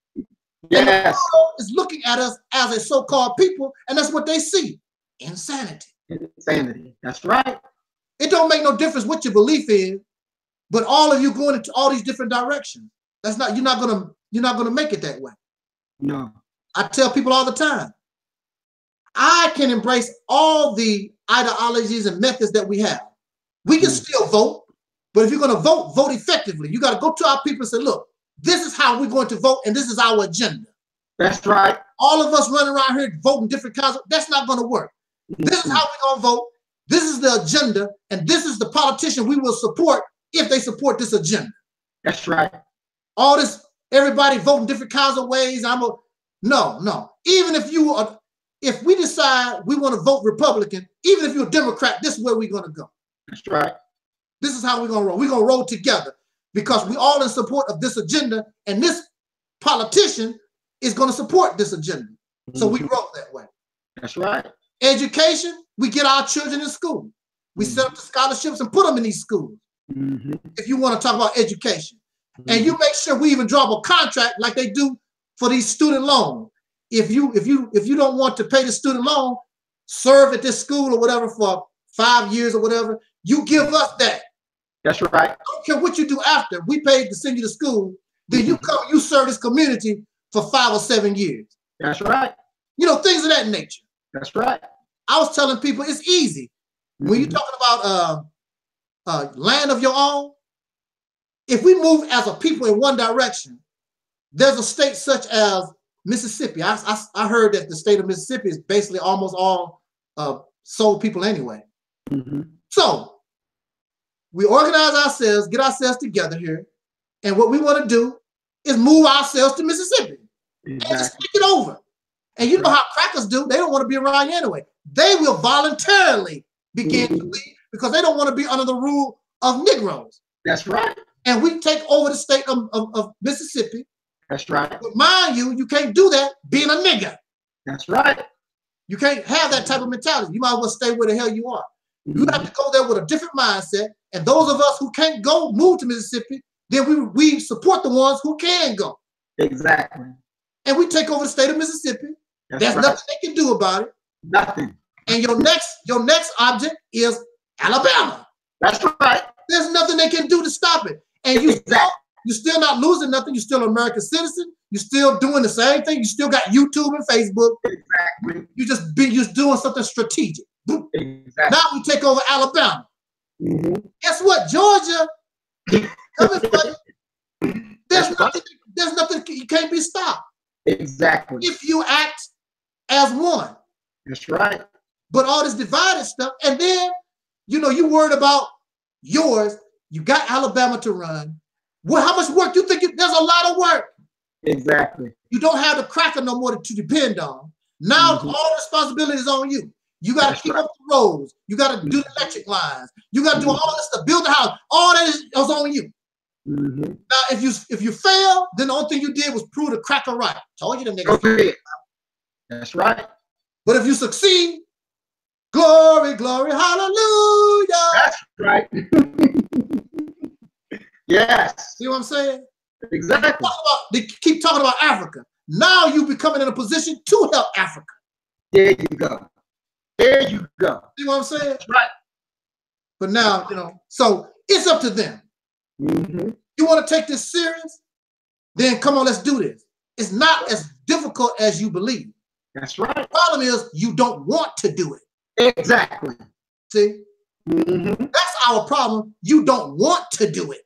Yes. And the world is looking at us as a so-called people, and that's what they see. Insanity. Insanity. That's right. It don't make no difference what your belief is, but all of you going into all these different directions. That's not, you're not gonna make it that way. No. I tell people all the time, I can embrace all the ideologies and methods that we have. We can still vote, but if you're going to vote, vote effectively. You got to go to our people and say, look, this is how we're going to vote, and this is our agenda. That's right. All of us running around here voting different kinds of, that's not going to work. This is how we're going to vote. This is the agenda, and this is the politician we will support if they support this agenda. That's right. All this, everybody voting different kinds of ways. No. Even if we decide we want to vote Republican, even if you're a Democrat, this is where we're going to go. That's right. This is how we're going to roll. We're going to roll together because we're all in support of this agenda, and this politician is going to support this agenda. So we roll that way. That's right. Education, we get our children in school. We set up the scholarships and put them in these schools. If you want to talk about education. And you make sure we even draw up a contract like they do for these student loans. If you don't want to pay the student loan, serve at this school or whatever for 5 years or whatever, you give us that. That's right. I don't care what you do after. We paid to send you to school. Then you come, you serve this community for 5 or 7 years. That's right. You know, things of that nature. That's right. I was telling people it's easy. When you're talking about land of your own, if we move as a people in one direction, there's a state such as Mississippi. I heard that the state of Mississippi is basically almost all soul people anyway. So we organize ourselves, get ourselves together here, and what we want to do is move ourselves to Mississippi and just take it over. And you know how crackers do. They don't want to be around you anyway. They will voluntarily begin to leave because they don't want to be under the rule of Negroes. That's right. And we take over the state of Mississippi. That's right. But mind you, you can't do that being a nigger. That's right. You can't have that type of mentality. You might as well stay where the hell you are. You have to go there with a different mindset. And those of us who can't go move to Mississippi, then we support the ones who can go. Exactly. And we take over the state of Mississippi. There's nothing they can do about it. Nothing. And your next object is Alabama. That's right. There's nothing they can do to stop it. And you're still not losing nothing. You're still an American citizen. You're still doing the same thing. You still got YouTube and Facebook. Exactly. You're doing something strategic. Exactly. Now we take over Alabama. Guess what? Georgia coming for you. They're there's nothing, you can't be stopped. Exactly. If you act as one. That's right. But all this divided stuff, and then, you know, you worried about yours. You got Alabama to run. Well, how much work do you think? There's a lot of work. Exactly. You don't have the cracker no more to depend on. Now all the responsibility is on you. You got to keep up the roads. You got to do the electric lines. You got to do all this stuff, build the house. All that is on you. Now, if you fail, then the only thing you did was prove the cracker right. Told you them niggas. Okay. That's right. But if you succeed, glory, glory, hallelujah. That's right. Yes. See what I'm saying? Exactly. They keep talking about Africa. Now you becoming in a position to help Africa. There you go. There you go. See what I'm saying? That's right. But now, you know, so it's up to them. You want to take this serious? Then come on, let's do this. It's not as difficult as you believe. That's right. The problem is you don't want to do it. Exactly. See? That's our problem. You don't want to do it.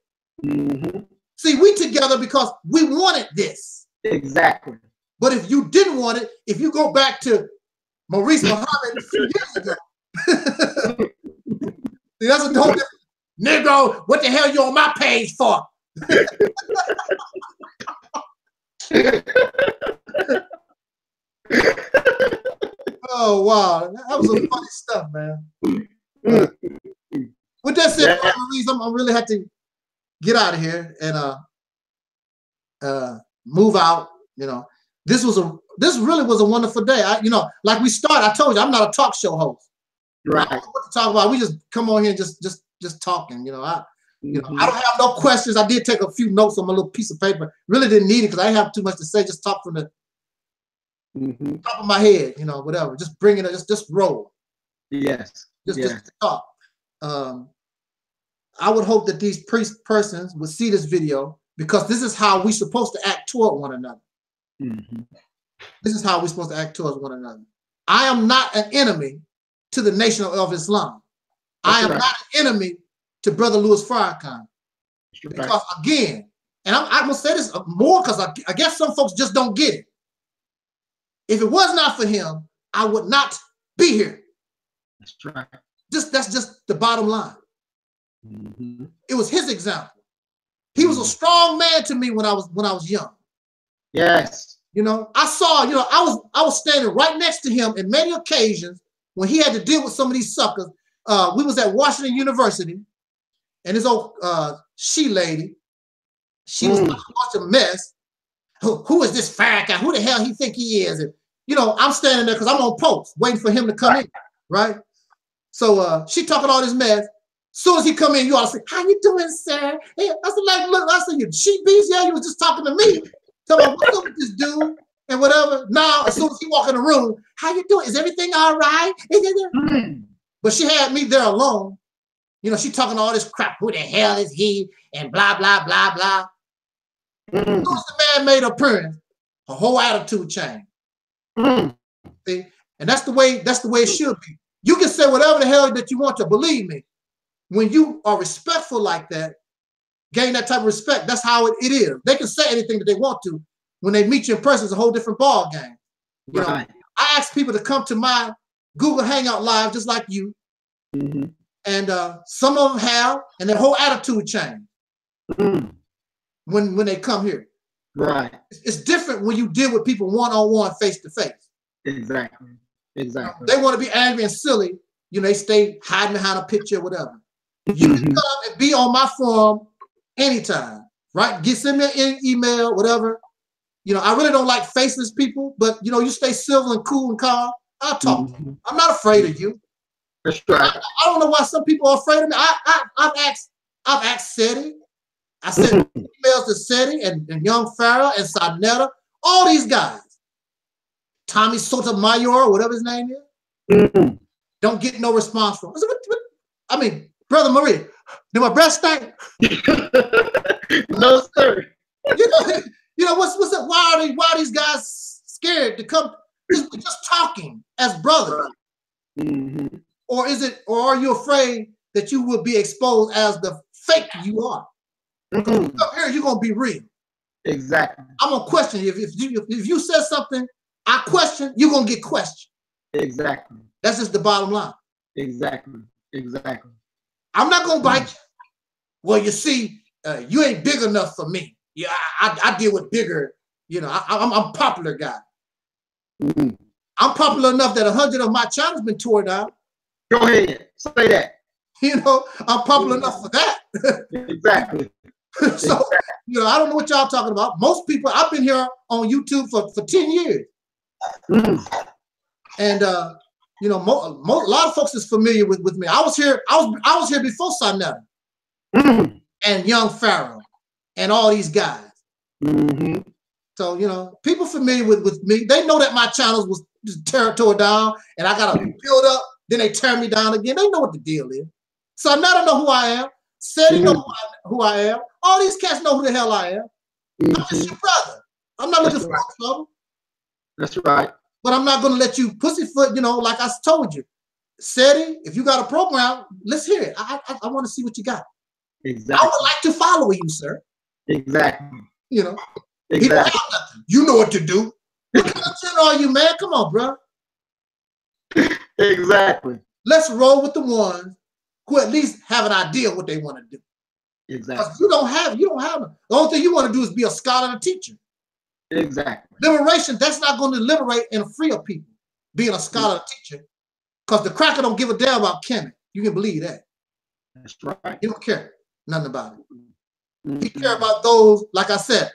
See, we together because we wanted this. Exactly. But if you didn't want it, if you go back to Maurice Muhammad a few years ago, see, that's a whole different. Negro, what the hell you on my page for? Oh wow, that was some funny stuff, man. With that said, Maurice, I'm really had to get out of here and move out. You know, this really was a wonderful day. You know, like we started, I told you I'm not a talk show host. Right. I don't know what to talk about. We just come on here and just talking. You know, I don't have no questions. I did take a few notes on my little piece of paper. Really didn't need it because I didn't have too much to say. Just talk from the top of my head. You know, whatever. Just bring it. Just roll. Yes. Just talk. I would hope that these persons would see this video because this is how we're supposed to act toward one another. This is how we're supposed to act towards one another. I am not an enemy to the Nation of Islam. I am not an enemy to Brother Louis Farrakhan. Because again, and I'm going to say this more because I guess some folks just don't get it. If it was not for him, I would not be here. That's right. That's just the bottom line. It was his example. He was a strong man to me when I was young. Yes. You know, I saw, you know, I was standing right next to him in many occasions when he had to deal with some of these suckers. We was at Washington University, and this old she lady, she was a bunch of mess. Who is this Farrakhan? Who the hell he think he is? And you know, I'm standing there because I'm on post, waiting for him to come in, right? So she talking all this mess. Soon as he come in, you all say, "How you doing, sir?" Hey, I said, like, look, I said, you sheep beast, yeah, you was just talking to me. Tell me what's up with this dude and whatever. Now, as soon as he walk in the room, how you doing? Is everything all right? But she had me there alone. You know, she talking all this crap. Who the hell is he? And blah, blah, blah, blah. As soon as the man made an appearance, her whole attitude changed. See? And that's the way it should be. You can say whatever the hell that you want to, believe me. When you are respectful like that, gain that type of respect, that's how it is. They can say anything that they want to. When they meet you in person, it's a whole different ball game. You know, I ask people to come to my Google Hangout Live just like you. And some of them have, and their whole attitude changed when they come here. Right. It's different when you deal with people one-on-one, face-to-face. Exactly. Exactly. They want to be angry and silly. You know, they stay hiding behind a picture or whatever. You can come and be on my forum anytime, right? Send me an email, whatever. You know, I really don't like faceless people, but you know, you stay civil and cool and calm. I'll talk to you. I'm not afraid of you. That's right. I don't know why some people are afraid of me. I've asked Seti. I sent emails to Seti and young Pharaoh and Sarnetta, all these guys. Tommy Sotomayor, whatever his name is. Don't get no response from. I mean, Brother Maurice, do my breath stink? No, sir. You know what's up? Why are these guys scared to come? Just talking as brothers, or are you afraid that you will be exposed as the fake you are? Because you come here, you're gonna be real. Exactly. I'm gonna question you. If you said something, I question, you're gonna get questioned. Exactly. That's just the bottom line. Exactly. Exactly. I'm not gonna bite you. Well, you see, you ain't big enough for me. Yeah, I deal with bigger. You know, I'm a popular guy. Mm-hmm. I'm popular enough that 100 of my channels been torn down. Go ahead, say that. You know, I'm popular enough for that. Exactly. So, you know, I don't know what y'all talking about. Most people, I've been here on YouTube for 10 years. Mm. And you know, a lot of folks is familiar with me. I was here before Sonetta and Young Pharaoh and all these guys. Mm-hmm. So, you know, people familiar with me. They know that my channels was just tore down and I got to build up, then they tear me down again. They know what the deal is. Sonetta know who I am. Sadie know who I am. All these cats know who the hell I am. I'm just your brother. I'm not looking for trouble. That's right. But I'm not going to let you pussyfoot, you know, like I told you. Sadie, if you got a program, let's hear it. I want to see what you got. Exactly. I would like to follow you, sir. Exactly. You know, exactly. You know what to do. What kind of channel are you, man? Come on, bro. Exactly. Let's roll with the ones who at least have an idea of what they want to do. Exactly. You don't have them. The only thing you want to do is be a scholar and a teacher. Exactly. Liberation, that's not going to liberate and free up people, being a scholar and a teacher. Because the cracker don't give a damn about Kemet. You can believe that. That's right. He don't care nothing about it. He care about those, like I said,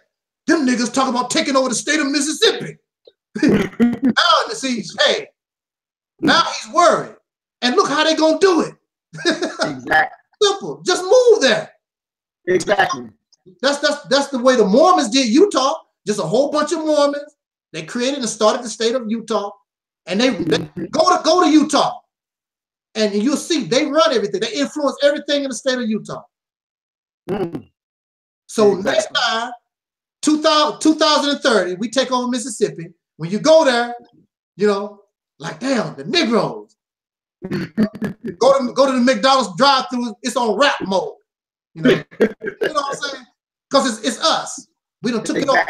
them niggas talking about taking over the state of Mississippi. Now, see, hey, now he's worried. And look how they gonna do it. Exactly. Simple. Just move there. Exactly. That's the way the Mormons did Utah. Just a whole bunch of Mormons. They created and started the state of Utah. And they go to Utah. And you'll see they run everything. They influence everything in the state of Utah. So next time, 2030, we take over Mississippi. When you go there, you know, like damn, the Negroes. go to the McDonald's drive-thru, it's on rap mode. You know, you know what I'm saying? Because it's us. We done took it over.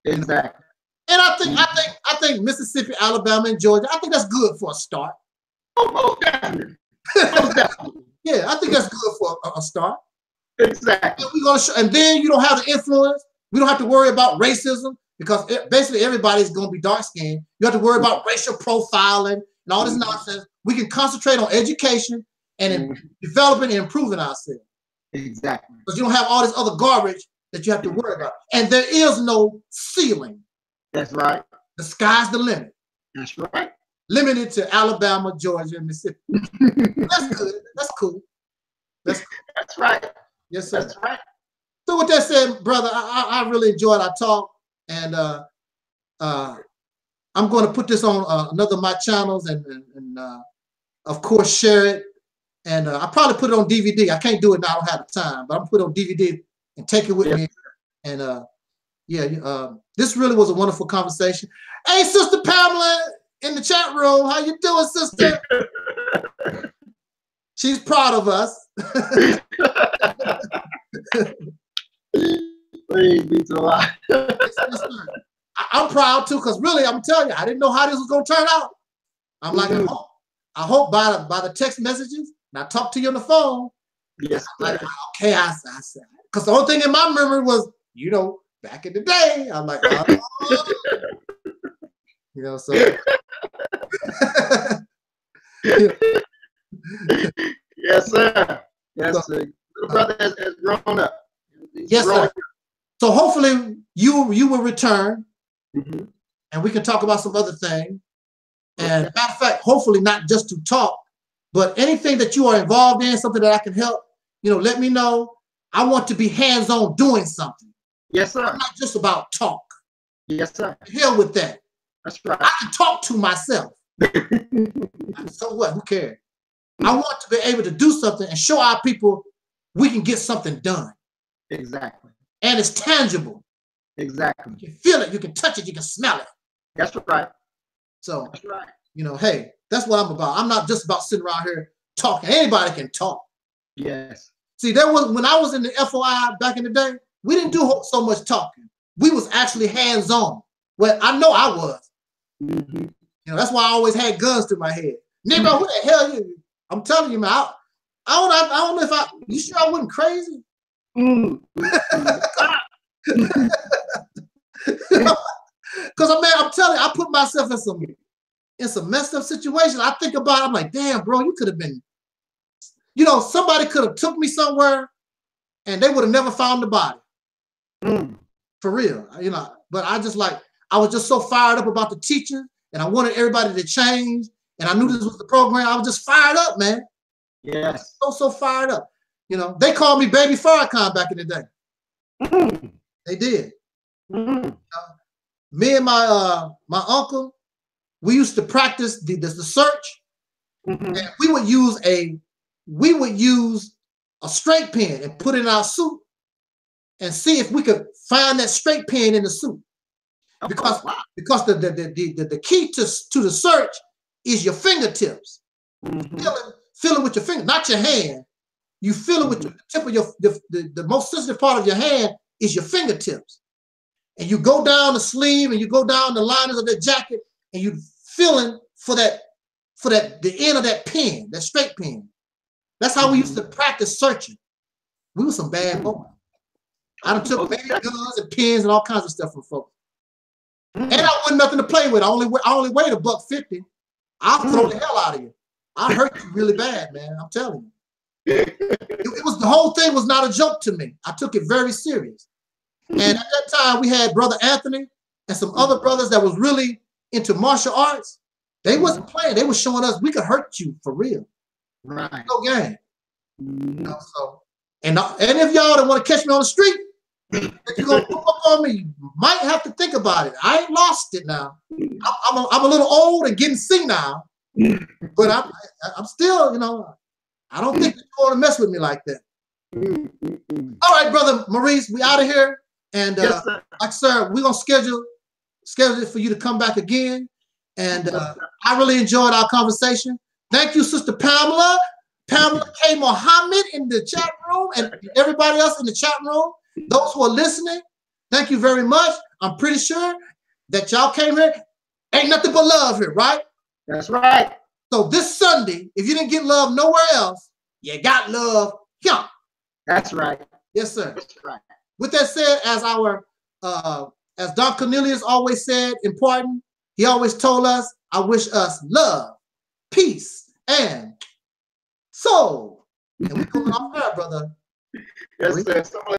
Exactly. And I think Mississippi, Alabama, and Georgia, I think that's good for a start. Oh, most definitely. Most definitely. Yeah, I think that's good for a start. Exactly. And we're gonna and then you don't have the influence. We don't have to worry about racism because basically everybody's gonna be dark skinned. You have to worry about racial profiling and all this nonsense. We can concentrate on education and developing and improving ourselves. Exactly. Because you don't have all this other garbage that you have to worry about. And there is no ceiling. That's right. The sky's the limit. That's right. Limited to Alabama, Georgia, and Mississippi. That's good. That's cool. That's right. Yes, sir. That's right. So with that said, brother, I really enjoyed our talk. And I'm going to put this on another of my channels and of course, share it. And I'll probably put it on DVD. I can't do it now. I don't have the time. But I'm going to put it on DVD and take it with me. And yeah, this really was a wonderful conversation. Hey, Sister Pamela in the chat room. How you doing, sister? She's proud of us. Please be to life. I'm proud too, because really, I'm telling you, I didn't know how this was going to turn out. I'm like, I hope by the text messages, and I talked to you on the phone. Yes. Like, okay, I said, because the only thing in my memory was, you know, back in the day. I'm like, oh. You know, so. Yes, sir. Yes, sir. The brother has grown up. Yes, sir. So hopefully you will return, and we can talk about some other things. And matter of fact, hopefully not just to talk, but anything that you are involved in, something that I can help, you know, let me know. I want to be hands-on doing something. Yes, sir. Not just about talk. Yes, sir. Hell with that. That's right. I can talk to myself. So what? Who cares? I want to be able to do something and show our people we can get something done. Exactly. And it's tangible. Exactly. You can feel it, you can touch it, you can smell it. That's right. So, that's right. You know, hey, that's what I'm about. I'm not just about sitting around here talking. Anybody can talk. Yes. See, there was when I was in the FOI back in the day, we didn't do so much talking. We was actually hands-on. Well, I know I was. Mm-hmm. You know, that's why I always had guns to my head. Nigga, who the hell you? I'm telling you, man. I don't know if you sure I wasn't crazy? Because I'm telling you, I put myself in some messed up situations. I think about it, I'm like, damn, bro, you could have been, you know, somebody could have took me somewhere and they would have never found the body. For real, you know. But I was just so fired up about the teacher, and I wanted everybody to change, and I knew this was the program. I was just fired up, man. Yeah. So fired up. You know, they called me Baby Farrakhan back in the day. They did. Me and my uncle, we used to practice the search, and we would use a straight pen and put it in our suit and see if we could find that straight pen in the suit. Because the key to the search is your fingertips. Feel it with your finger, not your hand. You feel it with the tip of the most sensitive part of your hand is your fingertips. And you go down the sleeve and you go down the liners of that jacket and you feeling for the end of that pen, that straight pen. That's how we used to practice searching. We were some bad boys. I done took baby guns and pens and all kinds of stuff from folks. And I wasn't nothing to play with. I only weighed $150. I'll throw the hell out of you. I hurt you really bad, man. I'm telling you. It was, the whole thing was not a joke to me. I took it very serious. And at that time, we had Brother Anthony and some other brothers that was really into martial arts. They wasn't playing. They were showing us we could hurt you for real. Right. No game. You know, so, and if y'all don't want to catch me on the street, if you're gonna put up on me, you might have to think about it. I ain't lost it now. I'm a little old and getting senile, but I'm still, you know, I don't think you want to mess with me like that. All right, Brother Maurice, we out of here. And yes, sir. like, sir, we're gonna schedule it for you to come back again. And I really enjoyed our conversation. Thank you, Sister Pamela K. Mohammed in the chat room, and everybody else in the chat room. Those who are listening, thank you very much. I'm pretty sure that y'all came here. Ain't nothing but love here, right? That's right. So this Sunday, if you didn't get love nowhere else, you got love here. That's right. Yes, sir. That's right. With that said, as Don Cornelius always said, important, he always told us, I wish us love, peace, and soul. And we're going off there, brother. Yes, sir.